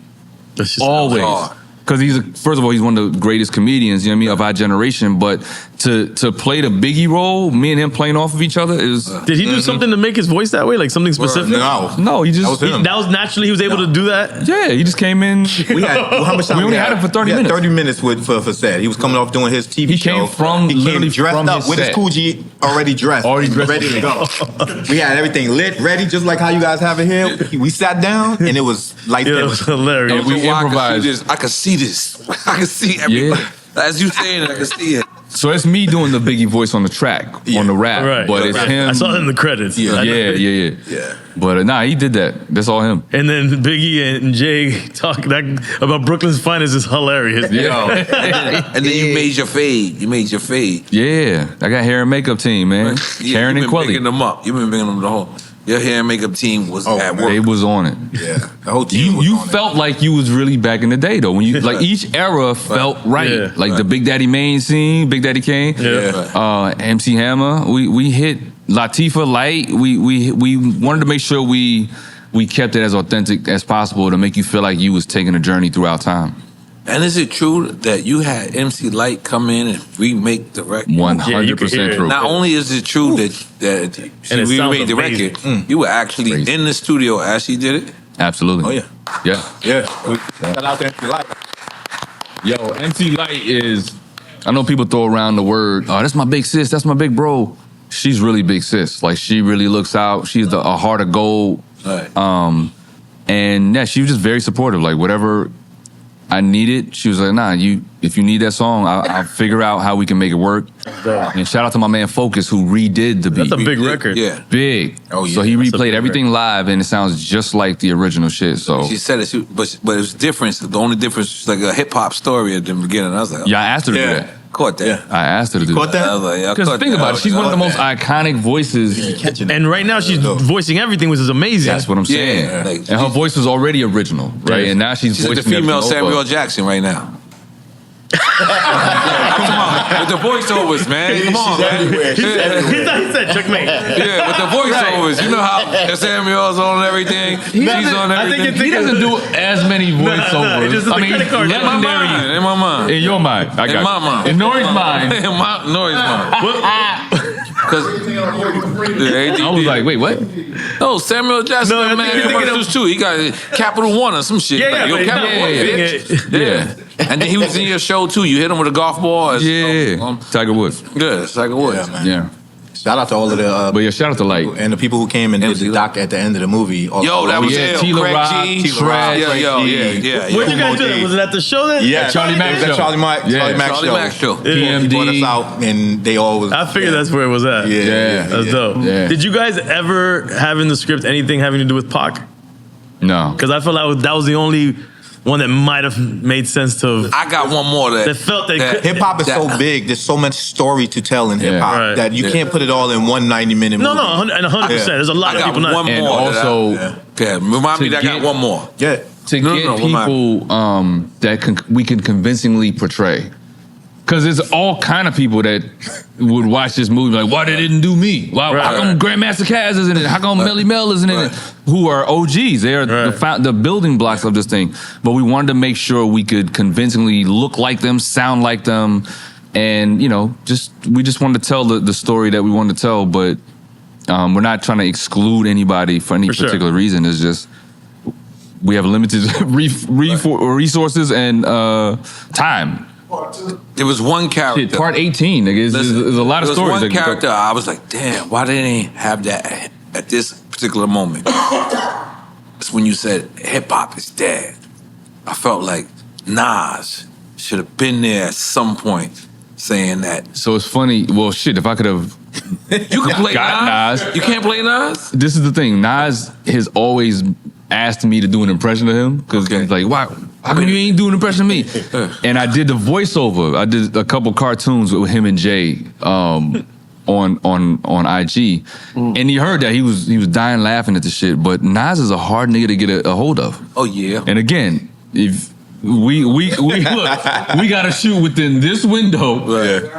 That's just Always. hard. Because first of all, he's one of the greatest comedians, you know what I mean, of our generation. But to play the Biggie role, me and him playing off of each other is. Did he do something to make his voice that way? Like something specific? No, he just. That was him. That was naturally, he was able to do that? Yeah, he just came in. We had how much time We only had him for 30 we had minutes. 30 minutes for Seth. He was coming off doing his TV show. He came dressed from up his with his set. Coogee already dressed, ready to go. We had everything lit, ready, just like how you guys have it here. We sat down and it was like Yeah, it was hilarious. And we improvised. I could see this. I could see everything. As you saying it, I could see it. So it's me doing the Biggie voice on the track, on the rap. Right. But it's him. I saw it in the credits. Yeah. But nah, he did that. That's all him. And then Biggie and Jay talk about Brooklyn's Finest is hilarious. Yeah. And then you made your fade. Yeah. I got hair and makeup team, man. Karen you've and been Quelly. picking them up. You've been picking them the whole. your hair and makeup team was at work. They was on it. Yeah, the whole team. was You on felt like you was really back in the day though. When you like each era felt right. Yeah. Like the Big Daddy Maine scene, Big Daddy Kane, MC Hammer. We hit Latifah Light. We wanted to make sure we kept it as authentic as possible to make you feel like you was taking a journey throughout time. And is it true that you had MC Light come in and remake the record? 100% true. Not only is it true that she And it sounds remade the amazing. record, you were actually Crazy. in the studio as she did it. Absolutely. Oh yeah, Yeah. yeah. Shout out to MC Light. Yo, MC Light is. I know people throw around the word. Oh, that's my big sis. That's my big bro. She's really big sis. Like she really looks out. She's a heart of gold. Right. And yeah, she was just very supportive. Like whatever I needed, she was like, nah, if you need that song, I'll figure out how we can make it work. And shout out to my man Focus who redid the beat. That's a big record. Yeah. Big. Oh, yeah. So he That's a replayed big everything live and it sounds just like the original shit. So She said it, but it was different. The only difference was like a hip hop story at the beginning. I was like, yeah, I asked her to do that. caught that. Yeah. I asked her to do Caught that? I was like, yeah, I Because caught think that. about it, she's one of the most that. iconic voices. Catching it. And right now she's voicing everything, which is amazing. That's what I'm saying. Yeah, like, and her voice was already original, right? Yeah. And now she's She's like the voicing female everything Samuel over. Jackson right now. Come on, with the voiceovers, man. Come on, man. He said checkmate. Yeah, with the voiceovers. You know how Samuel's on everything. She's on I think everything. He doesn't do as many voiceovers. it's just the credit card. In my mind. In my mind. In your mind. I got In my mind. In N.O.R.E.'s mind. In my N.O.R.E's mind. Because I was like, wait, what? no, Samuel Jackson, No, I that think man you're thinking commercials too. He got Capital One or some shit. Yeah, Like, yo, but he's Capital not One, voicing bitch. it. Yeah. And then he was in your show too. You hit him with a golf ball. Or Yeah. Tiger Woods. Yeah, it's like a wood. Yeah, man. Yeah. Shout out to all of the But yeah, shout out to Light. and the people who came and did the doc at the end of the movie. All Yo, that was Yeah, ill. Tila Craig Rock, G. Tila Rock, Yeah, Craig yo, G. yeah. Where'd you guys do Moji. that? Was it at the show then? Yeah, Charlie Mack it was at show. Charlie Mack. Yeah. Charlie Mack Charlie show. Mack show. He brought us PMD. out, and they all was. I figured that's where it was at. Yeah, That's dope. Yeah. Did you guys ever have in the script anything having to do with Pac? No. Because I felt like that was the only one that might have made sense to. I got one more that That felt they could- Hip hop is so big. There's so much story to tell in hip hop Right. that you can't put it all in one 90-minute movie. No, 100%. There's a lot I of got people not. one And more. that also, okay, remind me to that I got get- one more. Yeah. to No, get no, what am I- people that we can convincingly portray. Because there's all kind of people that would watch this movie like, why they didn't do me? Why, Right. how come Grandmaster Caz isn't in it? How come Melly Mel isn't in it? Who are OGs. They are the building blocks of this thing. But we wanted to make sure we could convincingly look like them, sound like them, and, you know, we just wanted to tell the story that we wanted to tell, but we're not trying to exclude anybody for any particular reason. It's just we have limited resources and time. There was one character. Shit, part 18, nigga. There's a lot of there was stories. one that can go- character I was like, damn, why didn't they have that at this particular moment? It's when you said hip hop is dead. I felt like Nas should have been there at some point saying that. So it's funny. Well, shit, if I could have. You can play Got Nas. You can't play Nas? This is the thing. Nas has always asked me to do an impression of him because he's like, why? How come you ain't doing an impression of me? And I did the voiceover. I did a couple cartoons with him and Jay on IG, and he heard that he was dying laughing at the shit. But Nas is a hard nigga to get a hold of. Oh yeah. And again, if we look, we gotta shoot within this window.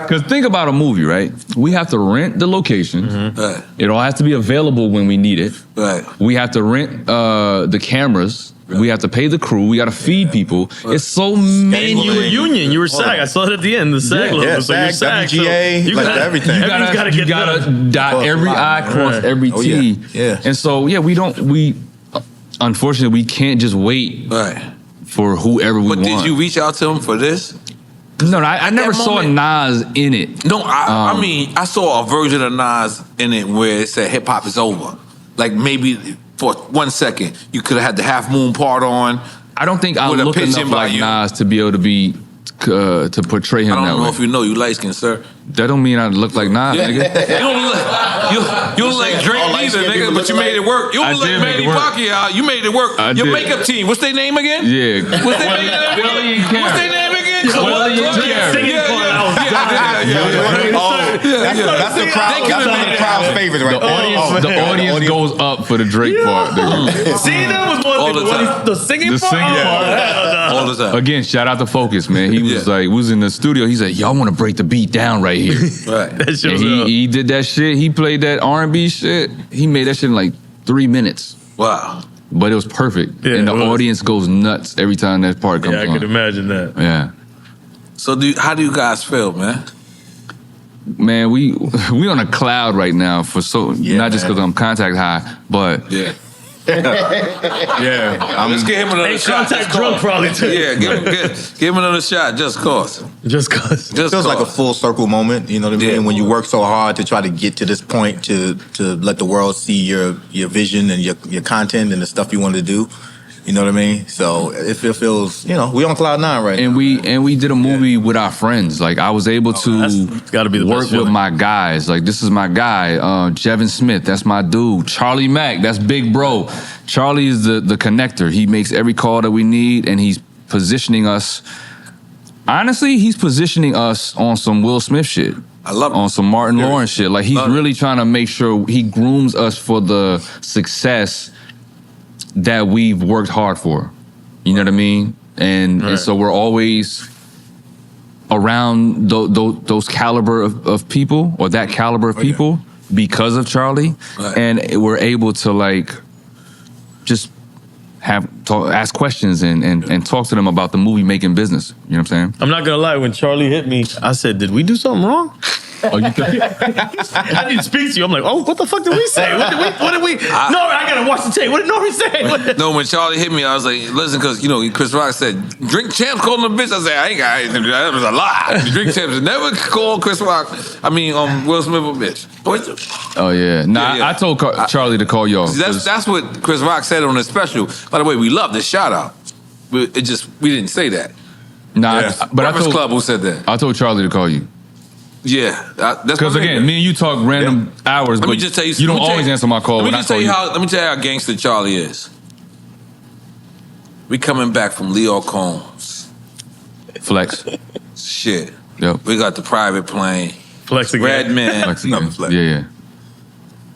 Because think about a movie, right? We have to rent the location. Right. It all has to be available when we need it. Right. We have to rent the cameras. We have to pay the crew. We got to feed people. It's so many. You were union. You were SAG. I saw it at the end. The SAG logo. Yeah, so you're SAG, SAG. WGA, so you like gotta, everything. Everything's You gotta dot Cross every the line. I, cross Right. every Oh, T. yeah. And so we unfortunately we can't just wait Right. for whoever we But want. did you reach out to him for this? No, I never that saw moment- Nas in it. No, I mean, I saw a version of Nas in it where it said hip hop is over. Like maybe for 1 second, you could have had the Half Moon part on. I don't think I With a look pitch enough in by like you. Nas to be able to be to portray him I that don't know way. if you know, you light skinned, sir. That don't mean I look like Nas, You nigga. don't look you don't look like Drake all either, light-skinned nigga, people but you look made it work. You I don't look did like make Manny it work. Pacquiao. You made it work. I Your did. makeup team, what's their name again? Yeah. What's their name again? Willie and What's their Karen. name again? shit all Well, the yeah, time. singing part, I was That's the crowd. That's one of the crowd's favorites right there. The audience goes up for the Drake part. nigga. See, that was one All thing. the When time. the singing The part. singing part. All the time. Again, shout out to Focus, man. He was like, we was in the studio. He's like, y'all want to break the beat down right here. Right. That shit And was he did that shit. He played that R&B shit. He made that shit in like 3 minutes. Wow. But it was perfect. Yeah, and the it was. audience goes nuts every time that part comes Yeah, I on. could imagine that. Yeah. So how do you guys feel, man? Man, we on a cloud right now for not just man. because I'm contact high, but Yeah. yeah. Let's get him another Hey, shot. contact just drunk cause. probably too. Yeah, give him another shot, just cause. Just cause. Just Feels like a cause. full circle moment, you know what I mean? Yeah. When you work so hard to try to get to this point to let the world see your vision and your content and the stuff you want to do. You know what I mean? So it feels, we on cloud 9 right And now. we did a movie with our friends. Like I was able to that's gotta be the work best with feeling. my guys. Like this is my guy, Jevin Smith. That's my dude. Charlie Mack. That's big bro. Charlie is the connector. He makes every call that we need, and he's positioning us. Honestly, he's positioning us on some Will Smith shit. I love it. On some Martin Lawrence shit. Like he's Love it. really trying to make sure he grooms us for the success that we've worked hard for. You know what I mean? And so we're always around those caliber of people, or that caliber of people, because of Charlie. Right. And we're able to like just ask questions and talk to them about the movie making business. You know what I'm saying? I'm not gonna lie, when Charlie hit me, I said, did we do something wrong? Oh, you think? I didn't speak to you. I'm like, what the fuck did we say? What did we? No, I gotta watch the tape. What did N.O.R.E. say? No, when Charlie hit me, I was like, listen, because, Chris Rock said, Drink Champs called him a bitch. I said, I ain't got anything to do. That was a lie. Drink Champs never called Will Smith a bitch. Oh, yeah. Nah, Yeah. I told Charlie to call y'all. That's what Chris Rock said on his special. By the way, we love the shout out. But we didn't say that. Nah, Yeah. but Breakfast Club who said that. I told Charlie to call you. Yeah. That's Because again, me and you talk random hours, Let but me just tell you. you don't always answer my call Let when me I just call tell you. Let me tell you how gangster Charlie is. We coming back from Leo Combs. Flex. Shit. Yep. We got the private plane. Flex again. Redman. Flex Nothing again. flex. Yeah.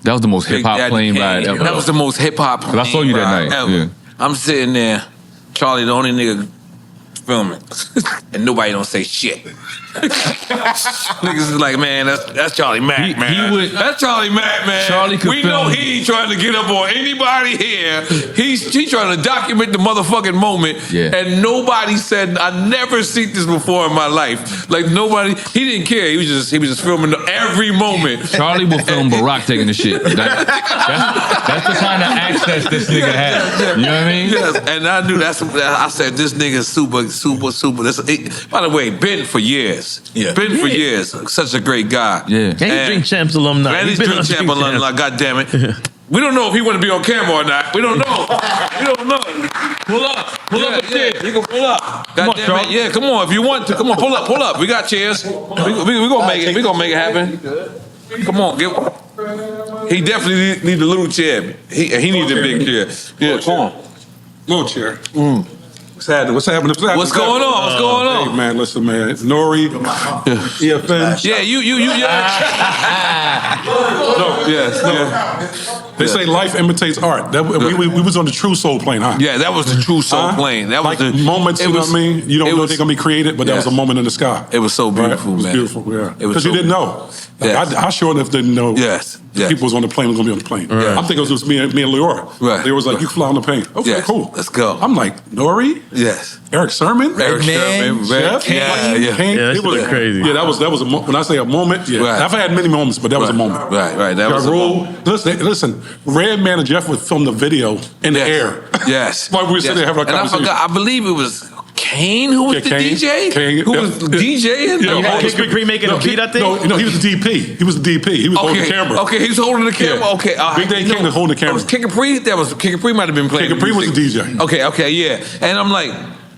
That was the most Big hip hop Daddy plane Kane. ride ever. That was the most hip hop plane I saw you that ride night, ever. yeah. I'm sitting there, Charlie, the only nigga filming, and nobody don't say shit. Niggas is like, man, that's Charlie Mack, man. That's Charlie Mack, man. Charlie could we know film. he ain't trying to get up on anybody here. He's trying to document the motherfucking moment. Yeah. And nobody said, I never seen this before in my life. Like nobody, he didn't care. He was just filming every moment. Charlie will film Barack taking the shit. That's the kind of access this nigga has. You know what I mean? Yes, and I knew I said this nigga's super. By the way, been for years. Yeah. Been for years. Such a great guy. Yeah. And he's Drink Champs alumni. And he's been Drink on Champ alumni, God damn it. We don't know if he want to be on camera or not. We don't know. We don't know. Pull up a chair. You can pull up. God damn it. Yeah, come on. If you want to, come on, pull up. We got chairs. We gonna make it. We gonna make it happen. Come on, he definitely need a little chair. He needs a big chair. Yeah, come on. Little chair. What's happening? What's going on? Hey, man, listen, man. N.O.R.E. EFN. Yeah, you. No, yes. They say life imitates art. We was on the True Soul plane, huh? Yeah, that was the True Soul plane. That was like the moments. You know what I mean? You don't know they're gonna be created, but that was a moment in the sky. It was so beautiful, It was man. beautiful, yeah. It was Because you didn't know. Yes. I sure enough didn't know. Yes. People was on the plane was gonna be on the plane. Right. I'm thinking it was just me and N.O.R.E. Right. They was like, you fly on the plane. Okay, Yes. cool. Let's go. I'm like, N.O.R.E. Yes. Eric Sermon, Eric Sherman, Jeff, yeah. Hank. Yeah, that It shit was look crazy. Yeah, that was when I say a moment. Yeah, Right. I've had many moments, but that was a moment. Right. That was a moment. Listen, Redman and Jeff would film the video in the air. Yes. While we were sitting there having a And I conversation. forgot, I believe it was Kane who was Yeah, the Kane. DJ? Kane, Who yeah. was DJing? Yeah, You had all the Kid Capri making a beat, I think? No, he was the DP. He was the DP. He was holding the camera. Okay, he was holding the camera. Yeah. Okay, Big Day King was holding the camera. Was Kid Capri? Kid Capri might have been playing. Kid Capri was the music. DJ. Okay, yeah. And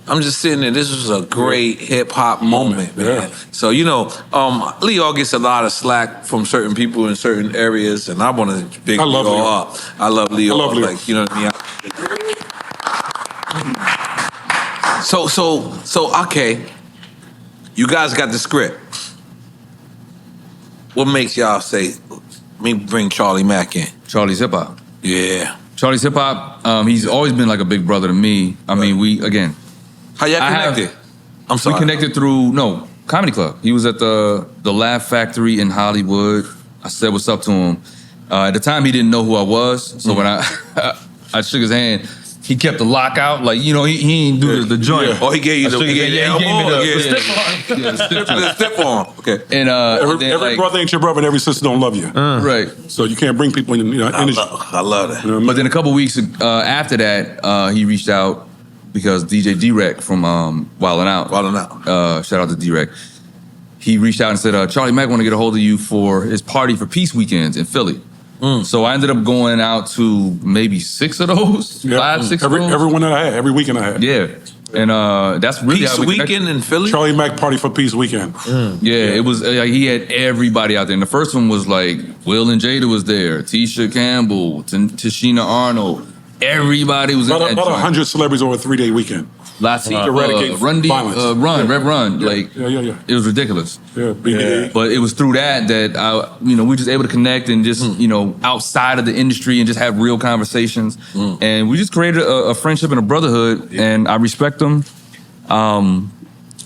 I'm just sitting there. This was a great hip hop moment, man. Yeah. So Leo gets a lot of slack from certain people in certain areas, and I want to big I love Leo Leo. up. I love Leo. I love Leo. Like, you know what I mean? So okay. You guys got the script. What makes y'all say, let me bring Charlie Mack in? Charlie's hip hop. Yeah. Charlie's hip hop. He's always been like a big brother to me. I mean, How y'all connected? I'm sorry. We connected through Comedy Club. He was at the Laugh Factory in Hollywood. I said what's up to him. At the time, he didn't know who I was. So when I shook his hand, he kept the lockout. Like, he ain't do the joint. Yeah. Oh, he gave you the stiff arm. Okay. And every brother ain't your brother, and every sister don't love you. Right. So you can't bring people in. I love that. You know, but then a couple weeks after that, he reached out because DJ D-Rec from Wildin' Out. Shout out to D-Rec. He reached out and said, Charlie Mack want to get a hold of you for his Party for Peace weekends in Philly. So I ended up going out to maybe 6 of those, 5, 6 of those. Every one that I had, every weekend I had. Yeah. And that's really Peace how we weekend in Philly? Charlie Mack Party for Peace weekend. Yeah, it was, he had everybody out there. And the first one was like, Will and Jada was there, Tisha Campbell, Tashina Arnold. Everybody was in that about 100 celebrities over a 3-day weekend. Latifah, eradicate violence. Rev Run. Yeah. Like, Yeah. it was ridiculous. Yeah, BDA. But it was through that I, we were just able to connect and just, outside of the industry and just have real conversations. And we just created a friendship and a brotherhood, and I respect them.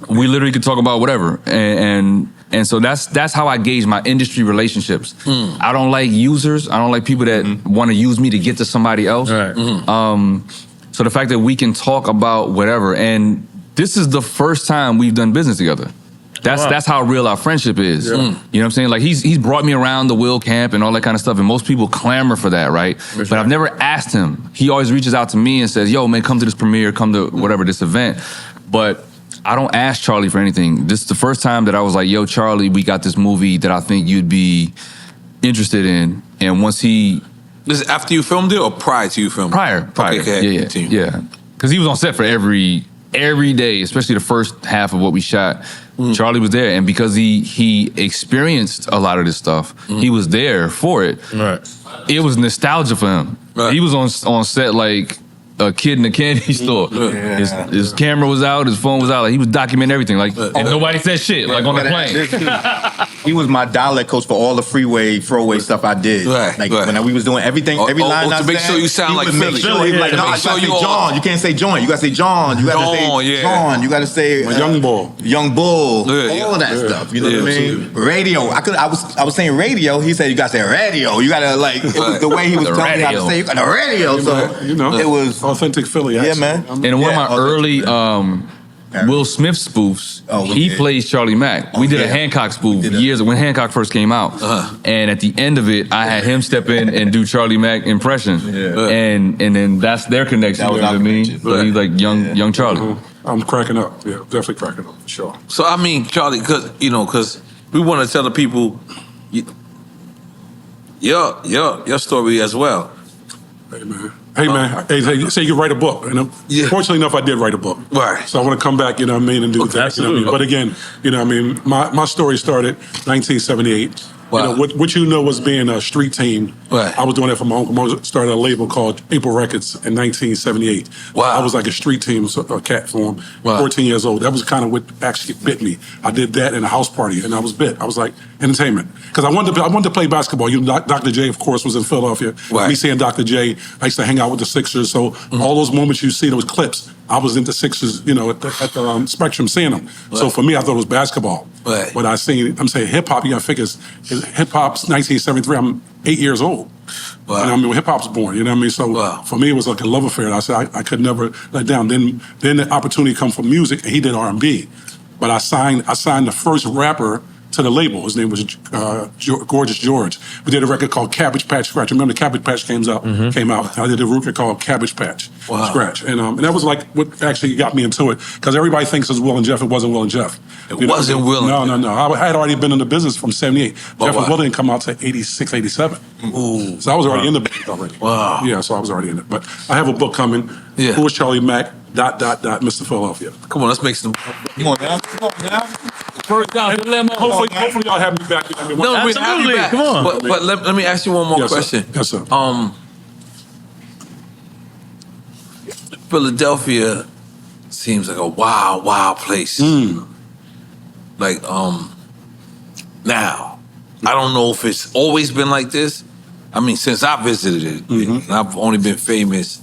We literally could talk about whatever. And so that's how I gauge my industry relationships. I don't like users. I don't like people that want to use me to get to somebody else. Right. So the fact that we can talk about whatever, and this is the first time we've done business together. That's how real our friendship is. Yeah. You know what I'm saying? Like he's brought me around the Will camp and all that kind of stuff, and most people clamor for that, right? But I've never asked him. He always reaches out to me and says, "Yo, man, come to this premiere, come to whatever this event." But I don't ask Charlie for anything. This is the first time that I was like, "Yo, Charlie, we got this movie that I think you'd be interested in." And once he This is after you filmed it or prior to you filming? Prior. Okay, Yeah. Because he was on set for every day, especially the first half of what we shot. Charlie was there, and because he experienced a lot of this stuff, he was there for it. Right. It was nostalgia for him. Right. He was on set like a kid in a candy store. His camera was out, his phone was out. Like, he was documenting everything. Like, and nobody said shit. Like on the plane. He was my dialect coach for all the freeway, throwaway stuff I did. When we was doing everything, every line I to make sure you sound like Philly. He was like, no, I gotta say John. You can't say John. You gotta say John. You gotta say John. You gotta say Young Bull. Young Bull. All of that stuff. You know what I mean? Radio. I was saying radio. He said you gotta say radio. You gotta like. It was the way he was telling me how to say. You got the radio. So it was authentic Philly. Yeah, man. And one of my early Will Smith spoofs, he plays Charlie Mack. We did a Hancock spoof years when Hancock first came out, and at the end of it, I had him step in and do Charlie Mack impression, and then that's their connection. You know what I mean? So he's like young Charlie. I'm cracking up. Yeah, definitely cracking up for sure. So I mean, Charlie, because we want to tell the people your story as well. Hey man, hey, say you write a book. And fortunately enough, I did write a book. Right. So I want to come back, and do that. You know what I mean? But again, my story started 1978. Wow. What was being a street team. Right. I was doing that for my uncle. I started a label called April Records in 1978. Wow. I was like a street team cat for him. Wow. 14 years old. That was kind of what actually bit me. I did that in a house party, and I was bit. I was like, entertainment. Because I wanted to play basketball. Dr. J, of course, was in Philadelphia. Right. Me seeing Dr. J, I used to hang out with the Sixers. So all those moments you see, those at I was into Sixers, at the Spectrum seeing them. Right. So for me, I thought it was basketball. Right. But I'm saying hip hop, you got to figure, hip hop's 1973, I'm 8 years old. Wow. When hip hop's born, you know what I mean? So for me, it was like a love affair. I said I could never let down. Then the opportunity come from music, and he did R&B. But I signed the first rapper to the label. His name was Gorgeous George. We did a record called Cabbage Patch Scratch. Remember, Cabbage Patch came out. I did a record called Cabbage Patch Scratch, and that was like what actually got me into it, because everybody thinks it's Will and Jeff. It wasn't Will and Jeff. It wasn't Will. No. I had already been in the business from '78. Jeff and Will didn't come out to '86, '87. Ooh. So I was already in the business already. Wow. Yeah, so I was already in it. But I have a book coming. Yeah. Who is Charlie Mack? ... Mr. Philadelphia. Come on, let's make some. Come on now. Hopefully y'all have me back. No, absolutely. Come on. But let me ask you one more question. Yes, sir. Philadelphia seems like a wild place. like now. I don't know if it's always been like this. I mean, since I visited it, and I've only been famous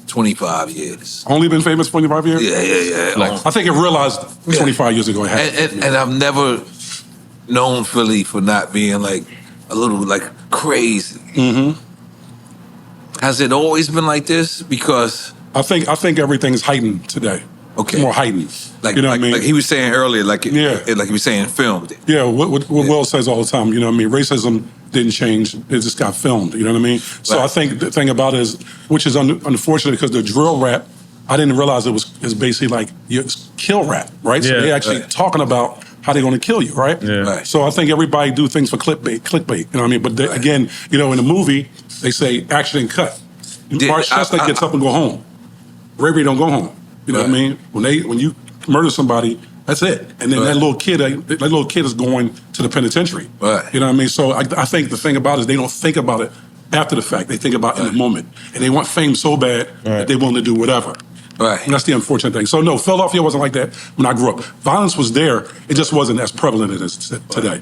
25 years. Only been famous 25 years? Yeah. Like, I think it realized 25 years ago it happened. And I've never known Philly for not being like a little like crazy. Has it always been like this? Because I think everything's heightened today. Okay. It's more heightened. Like, you know like, what I mean? like he was saying earlier, like Yeah. like he was saying filmed. Yeah, what Will says all the time, you know what I mean? Racism didn't change, it just got filmed, you know what I mean? So Right. I think the thing about it is, which is unfortunate because the drill rap, I didn't realize is basically like kill rap, right? So Yeah. they're actually talking about how they're going to kill you, right? Yeah. Right. So I think everybody do things for clickbait, you know what I mean? But again, you know, in the movie, they say action and cut. Yeah, Mark Chestnut gets up and go home. Ray Ray don't go home. You know what I mean? When you murder somebody, that's it. And then that little kid is going to the penitentiary. Right. You know what I mean? So I think the thing about it is they don't think about it after the fact. They think about it in the moment. And they want fame so bad that they're willing to do whatever. Right. And that's the unfortunate thing. So no, Philadelphia wasn't like that when I grew up. Violence was there. It just wasn't as prevalent as it is today.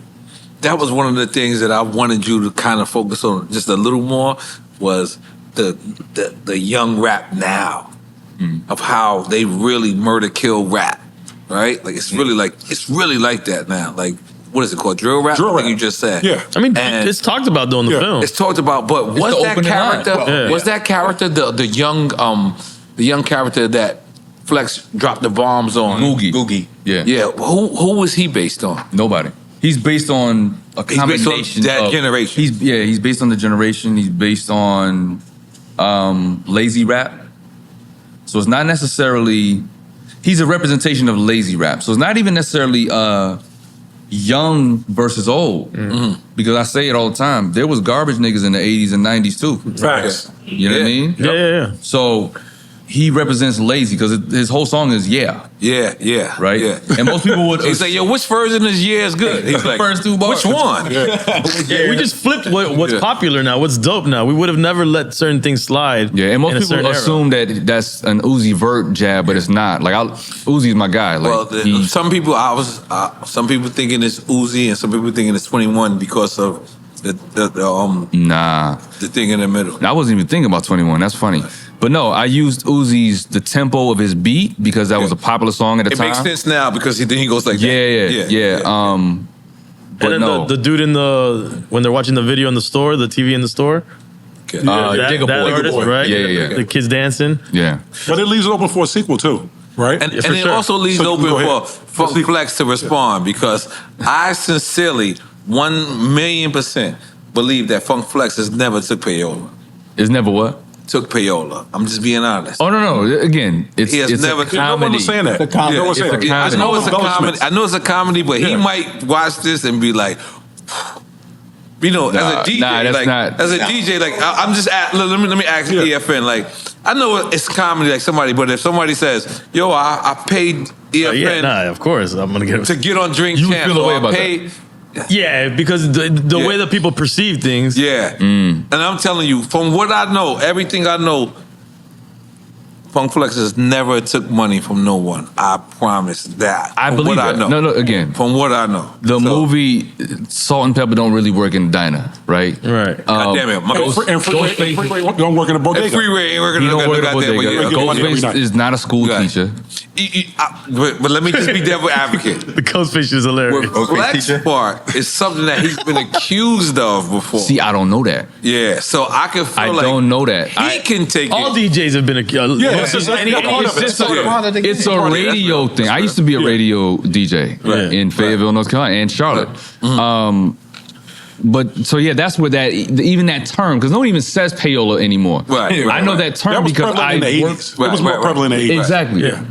That was one of the things that I wanted you to kind of focus on just a little more was the young rap now of how they really murder kill rap, right? Like it's really like that now. Like what is it called? Drill rap? Drill rap. Like you just said. Yeah. I mean, And- it's talked about though in the film. It's talked about, but was the that opening line. character? Was that character the young character that Flex dropped the bombs on? Googie. Yeah. Yeah. Who was he based on? Nobody. He's based on a He's based on combination that of, generation. He's based on the generation. He's based on lazy rap. So it's not necessarily. He's a representation of lazy rap. So it's not even necessarily young versus old. Because I say it all the time. There was garbage niggas in the 80s and 90s too. Facts. You know what I mean? Yeah. So he represents lazy because his whole song is Yeah. right? Yeah. And most people would He's like, yo, which version is is good? He's like, first two bars. which one? Yeah, we just flipped what's popular now, what's dope now. We would have never let certain things slide. Yeah, and most in a people certain era. assume that that's an Uzi Vert jab, but it's not. Like Uzi's my guy. Like Well, some people some people thinking it's Uzi and some people thinking it's 21 because of the thing in the middle. I wasn't even thinking about 21. That's funny. But no, I used the tempo of his beat because that was a popular song at the It time. makes sense now because then he goes like that. Yeah. But And then no. the dude when they're watching the video in the store, the TV in the store. Okay. that Digga Boy. artist, right? Yeah. The kids dancing. Yeah. But it leaves it open for a sequel too, right? And, Yeah, and for it sure. also leaves So, open go ahead. for Funk Flex to respond because I sincerely 1,000,000% believe that Funk Flex has never took payola. It's never what? Took payola. I'm just being honest. Oh no. Again, it's He has it's never- a No No one comedy. was saying that. The comedy. No one was saying It's a that. comedy. I know it's a comedy. Embellishments. I know it's a comedy, but he Yeah. might watch this and be like, you know, as a DJ, that's like not- as a DJ, like I'm just let me ask EFN, like I know it's comedy, like somebody, but if somebody says, "Yo, I paid EFN Of course I'm gonna get to get on Drink You would Champs," feel a way or I about that. paid, Yeah, because the way that people perceive things. yeah, and I'm telling you, from what I know, everything I know. Funk Flex has never took money from no one. I promise that. I From believe what I that. know. No, again. From what I know. The So- movie Salt and Pepper don't really work in the diner, right? Right. God damn it. And Freeway don't work in a bodega. And Freeway ain't working He don't work at a goddamn bodega. bodega. Get money every Ghostface night. is not a school Right. teacher. But let me just be devil advocate. The Ghostface is hilarious. With Flex part is something that he's been accused of before. See, I don't know that. Yeah, so I can feel I like don't know that. he can take All it. DJs have been it's just like- It's a radio thing. I used to be a radio DJ in Fayetteville, North Carolina, and Charlotte. But so yeah, that's where even that term, because no one even says payola anymore. Right, I know that That term was because prevalent in the I 80s. worked. It was more prevalent in the 80s. Exactly. Yeah.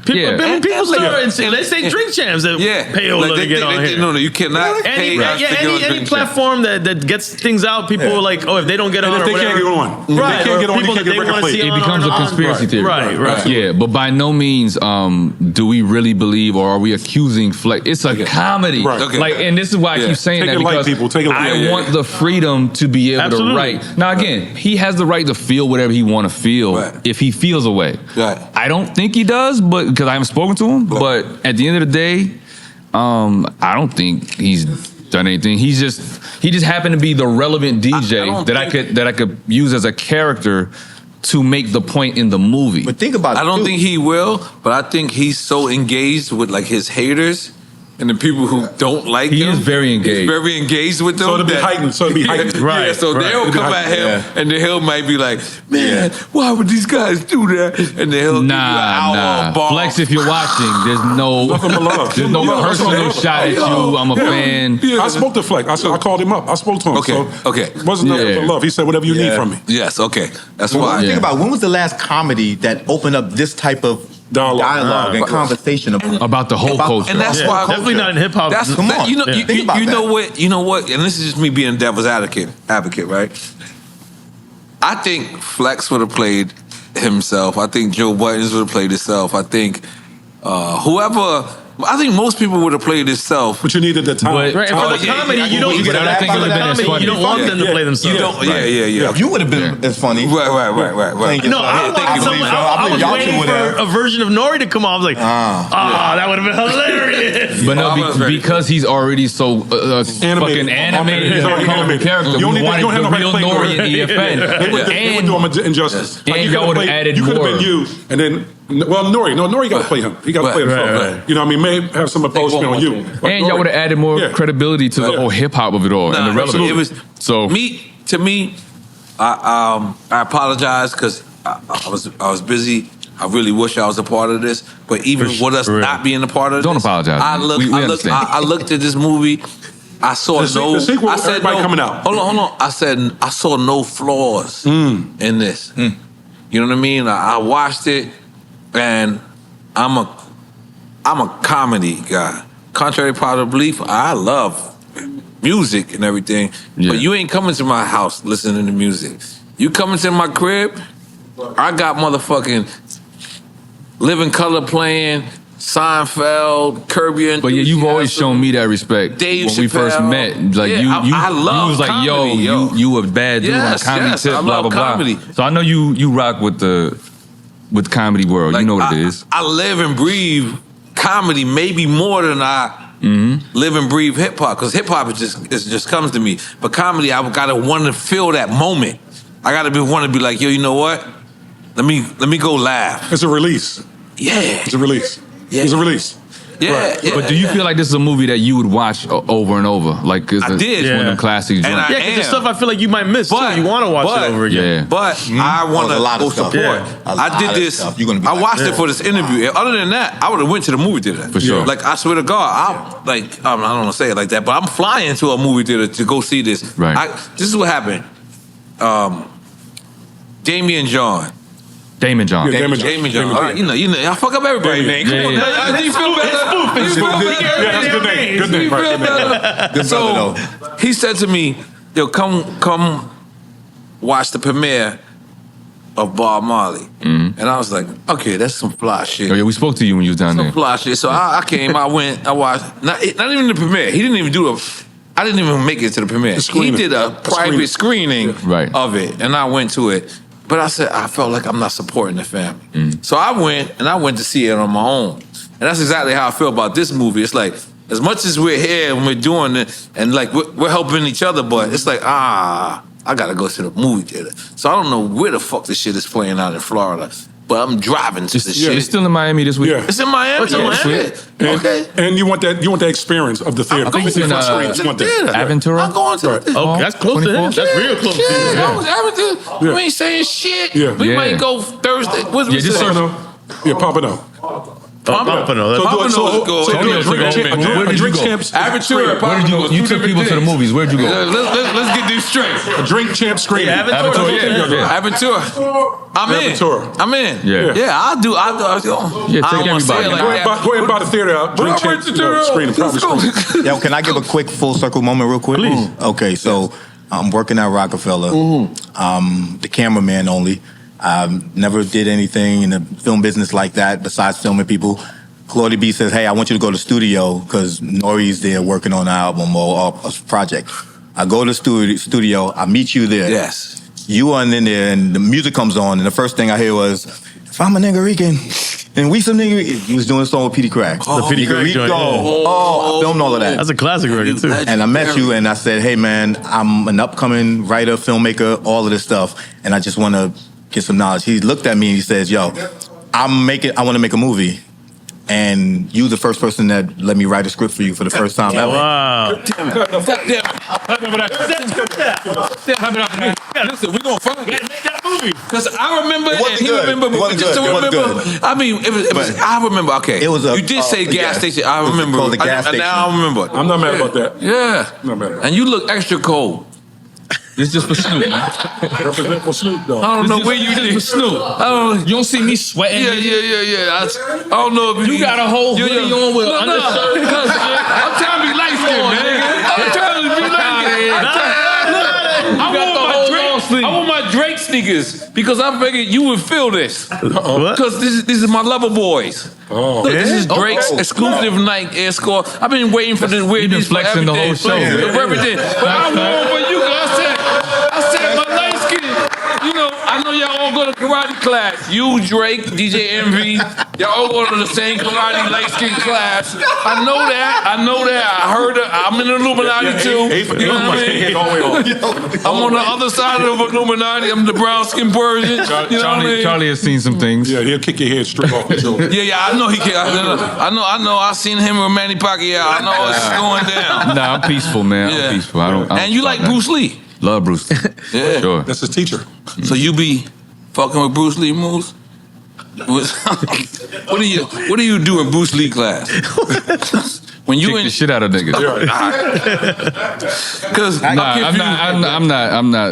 People start and- they say Drink Champs that Yeah, payola like to get on here. No, you cannot pay us to get on Any Drink Champs. platform that gets things out, people are like, oh, if they don't get And on if or they can't whatever, get on, if they right? can't get on, People they that can't they get want to see It on becomes a on. conspiracy theory. Right. Yeah, but by no means do we really believe or are we accusing Flex. It's a comedy. Right. Okay. Like, and this is why I keep saying Take that it light, because people. Take it light. I want the freedom to be able Absolutely. to write. Now again, he has the right to feel whatever he want to feel Right. if he feels a way. Right. I don't think he does, but because I haven't spoken to him. But at the end of the day, I don't think he's done anything. He just happened to be the relevant DJ that I could use as a character to make the point in the movie. But think about it. I don't think he will, but I think he's so engaged with like his haters and the people who don't like him. He is very engaged. He's very engaged with them. So it'll be heightened. Right. Yeah, so they'll come at him, and then he'll might be like, man, why would these guys do that? And then he'll give you an hour of ball. Flex, if you're watching, there's no personal shot at you. I'm a fan. I spoke to Flex. I called him up. I spoke to him. Okay. It wasn't nothing but love. He said, whatever you need from me. Yes, okay. That's Well, why. think about when was the last comedy that opened up this type of dialogue and conversation about the whole culture. And that's why definitely not in hip hop. Come on. You know, Think about you that. know what, and this is just me being devil's advocate, right? I think Flex would have played himself. I think Joe Buttons would have played himself. I think I think most people would have played himself. But you needed the time. Right, and for the comedy, you don't. But I don't think it would have been as funny. You don't want them to play themselves. Yeah. You would have been as funny. Right. No, I was waiting for a version of N.O.R.E to come on. I was like, that would have been hilarious. But no, because he's already so fucking animated as a comic character. You We wanted the real N.O.R.E in the event. They would do him injustice. And y'all would have added You could have more. been you, and then N.O.R.E got to play him. He got to play himself. Right. You know what I mean? May have some opposed on you. And y'all would have added more credibility to the whole hip hop of it all and the relevance. It was so to me. I apologize because I was busy. I really wish I was a part of this, but even with us not being a part of Don't this, apologize. I looked at this movie. I saw The sequel, I said everybody coming out. Hold on. I saw no flaws in this. You know what I mean? I watched it, and I'm a comedy guy. Contrary to popular belief, I love music and everything, but you ain't coming to my house listening to music. You coming to my crib, I got motherfucking Living Color playing, Seinfeld, Curb Your But you've always shown me that respect. Dave when we first Chappelle. met, like Yeah, I love you was like, comedy, yo. you a bad dude on a comedy yes, tip, I blah love blah comedy. blah. So I know you rock with the comedy world. Like, you know what it is. I live and breathe comedy maybe more than I live and breathe hip hop, because hip hop it just comes to me. But comedy, I gotta want to feel that moment. I gotta want to be like, yo, you know what? Let me go laugh. It's a release. Yeah. It's a release. Yeah. It's a release. Yeah. But do you feel like this is a movie that you would watch over and over? Like I did. It's one of them classic joints. Yeah, because there's stuff I feel like you might miss too. You want to watch it over again. Yeah. But I want There's a lot to of go stuff. support. Yeah. I did this. I watched it for this interview. And other than that, I would have went to the movie theater. For sure. Like, I swear to God, I don't want to say it like that, but I'm flying to a movie theater to go see this. Right. This is what happened. Damon John. Damon John. Yeah, Damon John. All right, you know, I fuck up everybody's name. Come on, now. You feel better? Yeah, that's a good name. Good name. You feel Right, good name. better? Good So brother, he said to me, yo, come watch the premiere of Bob Marley. And I was like, okay, that's some fly shit. Oh, yeah, we spoke to you when you was down there. Some fly shit. So I came, I went, I watched, not even the premiere. He didn't even I didn't even make it to the premiere. He did a private screening of it, and I went to it. But I said, I felt like I'm not supporting the family. So I went to see it on my own. And that's exactly how I feel about this movie. It's like, as much as we're here and we're doing it, and like we're helping each other, but it's like, I gotta go to the movie theater. So I don't know where the fuck this shit is playing out in Florida. But I'm driving to the shit. It's still in Miami this week. Yeah. It's in Miami. It's in Miami. Okay. And you want that experience of the theater. I'm going to the theater. Aventura? I'm going to the theater. Oh, that's close to him. That's real close to him. I was Aventura. We ain't saying shit. Yeah. We might go Thursday. What's Yeah, just Thursday? Pompano. Pompano. A drink champs. Aventura. You took people to the movies. Where'd you go? Let's get these straight. A drink champ screening. Aventura. I'm in. Yeah. I'll do. Yeah, take everybody. Go ahead and buy the theater out. Drink champ screening. Yo, can I give a quick full circle moment real quick? Please. Okay, so I'm working at Rockefeller. The cameraman only. Never did anything in the film business like that besides filming people. Claudie B says, hey, I want you to go to the studio because N.O.R.E's there working on an album or a project. I go to the studio. I meet you there. Yes. You are in there and the music comes on and the first thing I hear was, if I'm a nigga Rican, And we some nigga, he was doing a song with Petey Crack. The Petey Crack joint, yeah. Oh, I filmed all of that. That's a classic record too. And I met you and I said, hey man, I'm an upcoming writer, filmmaker, all of this stuff, and I just want to get some knowledge. He looked at me and he says, yo, I want to make a movie. And you the first person that let me write a script for you for the first time ever. Wow. Listen, we're gonna find it. Because I remember, It wasn't and he good. remember, It wasn't just to good. It wasn't remember. good. I mean, it was I remember. Okay, It was a- you did say the gas station. I It was remember. called the gas station. Now I remember. I'm not mad about that. Yeah, Not bad. and you look extra cold. It's just for Snoop, man. Represent for Snoop, though. I don't know where you It's did. for Snoop. You don't see me sweating. Yeah. I don't know if You got a whole hoodie on with undershirt. Because I'm trying to be light skinned, man. I'm trying to be light skinned. I want my Drake sneakers because I figured you would feel this. Because this is my lover boys. Oh. Look, this is Drake's exclusive Nike Air Score. I've been waiting for this weird been this for flexing the whole everything. show. For everything. But I want for you. I said my light skin. You know, I know y'all all go to karate class. You, Drake, DJ Envy, y'all all go to the same karate light skin class. I know that. I heard it. I'm in the Illuminati too. You know what I mean? I'm on the other side of Illuminati. I'm the brown skin version. You know what I mean? Charlie has seen some things. Yeah, he'll kick your head straight off the door. Yeah, I know he can. I know. I seen him with Manny Pacquiao. I know it's going down. Nah, I'm peaceful, man. Yeah. I'm peaceful. I don't And you like Bruce Lee? Love Bruce. Yeah. Sure. That's his teacher. So you be fucking with Bruce Lee moves? What do you do in Bruce Lee class? When you Kick the shit out of niggas. Because I'm not.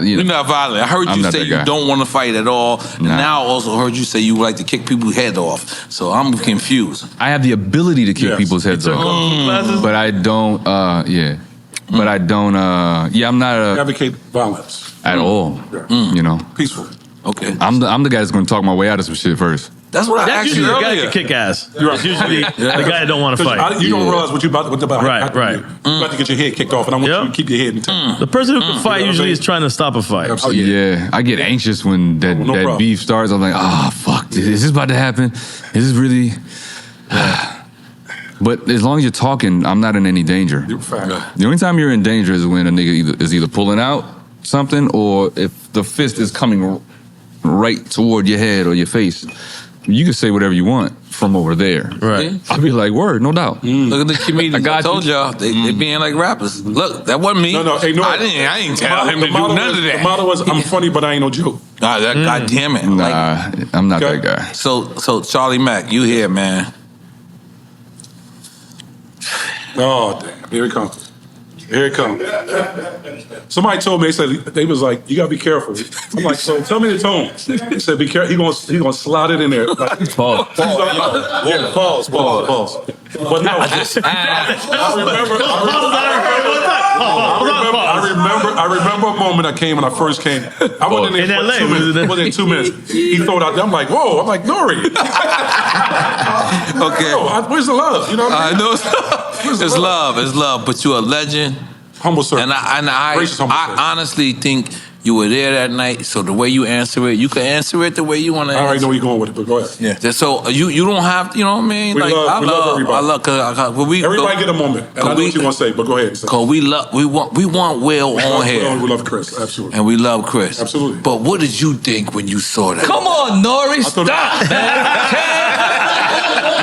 You you're know, not violent. I heard I'm you not say that you guy. don't want to fight at all. And Nah. now I also heard you say you like to kick people's head off. So I'm confused. I have the ability to kick Yes. people's heads off, Glasses? but I don't. Yeah, but I don't. Yeah, I'm not Advocate violence. at all. Yeah. You know, Peaceful. Okay. I'm the guy that's going to talk my way out of some shit first. That's what I That's asked you usually the guy earlier. that can kick ass. You're It's usually the guy that don't want to fight. You don't Yeah. realize what you're about to Right, happen to right. you. You're about to get your head kicked off, and I want Yep. you to keep your head intact. The person who can fight You know what usually I is mean? trying to stop a fight. Absolutely. Yeah, I get anxious when that No problem. beef starts. I'm like, fuck, is this about to happen? Is this really? But as long as you're talking, I'm not in any danger. You're fine. The only time you're in danger is when a nigga is either pulling out something or if the fist is coming right toward your head or your face. You can say whatever you want from over there. Right. I'll be like, word, no doubt. Look at the comedians. I I, got told you. y'all they being like rappers. Look, that wasn't me. No, hey, no. I didn't tell him to do motto none is- of that. The motto is, I'm funny, but I ain't no joke. God damn it. Like, Nah, I'm not Okay. that guy. so Charlie Mack, you here, man? Oh, damn. Here it comes. Here it comes. Somebody told me, they was like, you gotta be careful. I'm like, so tell me the tone. He said, be careful. He gonna slide it in there. Like, Pause. yeah, pause. But no, I remember a moment I came when I first came. I wasn't In for LA, 2 minutes. It wasn't 2 minutes. He threw it out there. I'm like, whoa. I'm like, N.O.R.E. Okay. Where's the love? You know what I I mean? know it's love, but you're a legend. Humble servant. And I Gracious humble servant. honestly think you were there that night. So the way you answer it, you can answer it the way you want to I already know answer. where you're going with it, but go ahead. Yeah. So you don't have, you know what I mean? We like love everybody. I love cause we Everybody get a moment. And I know what you're gonna say, but go ahead. Cause we want Will on here. We love Chris, absolutely. And we love Chris. Absolutely. But what did you think when you saw that? Come on, N.O.R.E, thought- stop, man. Okay?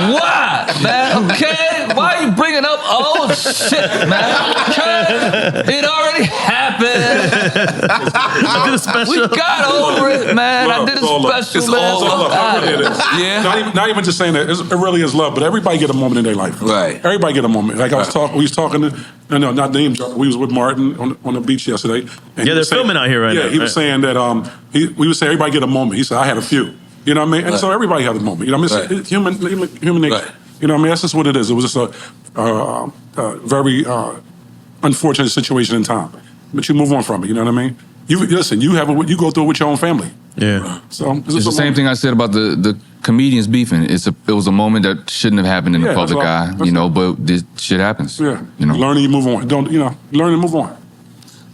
Why, man? Okay? Why are you bringing up old shit, man? Okay? It already happened. I did a special. We got over it, man. Love. I did a It's all love. special, It's man. all love. It really is. Yeah. Not even just saying that. It really is love, but everybody get a moment in their life. Right. Everybody get a moment. Like I was talking, we was talking to, no, not name drop. We was with Martin on the beach yesterday. And he they're was saying- filming out here right now, Yeah, he was right. saying that we was saying everybody get a moment. He said I had a few. You know what I mean? And so everybody has a moment. You know what I mean? Right. It's human nature. Right. You know what I mean? That's just what it is. It was just a very unfortunate situation in time. But you move on from it. You know what I mean? You listen. You go through it with your own family. Yeah. So It's the same thing I said about the comedians beefing. It was a moment that shouldn't have happened in the Yeah, public that's eye, right. but this shit happens. Yeah. You know. Learn and you move on. Don't learn and move on.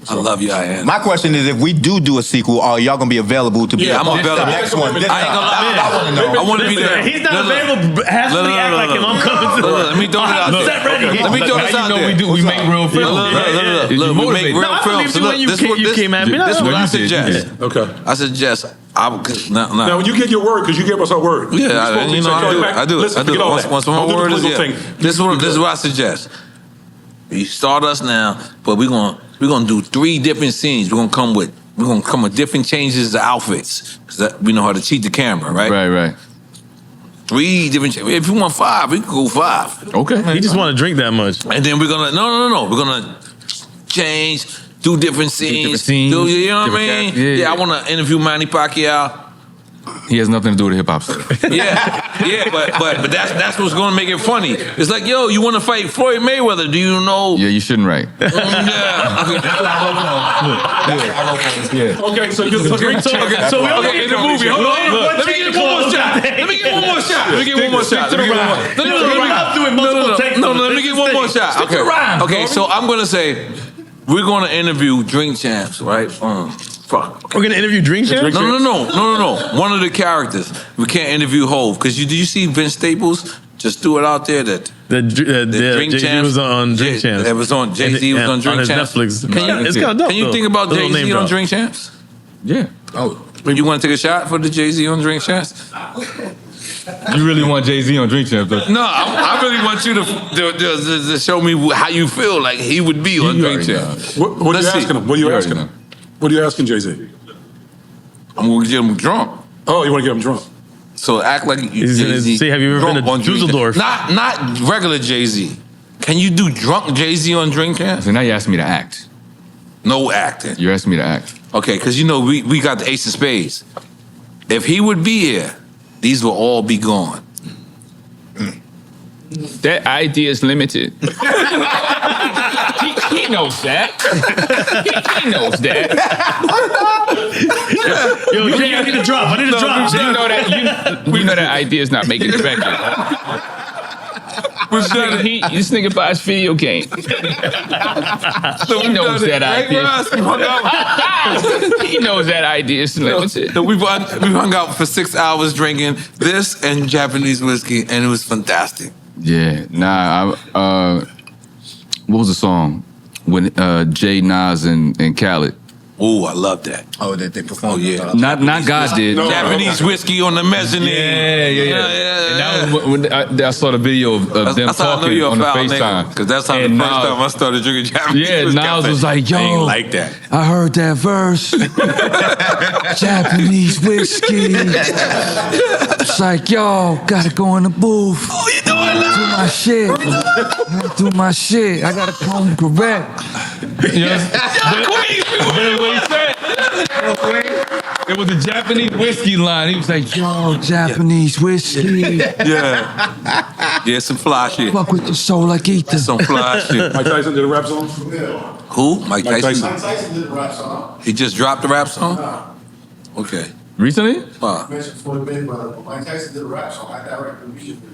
I love you, Ian. My question is, if we do a sequel, are y'all gonna be available to be? Yeah, I'm available. The next one. I ain't gonna lie. I want to be there. He's not available. Has to act like him. I'm coming to. Let me throw it out there. Let me throw this out there. We make real films. Look, we make real films. You came at me. This is what I suggest. Okay. I suggest. Now, when you get your word, because you gave us our word. Yeah, I do. Listen, forget all that. Once my Don't do the word is political yeah. thing. This is what I suggest. You start us now, but we're gonna do 3 different scenes. We're gonna come with different changes to outfits because we know how to cheat the camera, right? Right. 3 different. If you want 5, we can go 5. Okay. He just want to drink that much. And then we're gonna no. We're gonna change, do different scenes. You know what I mean? Yeah, I want to interview Manny Pacquiao. He has nothing to do with hip hop stuff. Yeah, but that's what's gonna make it funny. It's like, yo, you want to fight Floyd Mayweather? Do you know? Yeah, you shouldn't write. Yeah. Okay, so you drink. So we only in the movie. Hold on. Let me get one more shot. Let me get one more shot. Let me get one more shot. No, let me get one more shot. Okay, so I'm gonna say we're gonna interview Drink Champs, right? Fuck. We're gonna interview Drink Champs? No. One of the characters. We can't interview Hov because did you see Vince Staples just threw it out there that the Drink Jay-Z Champs was on Drink Champs. It was on Jay-Z was on Drink his Champs. Netflix. Can you think about Jay-Z on Drink Champs? Yeah. Oh, you want to take a shot for the Jay-Z on Drink Champs? You really want Jay-Z on Drink Champs, though? No, I really want you to show me how you feel like he would be on Drink Champs. What are you asking him? What are you asking him? What are you asking Jay-Z? I'm gonna get him drunk. Oh, you want to get him drunk? So act like Jay-Z. See, have you ever been to Dusseldorf? Not regular Jay-Z. Can you do drunk Jay-Z on Drink Champs? So now you're asking me to act. No acting. You're asking me to act. Okay, because you know we got the Ace of Spades. If he would be here, these will all be gone. That idea is limited. he knows that. He knows that. Yo, I need to drop. I need to drop. You know that. We know that idea is not making it effective. This nigga buys video games. He knows that idea. He knows that idea is limited. So we hung out for 6 hours drinking this and Japanese whiskey, and it was fantastic. Yeah, what was the song when Jay, Nas, and Khaled? Oh, I love that. Oh, that they performed. Oh, yeah. Not God did. Japanese whiskey on the mezzanine. Yeah. And that was when I saw the video of them talking on the FaceTime. Because that's how the first time I started drinking Japanese whiskey. Yeah, Nas was like, yo, I ain't like that. I heard that verse. Japanese whiskey. It's like, yo, gotta go in the booth. Oh, you doing that? Do my shit. I gotta come correct. You know what he said? It was a Japanese whiskey line. He was like, yo, Japanese whiskey. Yeah, some fly shit. Fuck with the soul like ether. Some fly shit. Mike Tyson did a rap song? Who? Mike Tyson? Mike Tyson did a rap song. He just dropped the rap song? Okay. Recently? Mentioned for the bit, but Mike Tyson did a rap song. I directed the music video.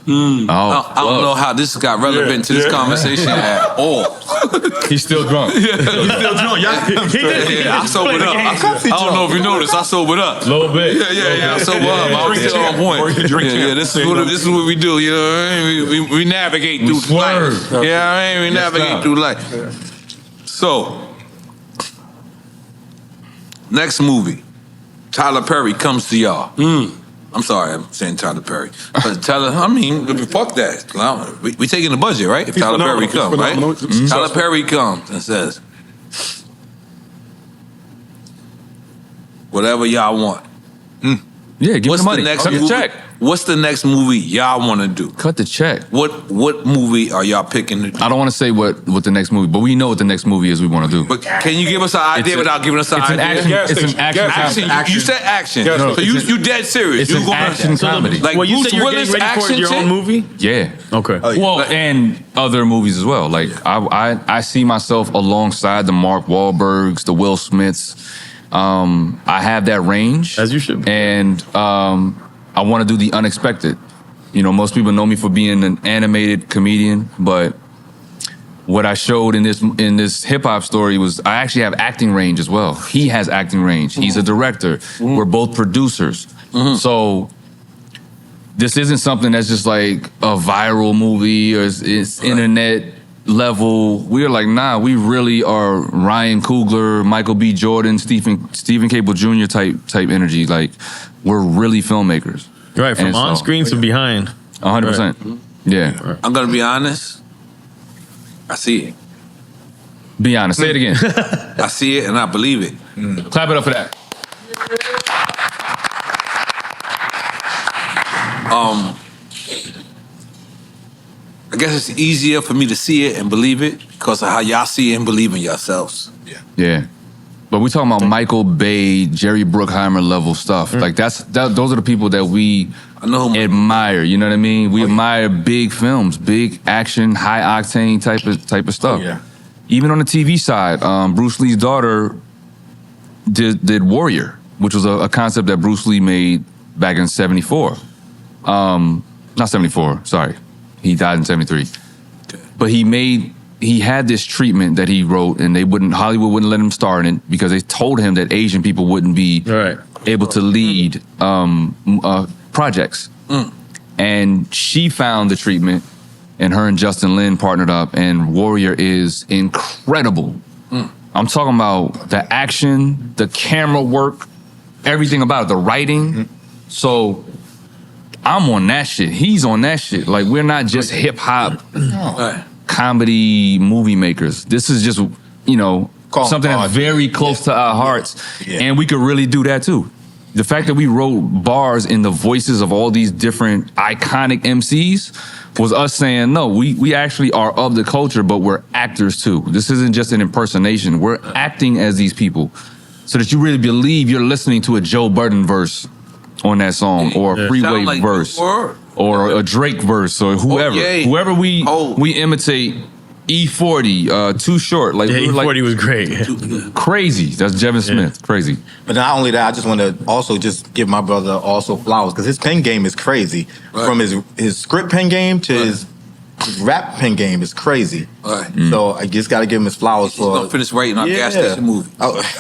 I don't know how this got relevant to this conversation at all. He's still drunk. He's still drunk. I sobered up. I don't know if you noticed. I sobered up. A little bit. Yeah. I sobered up. I was still on point. Yeah. This is what we do. You know what I mean? We navigate through life. Yeah, I mean, we navigate through life. So, next movie, Tyler Perry comes to y'all. I'm sorry, I'm saying Tyler Perry. But Tyler, fuck that. We taking the budget, right? If Tyler Perry comes, right? Tyler Perry comes and says, whatever y'all want. Yeah, give me the money. Cut the check. What's the next movie y'all want to do? Cut the check. What movie are y'all picking to do? I don't want to say what the next movie, but we know what the next movie is we want to do. But can you give us an idea without giving us an idea? It's an action. You said action. No, so you dead serious. It's an action comedy. Like well, you Bruce said you're Willis getting ready for action your own shit? movie? Yeah. Okay. Well, and other movies as well. Like I see myself alongside the Mark Wahlbergs, the Will Smiths. I have that range. As you should be. And I want to do the unexpected. You know, most people know me for being an animated comedian, but what I showed in this hip hop story was I actually have acting range as well. He has acting range. He's a director. We're both producers. So this isn't something that's just like a viral movie or it's internet level. We're like, nah, we really are Ryan Coogler, Michael B. Jordan, Stephen Cable Jr. type energy. Like, we're really filmmakers. Right, from on screen to behind. 100%. Right. Yeah. I'm gonna be honest. I see it. Be honest. Say it again. I see it and I believe it. Clap it up for that. I guess it's easier for me to see it and believe it because of how y'all see it and believe in yourselves. Yeah. But we're talking about Michael Bay, Jerry Bruckheimer level stuff. Like those are the people that we admire. You know what I mean? We admire big films, big action, high octane type of stuff. Yeah. Even on the TV side, Bruce Lee's daughter did Warrior, which was a concept that Bruce Lee made back in '74. Not '74. Sorry, he died in '73. But he had this treatment that he wrote, and Hollywood wouldn't let him star in it because they told him that Asian people wouldn't be able to lead projects. And she found the treatment, and her and Justin Lin partnered up, and Warrior is incredible. I'm talking about the action, the camera work, everything about it, the writing. So I'm on that shit. He's on that shit. Like, we're not just hip hop comedy movie makers. This is just, something that's very close to our hearts. Yeah. And we could really do that too. The fact that we wrote bars in the voices of all these different iconic MCs was us saying, no, we actually are of the culture, but we're actors too. This isn't just an impersonation. We're acting as these people so that you really believe you're listening to a Joe Budden verse on that song, or a Freeway verse, or a Drake verse, or whoever. Whoever we imitate. E40, Too Short. Like, E40 was great. Crazy. That's Jevin Smith. Crazy. But not only that, I just want to also just give my brother also flowers because his pen game is crazy. From his script pen game to his rap pen game is crazy. So I just got to give him his flowers for. He's gonna finish writing our gas station movie.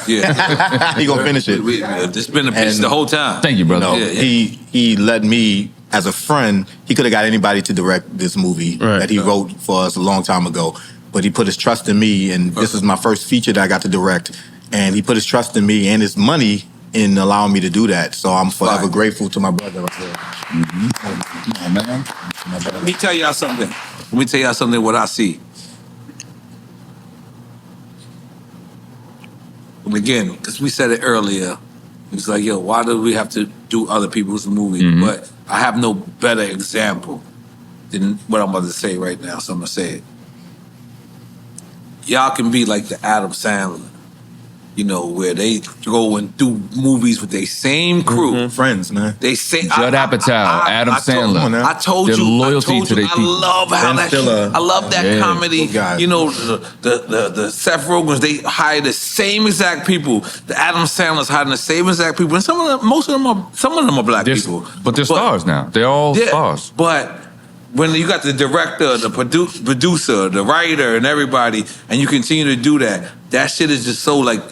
He gonna finish it. It's been a pitch the whole time. Thank you, brother. He let me, as a friend, he could have got anybody to direct this movie that he wrote for us a long time ago. But he put his trust in me, and this is my first feature that I got to direct. And he put his trust in me and his money in allowing me to do that. So I'm forever grateful to my brother right there. Let me tell y'all something. What I see. And again, because we said it earlier, it's like, yo, why do we have to do other people's movies? But I have no better example than what I'm about to say right now, so I'm going to say it. Y'all can be like the Adam Sandler, where they go and do movies with their same crew. Friends, man. They say Judd Apatow, Adam Sandler. I told you, loyalty to their people. I love how I love that comedy. The Seth Rogen's, they hire the same exact people. The Adam Sandler's hiring the same exact people, and some of them are black people. But they're stars now. They're all stars. But when you got the director, the producer, the writer, and everybody, and you continue to do that, that shit is just so, like,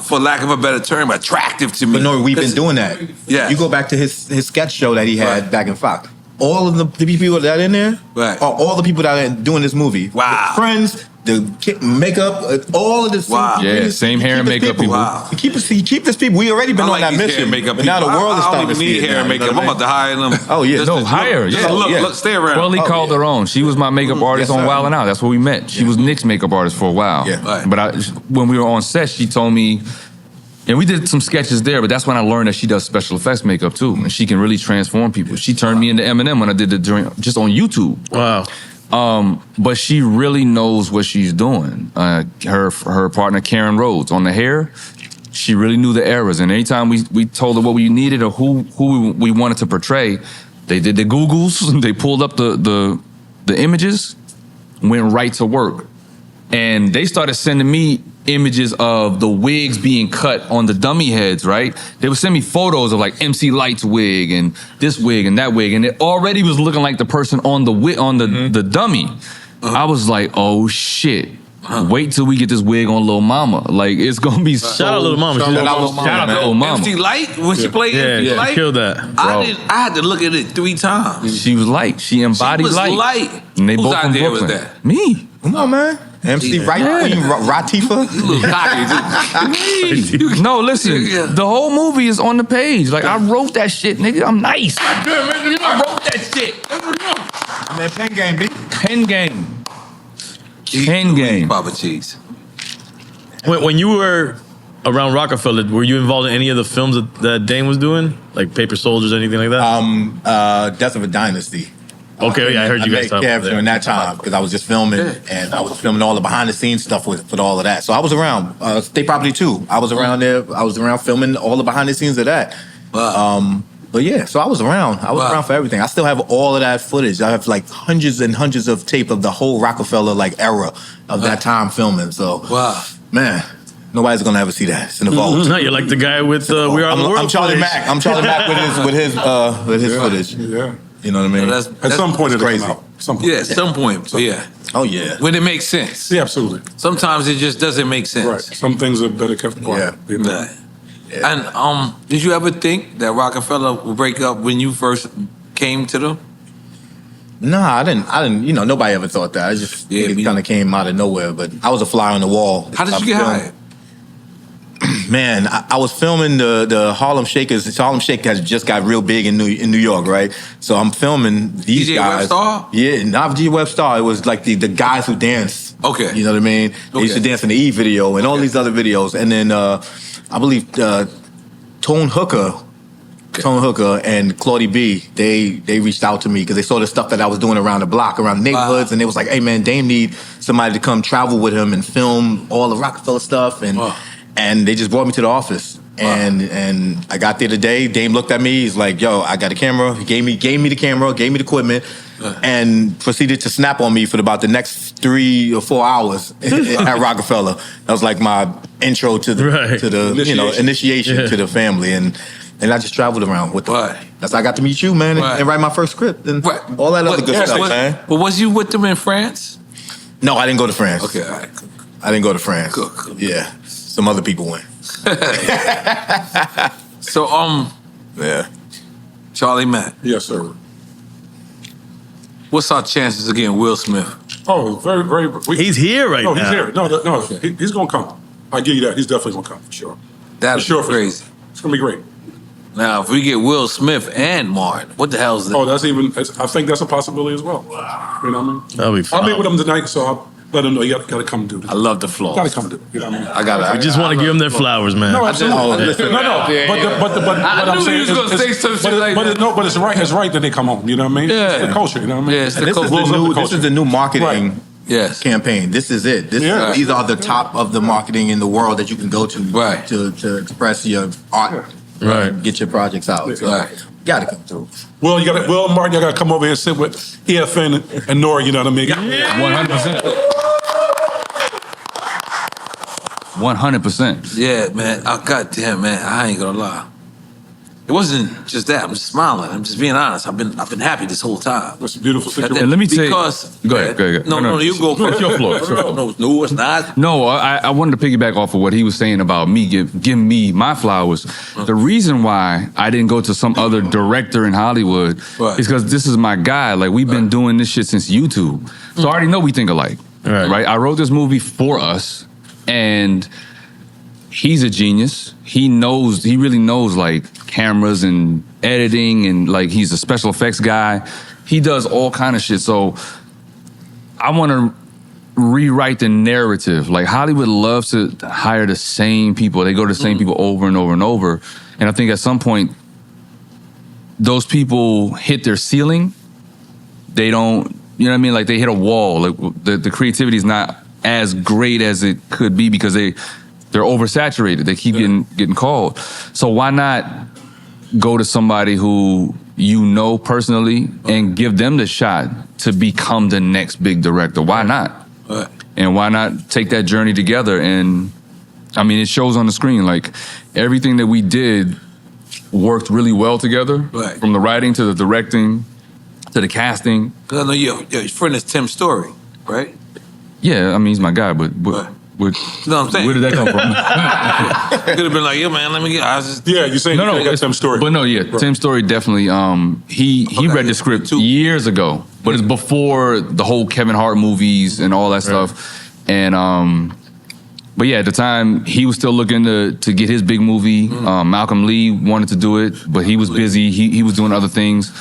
for lack of a better term, attractive to me. But no, we've been doing that. Yeah. You go back to his sketch show that he had back in Fox. All of the people that are in there are all the people that are doing this movie. Wow. The friends, the makeup, all of this. Wow. Same hair and makeup people. Wow. He keep this people. We already been on that mission. But now the world is I starting don't to see even need it hair and now, makeup. I'm about to hire them. Oh, yeah. Hire. Look, stay around. Quelly Calderon. She was my makeup artist on Wild 'N Out. That's where we met. She was Nick's makeup artist for a while. Yeah. But when we were on set, she told me, and we did some sketches there, but that's when I learned that she does special effects makeup too, and she can really transform people. She turned me into Eminem when I did it just on YouTube. Wow. But she really knows what she's doing. Her partner Karen Rhodes on the hair, she really knew the eras, and anytime we told her what we needed or who we wanted to portray, they did the Googles, they pulled up the images, went right to work, and they started sending me images of the wigs being cut on the dummy heads, right? They would send me photos of like MC Light's wig and this wig and that wig, and it already was looking like the person on the dummy. I was like, oh shit. Wait till we get this wig on Lil Mama. Like, it's gonna be so... Shout out Lil Mama. Shout out to Lil Mama. MC Light, when she played MC Light, she killed that. I had to look at it 3 times. She was light. She embodied She was light. And they Whose both from idea was Brooklyn. that? Me. Come on, man. MC Right Queen Ratifa. You look cocky, dude. No, listen. The whole movie is on the page. Like, I wrote that shit, nigga. I'm nice. I wrote that shit. Man, pen game, B. Pen game. Pen game. Papa Cheese. When you were around Rockefeller, were you involved in any of the films that Dame was doing? Like Paper Soldiers, anything like that? Death of a Dynasty. Okay, yeah, I heard you guys talk about that during that time because I was just filming and I was filming all the behind the scenes stuff with all of that. So I was around State Property 2. I was around there. I was around filming all the behind the scenes of that. But yeah, so I was around. I was around for everything. I still have all of that footage. I have like hundreds and hundreds of tape of the whole Rockefeller like era of that time filming. So man, nobody's gonna ever see that. It's in the vault. No, you're like the guy with We're on the World. I'm Charlie Mack. I'm Charlie Mack with his footage. Yeah. You know what I mean? At some point it'll come out. Yeah, at some point. Yeah. Oh yeah. When it makes sense. Yeah, absolutely. Sometimes it just doesn't make sense. Right. Some things are better kept quiet. Yeah. You know? And did you ever think that Rockefeller would break up when you first came to them? Nah, I didn't. You know, nobody ever thought that. I just it kind of came out of nowhere. But I was a fly on the wall. How did you get hired? Man, I was filming the Harlem Shakers. The Harlem Shake has just got real big in New York, right? So I'm filming these DJ guys. Webstar? Yeah, not DJ Webstar. It was like the guys who dance. Okay. You know what I mean? They used to dance in the E video and all these other videos. And then I believe Tone Hooker and Claudie B, they reached out to me because they saw the stuff that I was doing around the block, around the neighborhoods, and they was like, hey man, Dame need somebody to come travel with him and film all the Rockefeller stuff. And they just brought me to the office. And I got there today. Dame looked at me. He's like, yo, I got a camera. He gave me the camera, gave me the equipment, and proceeded to snap on me for about the next 3 or 4 hours at Rockefeller. That was like my intro to the initiation to the family. And I just traveled around with them. That's how I got to meet you, man, and write my first script and all that other good stuff, man. But was you with them in France? No, I didn't go to France. Okay, all right. I didn't go to France. Cool. Yeah. Some other people went. So, yeah. Charlie Mack. Yes, sir. What's our chances of getting Will Smith? Oh, very, very. He's here right now. No, he's here. No, he's gonna come. I give you that. He's definitely gonna come for sure. That's crazy. It's gonna be great. Now, if we get Will Smith and Martin, what the hell is that? Oh, I think that's a possibility as well. You know what I mean? That'll be fun. I'll meet with him tonight, so I'll let him know you gotta come do this. I love the flaws. Gotta come do it. You know what I mean? We just want to give them their flowers, man. No, absolutely. But I'm saying, but it's right. It's right that they come home. You know what I mean? Yeah. It's the culture. You know what I mean? Yeah, it's the culture. This is the new marketing campaign. This is it. These are the top of the marketing in the world that you can go to to express your art, get your projects out. So, gotta come through. Well, Martin, you gotta come over here and sit with Affion and N.O.R.E, you know what I mean? 100%. 100%. Yeah, man. Goddamn, man. I ain't gonna lie. It wasn't just that. I'm just smiling. I'm just being honest. I've been happy this whole time. It's a beautiful situation. And let me tell you. Because Go ahead. No, you go first. It's your floor. No, it's not. No, I wanted to piggyback off of what he was saying about me giving me my flowers. The reason why I didn't go to some other director in Hollywood is because this is my guy. Like, we've been doing this shit since YouTube. So I already know we think alike. Right? I wrote this movie for us, and he's a genius. He really knows like cameras and editing, and like he's a special effects guy. He does all kind of shit. So I want to rewrite the narrative. Like, Hollywood loves to hire the same people. They go to the same people over and over and over. And I think at some point, those people hit their ceiling. They don't, you know what I mean? Like, they hit a wall. Like, the creativity is not as great as it could be because they're oversaturated. They keep getting called. So why not go to somebody who you know personally and give them the shot to become the next big director? Why not? And why not take that journey together? And I mean, it shows on the screen. Like, everything that we did worked really well together. From the writing to the directing to the casting. Because I know your friend is Tim Story. right? Yeah, I mean he's my guy, but You know what I'm saying? where did that come from? Could have been like, yo, man, let me get. I was just, Yeah, you're saying No, you got Tim's story. But no, yeah, Tim's story definitely. He read the script years ago, but it's before the whole Kevin Hart movies and all that stuff. And but yeah, at the time he was still looking to get his big movie. Malcolm Lee wanted to do it, but he was busy. He was doing other things.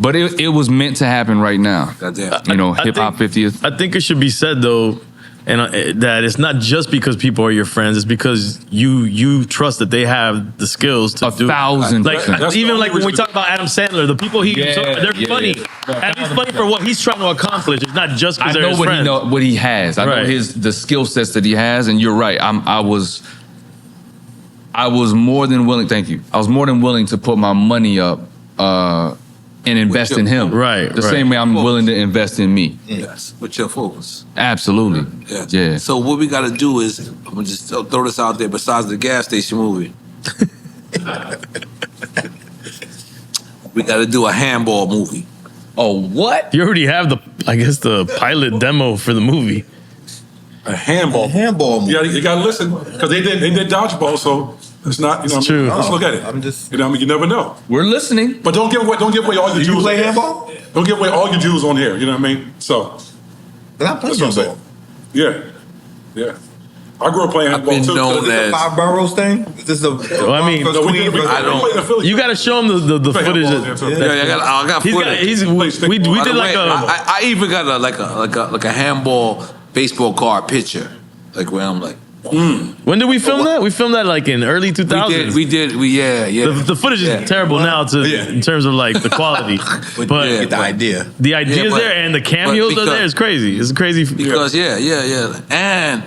But it was meant to happen right now. goddamn. You know, I hip hop think- 50th. I think it should be said though, and that it's not just because people are your friends. It's because you trust that they have the skills to do. 1,000%. Like That's the even only like when we reason- talk about Adam Sandler, the people they're funny, and he's funny for what he's trying to accomplish. It's not just I because they're know his friends. what he has. I know Right. the skill sets that he has, and you're right. I was more than willing. Thank you. I was more than willing to put my money up and invest in him. Right, The right. same way I'm willing to invest in me. Yes, with your focus. Absolutely. Yes. Yeah. So what we got to do is, I'm gonna just throw this out there. Besides the gas station movie, we got to do a handball movie. Oh, what? You already have the pilot demo for the movie. A handball. Handball movie. Yeah, you gotta listen because they did dodgeball, so it's not. You know, It's true. Let's look at it. I'm just- You know, I mean, you never know. We're listening. But don't give away all your Do you jewels. play handball? Don't give away all your jewels on here. You know what I mean? So But I play that's what I'm saying. handball. Yeah. I grew up playing handball been too. known Is this a as- five boroughs thing? Is this the Well, I mean, No, we did. I don't- You got to show him the Play footage. handball, that- yeah, Yeah, I got He's got, footage. we By did the like way, a. I even got a handball baseball card picture, like where I'm like, When did we film that? We filmed that like in early 2000s. yeah. The footage Yeah. is terrible now in terms of like the quality, but Yeah. get the idea? the idea is but- there and the cameos but are there. It's crazy. It's crazy. Because and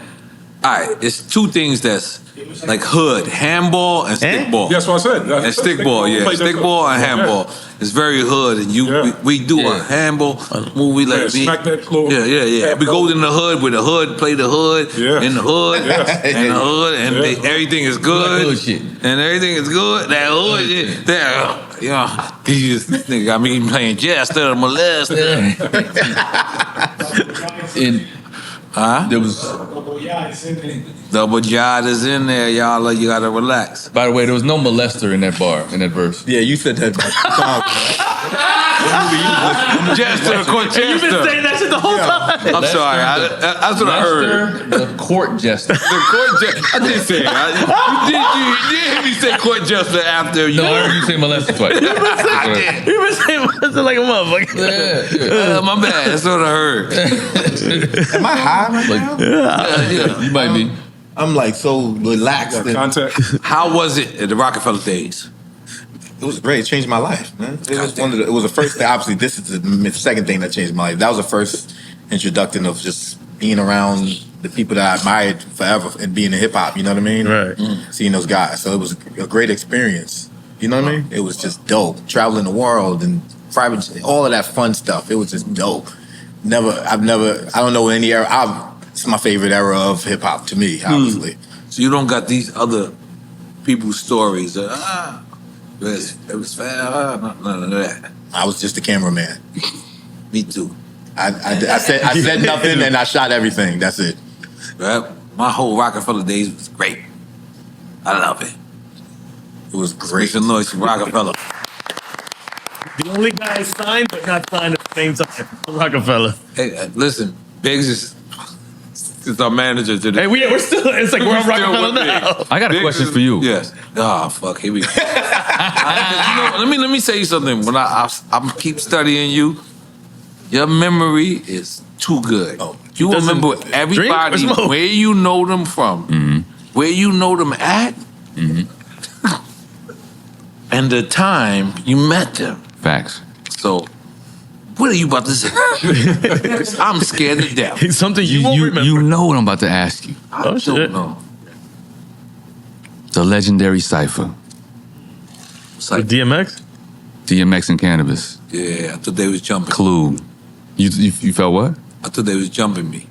all right, it's two things that's like hood, handball and stickball. That's what I said. And stickball, yeah, Play that- stickball and handball. It's very hood, and Yeah. we do a handball movie like Yeah, smack that floor. Yeah. We go in the hood with the hood, play the hood Yeah. in the hood, Yeah. and the hood, and Yeah. everything is good, hood shit. and everything is good. That hood shit, this nigga got me playing jazz instead of molesting. There was. Double Jod is in there, y'all. You gotta relax. By the way, there was no molester in that bar in that verse. Yeah, you said that. Jester, You've been saying that shit the whole time. I'm sorry. That's what I heard. The court jester. The court jester. I did say it. You did hear me say court jester after you. No, I heard you say molester twice. You've been saying that like a motherfucker. My bad. That's what I heard. Am I high right now? Yeah. You might be. I'm like so relaxed. and Contact. How was it at the Rockefeller days? It was great. It changed my life, man. It was it was the first thing. Obviously, this is the second thing that changed my life. That was the first introduction of just being around the people that I admired forever and being in hip hop. You know what I mean? Right. Seeing those guys. So it was a great experience. You know what I mean? It was just dope. Traveling the world and private, all of that fun stuff. It was just dope. I don't know any era. It's my favorite era of hip hop to me, obviously. So you don't got these other people's stories. It was fair. None of that. I was just the cameraman. Me too. I said nothing and I shot everything. That's it. Right? My whole Rockefeller days was great. I love it. It was Make great. some noise for Rockefeller. The only guy signed but not signed at the same time. Rockefeller. Hey, listen, Biggs is our manager today. Hey, we're still. It's like we're on Still Rockefeller with me. now. I got a Biggs question is- for you. Yes. Oh fuck. Here we go. Let me say something. When I keep studying you, your memory is too good. You Doesn't remember drink or everybody, smoke? where you know them from, where you know them at, and the time you met them. Facts. So, what are you about to say? I'm scared to death. It's something you won't remember. You know what I'm about to ask you. I Oh, don't shit. know. The legendary cipher. It's like, With DMX? DMX and Cannabis. yeah, I thought they was jumping. Clue. You felt what? I thought they was jumping me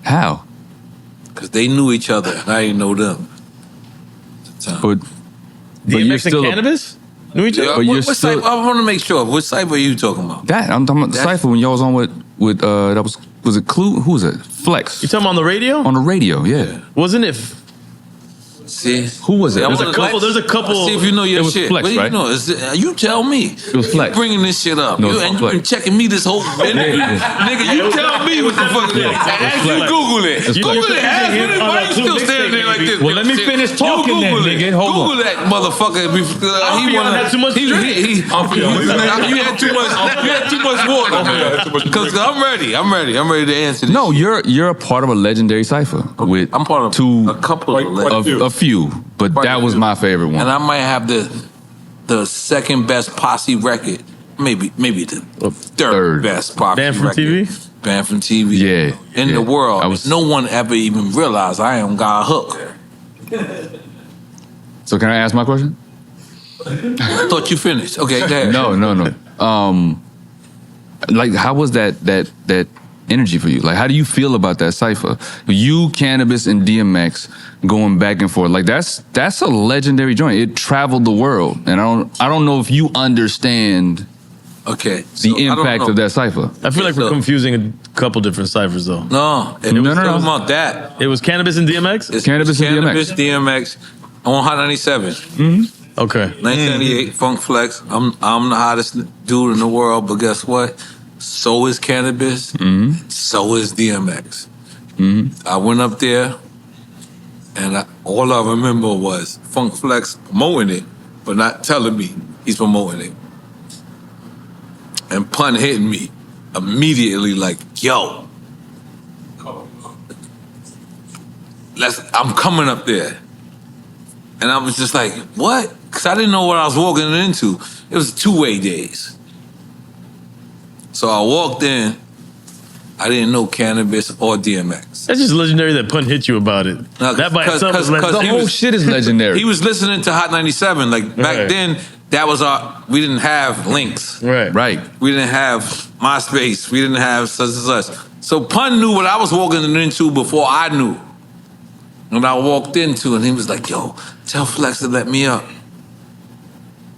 How? because they knew each other and I didn't know them. At the time. But you're DMX and still Cannabis? Knew each other? Yeah, but you're what still- cipher? I want to make sure. What cipher are you talking about? that I'm talking about the That's- cipher when y'all was on with that was it Clue? Who was it? Flex. You talking about on the radio? On the radio, yeah. Wasn't it? See, who was it? Yeah, There's a couple. There's a couple. See if you know your It was shit. Flex, What do you right? know? You tell me. It was Flex. You bringing this shit up. No, it was And Flex. you've been checking me this whole minute. Nigga, you tell me what the fuck it is. And you Flex. Google it. It's Google Flex. it. Ask me why you still standing there like this. Well, let me finish talking then, nigga. Hold on. Google that motherfucker. Affion had too much drink. You had too much. You had too much water. Because I'm ready. I'm ready to answer this. No, you're a part of a legendary cipher with I'm part of a couple of a few, but that was my favorite one. And I might have the second best posse record, maybe the third best posse Band from record. TV? Band from TV. Yeah, In yeah. the world. I was- No one ever even realized I am got hook. So can I ask my question? I thought you finished. Okay, go ahead. No. Like, how was that energy for you? Like, how do you feel about that cipher? You, Cannabis, and DMX going back and forth. Like, that's a legendary joint. It traveled the world, and I don't know if you understand. Okay. The impact of that cipher. I feel like we're confusing a couple different ciphers though. No, it was talking about that. It was Cannabis and DMX? It's Cannabis and Cannabis, DMX on Hot 97. Okay. 1998, Funk Flex. I'm the hottest dude in the world, but guess what? So is Cannabis. So is DMX. I went up there, and all I remember was Funk Flex promoting it, but not telling me he's promoting it. And Pun hitting me immediately like, yo, I'm coming up there. And I was just like, what? Because I didn't know what I was walking into. It was 2-way days. So I walked in. I didn't know Cannabis or DMX. That's just legendary that Pun hit you about it. No, That by itself is The legendary. whole shit is legendary. He was listening to Hot 97. Like back Right. then, that was we didn't have links. Right. We didn't have MySpace. We didn't have such and such. So Pun knew what I was walking into before I knew. And I walked into, and he was like, yo, tell Flex to let me up.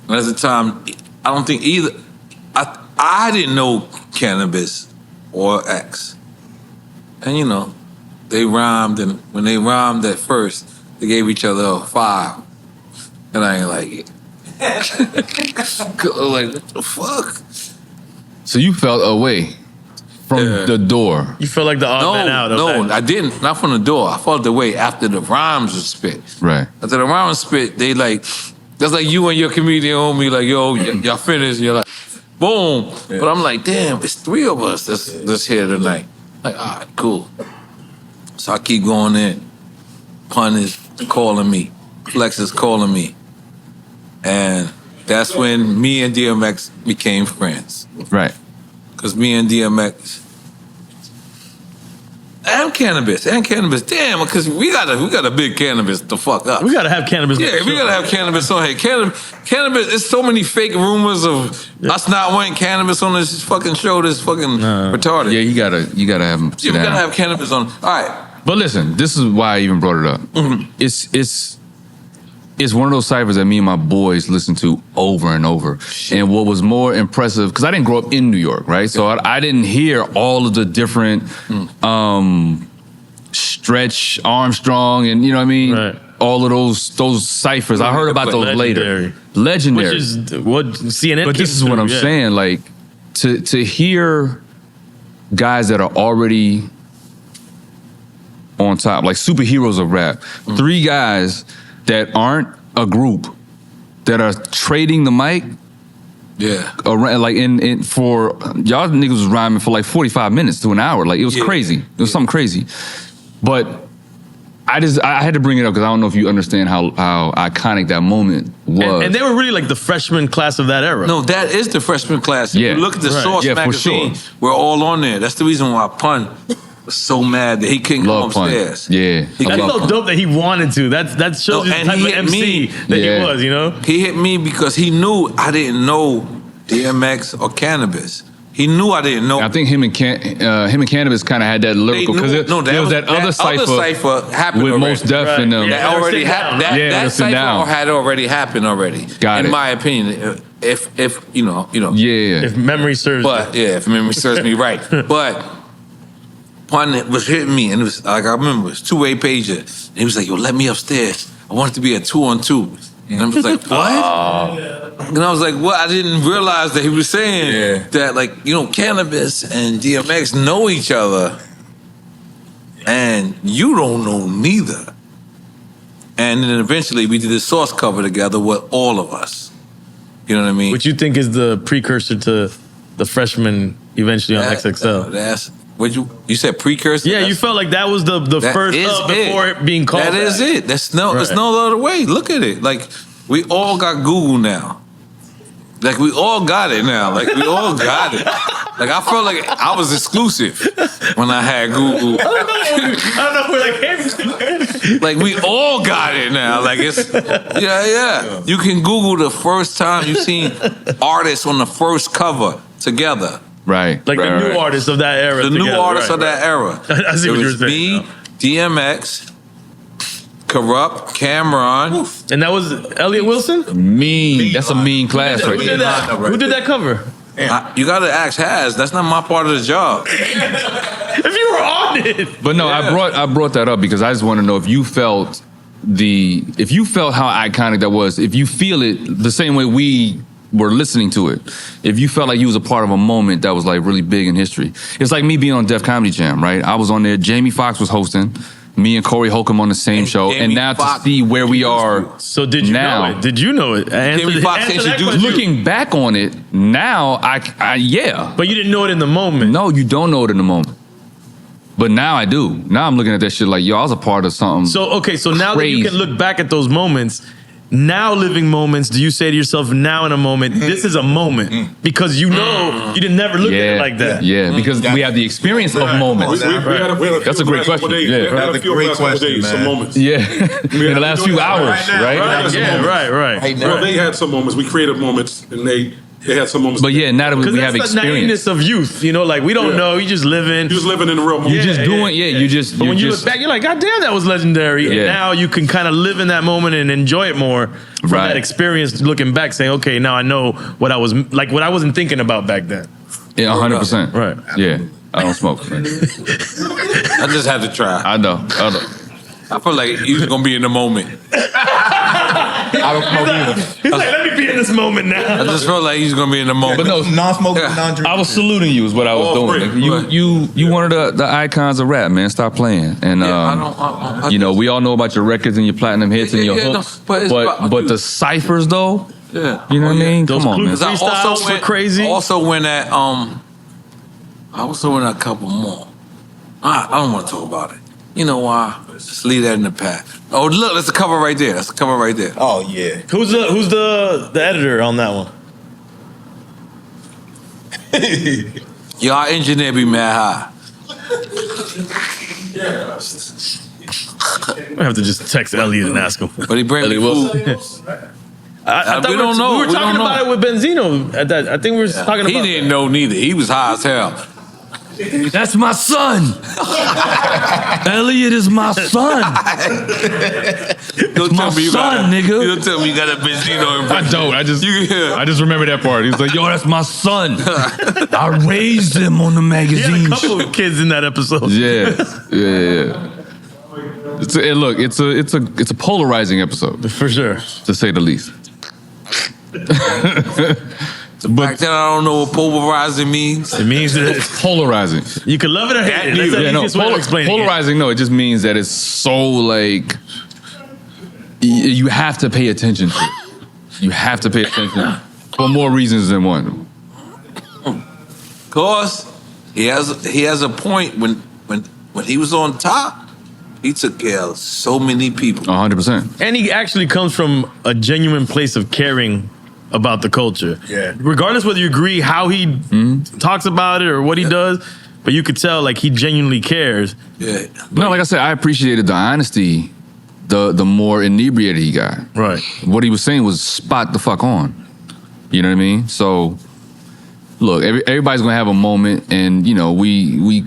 And at the time, I don't think either. I didn't know Cannabis or X. And, you know, they rhymed, and when they rhymed at first, they gave each other a 5. And I ain't like it. Like, what the fuck? So you felt away from the door. You felt like the odd man out. No, I didn't. Not from the door. I felt the way after the rhymes were spit. Right. After the rhymes spit, they like, that's like you and your comedian homie, like, yo, y'all finished. You're like, boom. Yeah. But I'm like, damn, it's 3 of us that's here tonight. Like, all right, cool. So I keep going in. Pun is calling me. Flex is calling me. And that's when me and DMX became friends. Right. Because me and DMX and Cannabis, damn, because we got a big Cannabis to fuck up. We gotta have Cannabis. Yeah, we gotta have Cannabis on here. Cannabis, there's so many fake rumors of us not wanting Cannabis on this fucking show. This fucking retarded. Yeah, you gotta have him. Yeah, we gotta have Cannabis on. All right. But listen, this is why I even brought it up. It's one of those ciphers that me and my boys listen to over and over. And what was more impressive, because I didn't grow up in New York, right? So I didn't hear all of the different Stretch, Armstrong, and you know what I mean? Right. All of those ciphers. I heard about those later. Legendary. Which is what CNN. But this is what I'm saying. Like, to hear guys that are already on top, like superheroes of rap, 3 guys that aren't a group, that are trading the mic. Yeah. Around, like in for y'all niggas was rhyming for like 45 minutes to an hour. Like it was crazy. It was something crazy. But I had to bring it up because I don't know if you understand how iconic that moment was. And they were really like the freshman class of that era. No, that is the freshman class. If you look at the Source magazine, for sure. we're all on there. That's the reason why Pun was so mad that he couldn't come upstairs. Yeah. That's so dope that he wanted to. That shows you the type of MC that he was, you know? He hit me because he knew I didn't know DMX or Cannabis. He knew I didn't know. I think him and Cannabis kind of had that lyrical because there was that other cipher happened with already. Most Def in them. That already happened. That cipher had already happened already. In my opinion, if you know. If memory serves. But if memory serves me right. But one was hitting me, and it was like I remember it was 2-way pager. And he was like, "Yo, let me upstairs. I want it to be a 2-on-2." And I was like, "What?" And I was like, "What?" I didn't realize that he was saying that, like, Cannabis and DMX know each other, and you don't know neither. And then eventually we did a Source cover together with all of us. You know what I mean? Which you think is the precursor to the Freshman eventually on XXL? That's what you said precursor. Yeah, you felt like that was the first up before it being called. That is it. There's no other way. Look at it. Like, we all got Google now. Like, we all got it now. Like, we all got it. Like, I felt like I was exclusive when I had Google. I don't know where that came from. Like, we all got it now. Like, it's yeah. You can Google the first time you seen artists on the first cover together. Right. Like the new artists of that era. The new artists of that era. I see what you're saying. Me, DMX, Corrupt, Cameron. And that was Elliot Wilson? Mean. That's a mean class right there. Who did that cover? You gotta ask Haz. That's not my part of the job. If you were on it. But no, I brought that up because I just want to know if you felt how iconic that was, if you feel it the same way we were listening to it, if you felt like you was a part of a moment that was like really big in history. It's like me being on Def Comedy Jam, right? I was on there, Jamie Foxx was hosting, me and Corey Holcomb on the same show, and now to see where we are. So did you know it? Did you know it? Jamie Foxx introduced you. Looking back on it now, I But you didn't know it in the moment. No, you don't know it in the moment. But now I do. Now I'm looking at that shit like, yo, I was a part of something. So now that you can look back at those moments, now living moments, do you say to yourself now in a moment, this is a moment? Because you know you didn't never look at it like that. Yeah, because we have the experience of moments. That's a great question. That's a great question, man. Some moments. Yeah. In the last few hours, right? Right. Well, they had some moments. We created moments, and they had some moments. But yeah, now that we have that's the experience. naiveness of youth, like we don't know, you just living. You just living in the real moment. You just doing, you just. But when you look back, you're like, God damn, that was legendary. And Yeah. now you can kind of live in that moment and enjoy it more from that experience. Looking back, saying, okay, now I know what I wasn't thinking about back then. Yeah, 100%. Right. Yeah, I don't smoke. Man. I just had to try. I know. I feel like he was gonna be in the moment. I don't smoke either. He's like, let me be in this moment now. I just felt like he's gonna be in the moment. But no, Non-smoking, non-drinking. I was saluting you is what I was doing. You one of the icons of rap, man. Stop playing. And we all know about your records and your platinum hits and your hooks. But the ciphers though, you know what I mean? Come on, man. I also went crazy. Also went at I also went at a couple more. I don't want to talk about it. You know why? Just leave that in the past. Oh, look, that's the cover right there. That's the cover right there. Oh yeah. Who's the editor on that one? Y'all engineer be mad high. I have to just text Elliot and ask him. But he bring me food. I thought we don't know. We were talking about it with Benzino. I think we were talking about. He didn't know neither. He was high as hell. That's my son. Elliot is my son. Don't tell me you got nigga. You don't tell me you got a Benzino impression. I don't. I just remember that part. He's like, yo, that's my son. I raised him on the He magazine. had a couple of kids in that episode. Yeah. It's a polarizing episode For sure. to say the least. Back then, I don't know what polarizing means. It means that It's polarizing. you can love it or hate it. That's the easiest way to explain it. Polarizing, no, it just means that it's so like you have to pay attention to it. You have to pay attention for more reasons than one. Of course, he has a point when he was on top, he took care of so many people. 100%. And he actually comes from a genuine place of caring about the culture. Yeah. Regardless whether you agree how he talks about it or what he does, but you could tell like he genuinely cares. Yeah. No, like I said, I appreciated the honesty, the more inebriated he got. Right. What he was saying was spot the fuck on. You know what I mean? So look, everybody's gonna have a moment, and you know, we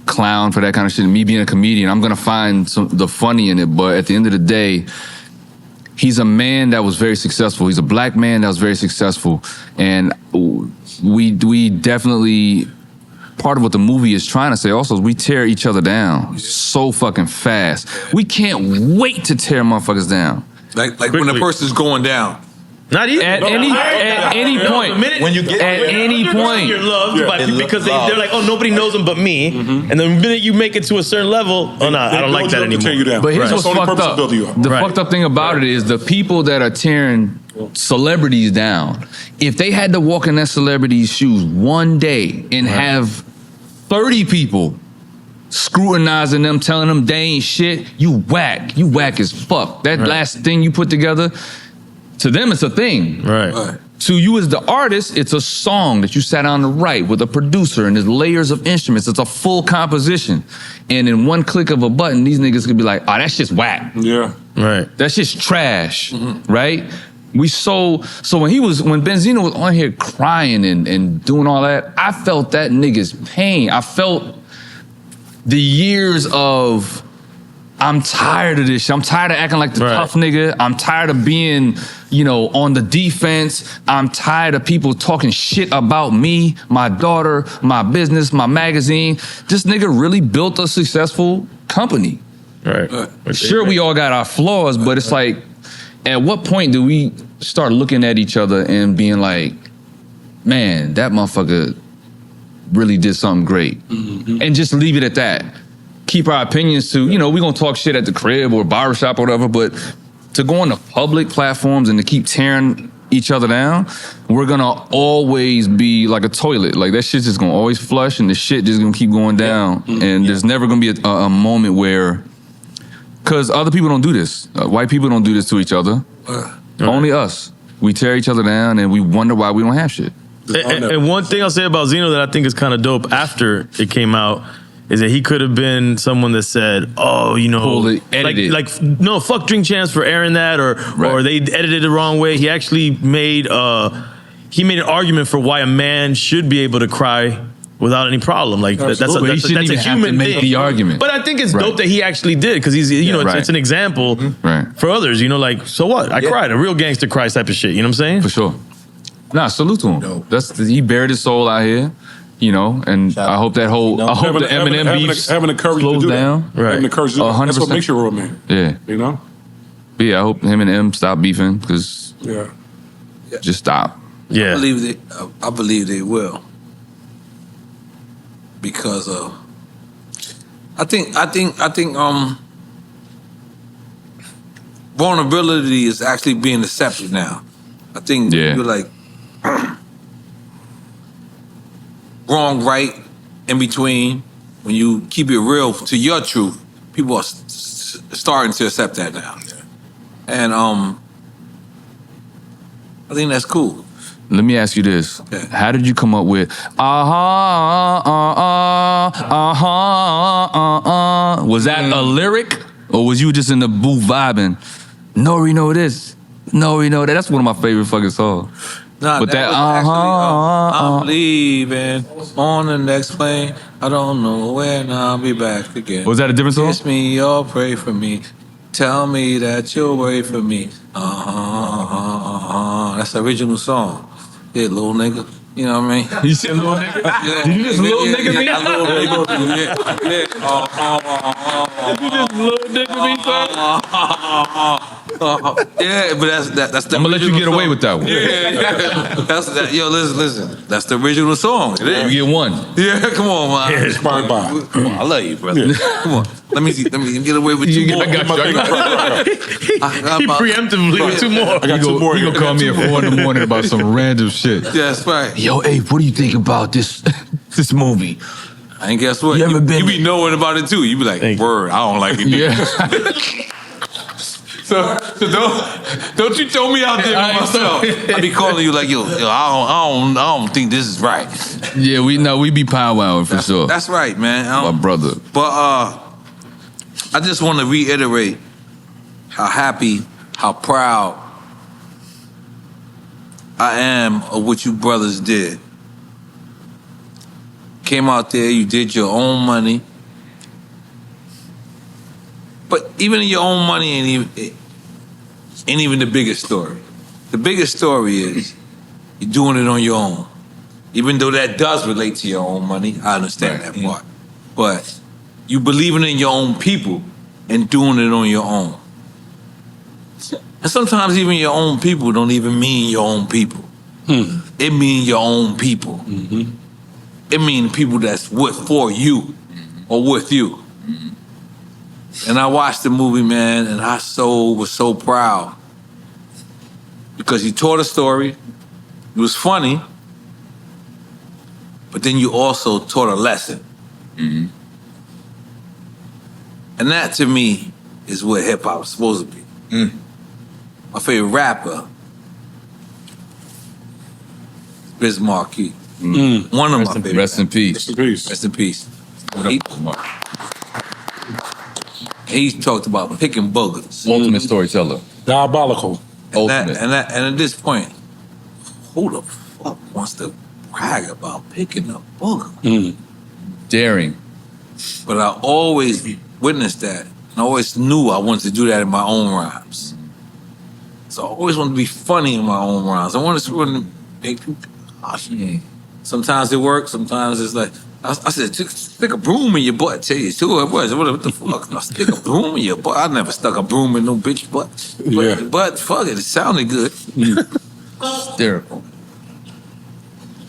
clown for that kind of shit. Me being a comedian, I'm gonna find the funny in it, but at the end of the day, he's a man that was very successful. He's a black man that was very successful, and we definitely, part of what the movie is trying to say also is we tear each other down so fucking fast. We can't wait to tear motherfuckers down. Like when a person's going down. Not even at any point. When you get at any point, you're loved by people because they're like, oh, nobody knows them but me. And the minute you make it to a certain level, oh no, I don't like that anymore. But here's what's That's the only fucked purpose up. to build you up. The fucked up thing about it is the people that are tearing celebrities down. If they had to walk in that celebrity's shoes one day and have 30 people scrutinizing them, telling them they ain't shit, you whack. You whack as fuck. That last thing you put together, to them it's a thing. Right. To you as the artist, it's a song that you sat down to write with a producer and there's layers of instruments. It's a full composition. And in one click of a button, these niggas could be like, oh, that's just whack. Yeah. Right. That's just trash, right? So when Benzino was on here crying and doing all that, I felt that nigga's pain. I felt the years of, I'm tired of this shit. I'm tired of acting like the tough nigga. I'm tired of being, on the defense. I'm tired of people talking shit about me, my daughter, my business, my magazine. This nigga really built a successful company. Right. Sure, we all got our flaws, but it's like, at what point do we start looking at each other and being like, man, that motherfucker really did something great. And just leave it at that. Keep our opinions to, we gonna talk shit at the crib or barbershop or whatever, but to go on the public platforms and to keep tearing each other down, we're gonna always be like a toilet. Like that shit's just gonna always flush and the shit just gonna keep going down. And there's never gonna be a moment where, because other people don't do this. White people don't do this to each other. Only us. We tear each other down and we wonder why we don't have shit. And one thing I'll say about Zeno that I think is kind of dope after it came out is that he could have been someone that said, oh, no, fuck Drink Champs for airing that, or they edited it the wrong way. He actually made an argument for why a man should be able to cry without any problem. Like that's a human thing. The argument. But I think it's dope that he actually did because he's it's an example for others. Like, so what? I cried. A real gangster cries type of shit. You know what I'm saying? For sure. Nah, salute to him. He bared his soul out here. And I hope that I hope the Eminem beef having the courage to do down. That. Having the courage to do that. That's what makes you a real man. Yeah. But yeah, I hope him and M stop beefing because just stop. Yeah. I believe they will. Because I think vulnerability is actually being accepted now. I think you're like wrong, right, in between. When you keep it real to your truth, people are starting to accept that now. And I think that's cool. Let me ask you this. How did you come up with Was that a lyric? Or was you just in the booth vibing? N.O.R.E. know this. N.O.R.E. know that. That's one of my favorite fucking songs. Nah, but that was I'm leaving on the next plane. I don't know when I'll be back again. Was that a different song? Kiss me or pray for me. Tell me that you'll wait for me. That's the original song. Yeah, little nigga. You know what I mean? You said little nigga? Yeah. Did you just little nigga me? Did you just little nigga me, son? Yeah, but that's the. I'm gonna let you get away with that one. Yeah. That's that. Yo, listen. That's the original song. You get one. Yeah, come on, man. Inspired by. Come on, I love you, brother. Come on. Let me get away with two more. He preemptively with two more. I got two more. You gonna call me at 4 in the morning about some random shit. Yeah, that's right. Yo, hey, what do you think about this movie? And guess what? You be knowing about it too. You be like, word, I don't like it. Yeah. So don't you throw me out there by myself. I be calling you like, yo, I don't think this is right. Yeah, we be powwowing for sure. That's right, man. My brother. But I just want to reiterate how happy, how proud I am of what you brothers did. came out there, you did your own money. But even in your own money ain't even the biggest story. The biggest story is you're doing it on your own. Even though that does relate to your own money, I understand that part. But you believing in your own people and doing it on your own. And sometimes even your own people don't even mean your own people. It mean your own people. It mean people that's for you or with you. And I watched the movie, man, and I was so proud. Because he told a story, it was funny, but then you also taught a lesson. And that to me is what hip hop is supposed to be. My favorite rapper, Biz Markie. One of my favorites. Rest in peace. Rest in peace. Rest in peace. He talked about picking boogers. Ultimate storyteller. Diabolical. Ultimate. And at this point, who the fuck wants to brag about picking a booger? Daring. But I always witnessed that. And I always knew I wanted to do that in my own rhymes. So I always wanted to be funny in my own rhymes. I wanted to make people, sometimes it works, sometimes it's like, I said, stick a broom in your butt. Tell you too, it was. What the fuck? I stick a broom in your butt. I never stuck a broom in no bitch butt. But fuck it, it sounded good. Hysterical.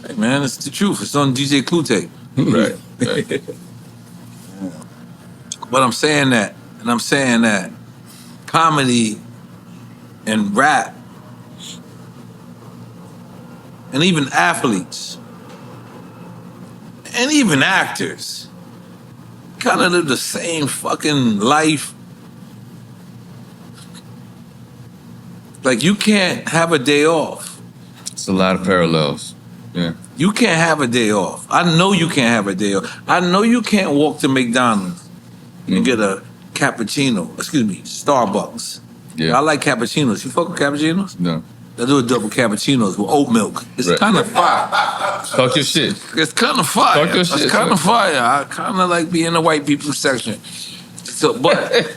Hey man, it's the truth. It's on DJ Clue tape. Right. But I'm saying that comedy and rap and even athletes and even actors kind of live the same fucking life. Like you can't have a day off. It's a lot of parallels. Yeah. You can't have a day off. I know you can't have a day off. I know you can't walk to McDonald's and get a cappuccino. Starbucks. Yeah. I like cappuccinos. You fuck with cappuccinos? No. I do a double cappuccinos with oat milk. It's Right. kind of fire. Talk your shit. It's kind of fire. Talk your shit, It's kind of fire. I kind of like being in the white people section. So, but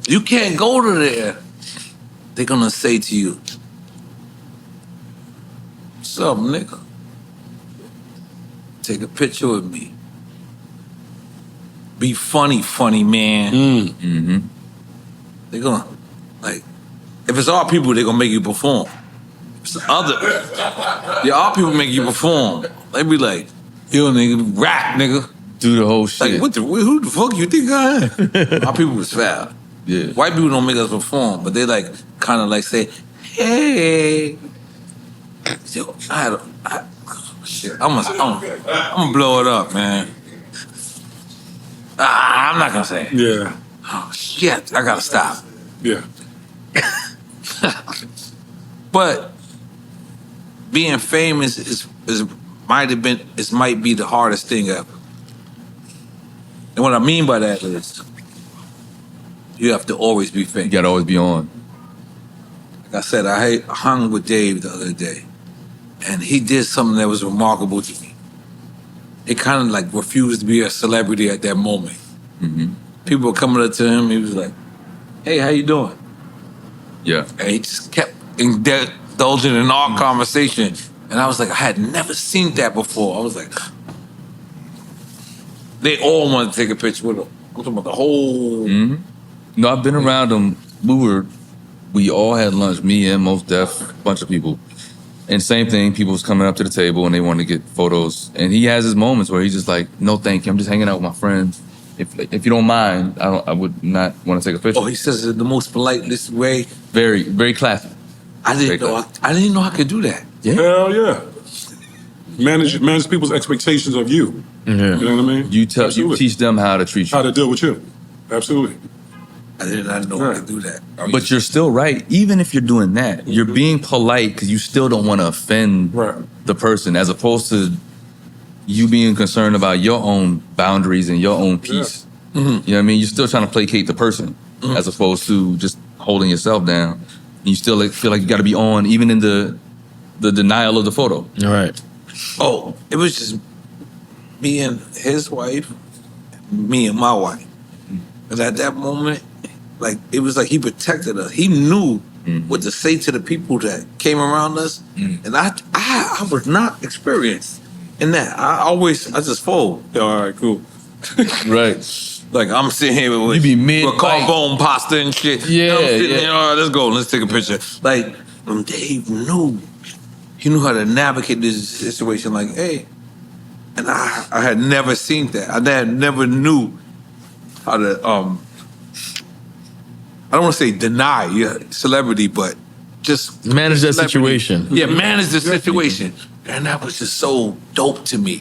you can't go to there. They're gonna say to you, "What's up, nigga? Take a picture with me. Be funny, man." Mm-hmm. They're gonna, like, if it's our people, they're gonna make you perform. If it's our people make you perform. They be like, yo, nigga, rap, nigga. Do the whole shit. Like, who the fuck you think I am? Our people was foul. Yeah. White people don't make us perform, but they like, kind of like say, hey. Yo, shit, I'm gonna blow it up, man. I'm not gonna say it. Yeah. Oh, shit, I gotta stop. Yeah. But being famous might be the hardest thing ever. And what I mean by that is you have to always be famous. You gotta always be on. Like I said, I hung with Dave the other day, and he did something that was remarkable to me. He kind of like refused to be a celebrity at that moment. Mm-hmm. People were coming up to him, he was like, hey, how you doing? Yeah. And he just kept indulging in our conversation. And I was like, I had never seen that before. I was like, they all wanted to take a picture with him. I'm talking about the whole... Mm-hmm. No, I've been around him. We all had lunch, me and Most Def, a bunch of people. And same thing, people was coming up to the table and they wanted to get photos. And he has his moments where he's just like, no, thank you. I'm just hanging out with my friends. If you don't mind, I would not want to take a picture. Oh, he says it in the most politest way. Very, very classy. I didn't know I could do that. Yeah. Hell yeah. Manage people's expectations of you. Yeah. You know what I mean? You Absolutely. teach them how to treat you. How to deal with you. Absolutely. I did not know I could do that. But you're still right. Even if you're doing that, you're being polite because you still don't want to offend the person, as opposed to you being concerned about your own boundaries and your own peace. Mm-hmm. You know what I mean? You're still trying to placate the person, as opposed to just holding yourself down. And you still feel like you got to be on, even in the denial of the photo. All right. Oh, it was just me and his wife, me and my wife. And at that moment, like it was like he protected us. He knew what to say to the people that came around us, and I was not experienced in that. I just fold. Yeah, all right, cool. Right. Like I'm sitting here with, You be mid with carbone pasta and shit. Yeah, I'm sitting yeah. there, all right, let's go, let's take a picture. Like Dave knew, he knew how to navigate this situation. Like, hey, and I had never seen that. I never knew how to I don't want to say deny your celebrity, but just Manage that celebrity. situation. Yeah, manage the situation, and that was just so dope to me.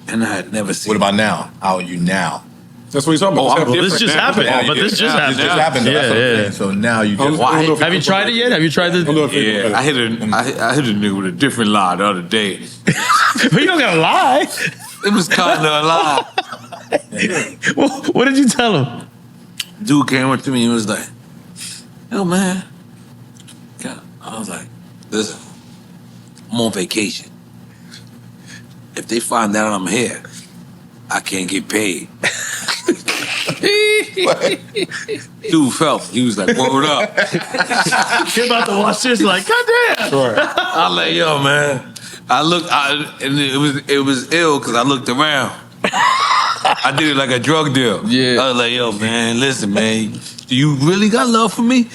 And I had never seen. What about now? How are you now? That's what he's talking about. I'm This just happened. But this just happened. It just happened. That's what I'm Yeah, saying. So now you just. Have you tried it yet? Have you tried the? Yeah, I hit a nigga with a different lie the other day. You don't gotta lie. It was kind of a lie. What did you tell him? Dude came up to me and was like, "Yo, man." I was like, "Listen, I'm on vacation. If they find out I'm here, I can't get paid." Dude felt. He was like, "Word up." You're about to watch this like, goddamn. I like, yo, man. And it was ill because I looked around. I did it like a drug deal. Yeah. I was like, yo, man, listen, man, do you really got love for me?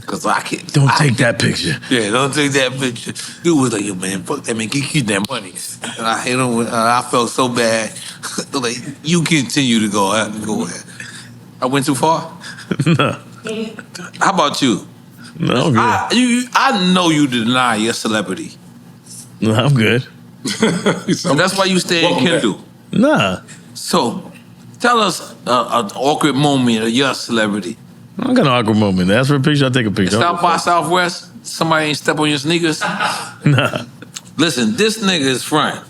Because I can't. Don't take that picture. Yeah, don't take that picture. Dude was like, yo, man, fuck that, man, keep that money. And I hit him. I felt so bad. Like, you continue to go ahead. I went too far? No. How about you? No, I'm good. I know you deny your celebrity. No, I'm good. So that's why you stay in Kindle. Nah. So, tell us an awkward moment of your celebrity. I don't got an awkward moment. Ask for a picture, I'll take a picture. South by Southwest, somebody ain't step on your sneakers. Nah. Listen, this nigga is friend.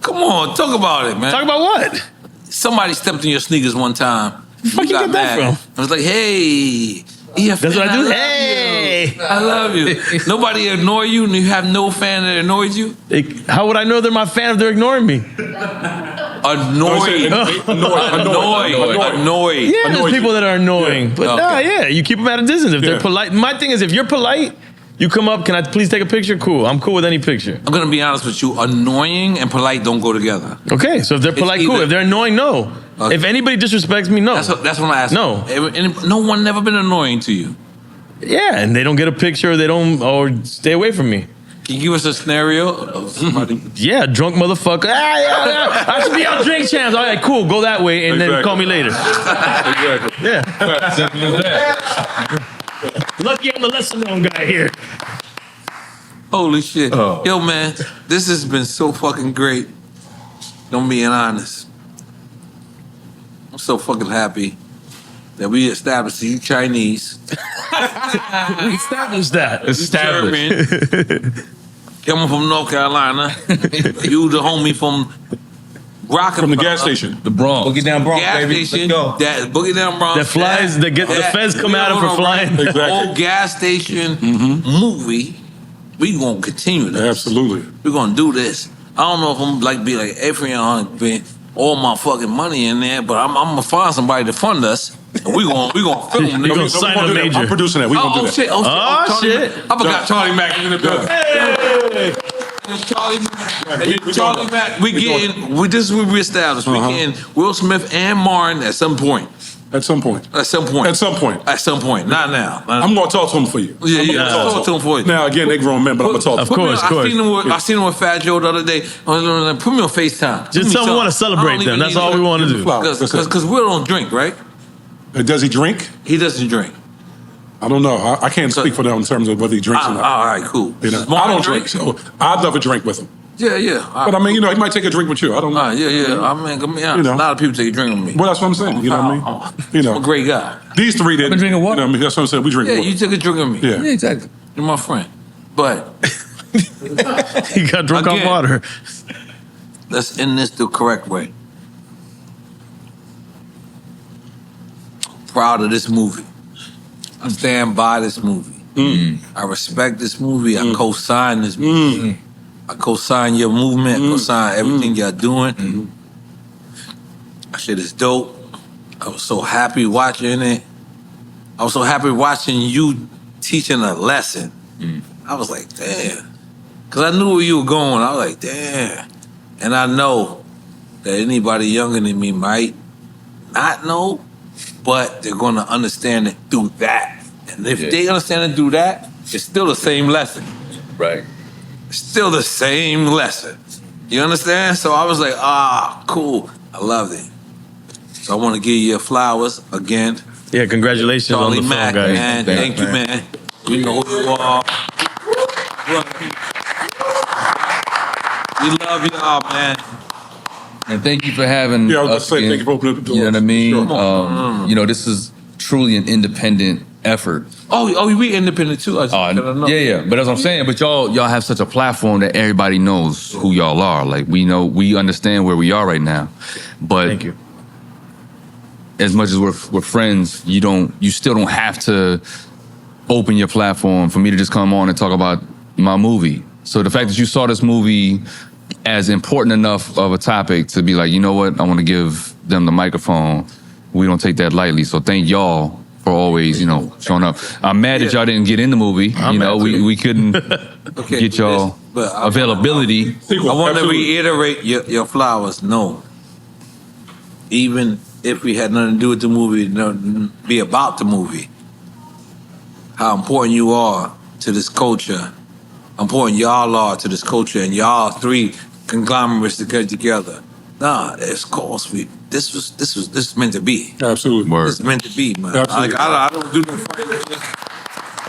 Come on, talk about it, man. Talk about what? Somebody stepped in your sneakers one time. Fuck you get that from? I was like, hey. That's what I do. love Hey. you. I love you. Nobody annoy you and you have no fan that annoys you? How would I know they're my fan if they're ignoring me? Annoyed. Yeah, there's people that are annoying. But nah, yeah, you keep them at a distance. If they're polite. My thing is, if you're polite, you come up, can I please take a picture? Cool. I'm cool with any picture. I'm going to be honest with you. Annoying and polite don't go together. Okay, so if they're polite, cool. If they're annoying, no. Okay. If anybody disrespects me, no. That's what I'm asking. No. And no one never been annoying to you. Yeah, and they don't get a picture, or stay away from me. Can you give us a scenario of somebody? Yeah, drunk motherfucker. Yeah. I should be on Drink Champs. All right, cool. Go that way and then call me later. Exactly. Yeah. Lucky I'm the lesser known guy here. Holy shit. Yo, man, this has been so fucking great. I'm being honest. I'm so fucking happy that we established you Chinese. We established that. German. Coming from North Carolina. You the homie from Rockefeller. From the gas station. The Bronx. Boogie down Bronx, Gas baby. station. Let's go. That Boogie Down Bronx. That flies, the feds come at him for flying. The whole gas station movie. We gonna continue this. Absolutely. We're gonna do this. I don't know if I'm like be like Affion, put all my fucking money in there, but I'm gonna find somebody to fund us. And we gonna film. We gonna sign a major. I'm producing that. We gonna do that. Shit! Shit! I forgot Charlie Mack in the building. Hey! Charlie Mack. This is what we established. We getting Will Smith and Martin at some point. At some point. At some point. At some point. At some point. Not now. I'm gonna talk to him for you. Yeah. Talk to him for you. Now again, they grown men, but I'm gonna talk to them. Of course. I seen him with Fat Joe the other day. Put me on FaceTime. Just tell me we want to celebrate them. That's all we want to do. Because Will don't drink, right? Does he drink? He doesn't drink. I don't know. I can't speak for them in terms of whether he drinks or not. All right, cool. You know, I don't drink, so I'd love a drink with him. Yeah. But I mean, he might take a drink with you. I don't know. Yeah. I mean, a lot of people take a drink with me. Well, that's what I'm saying. You know what I mean? I'm a great guy. These three didn't. drinking water? You know what I mean? That's what I'm saying. We drink Yeah, water. you took a drink with me. Yeah. Exactly. You're my friend. But He got drunk on Again. water. let's end this the correct way. Proud of this movie. I stand by this movie. I respect this movie. I co-sign this movie. I co-sign your movement, co-sign everything y'all doing. That shit is dope. I was so happy watching it. I was so happy watching you teaching a lesson. I was like, damn. Because I knew where you were going. I was like, damn. And I know that anybody younger than me might not know, but they're going to understand it through that. And if they understand it through that, it's still the same lesson. Right. It's still the same lesson. You understand? So I was like, cool. I loved it. So I want to give you your flowers again. Yeah, congratulations Charlie on the Mack, film, guys. man. Thank you, man. You know who you are. We love y'all, man. And thank you for having Yeah, I was about us to say, again. thank you for opening up the doors. You know what I mean? Sure. You know, this is truly an independent effort. Oh, we independent too. I just gotta know. Yeah. But as I'm saying, but y'all have such a platform that everybody knows who y'all are. Like we understand where we are right now. But Thank you. as much as we're friends, you still don't have to open your platform for me to just come on and talk about my movie. So the fact that you saw this movie as important enough of a topic to be like, you know what, I want to give them the microphone. We don't take that lightly. So thank y'all for always, showing up. I'm mad that y'all didn't get in the movie. We couldn't get y'all availability. I want to reiterate your flowers. No. Even if we had nothing to do with the movie, nothing be about the movie, how important you are to this culture, how important y'all are to this culture, and y'all three conglomerates to get together. Nah, of course this is meant to be. Absolutely. Word. This is meant to be, man. Absolutely. I don't do no fighting.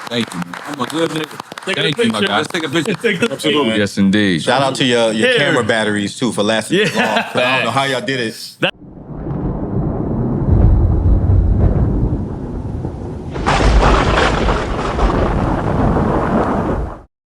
Thank you. I'm a good nigga. Thank you, my guy. Let's take a picture. Absolutely. Yes, indeed. Shout out to your camera batteries too for lasting long. I don't know how y'all did it.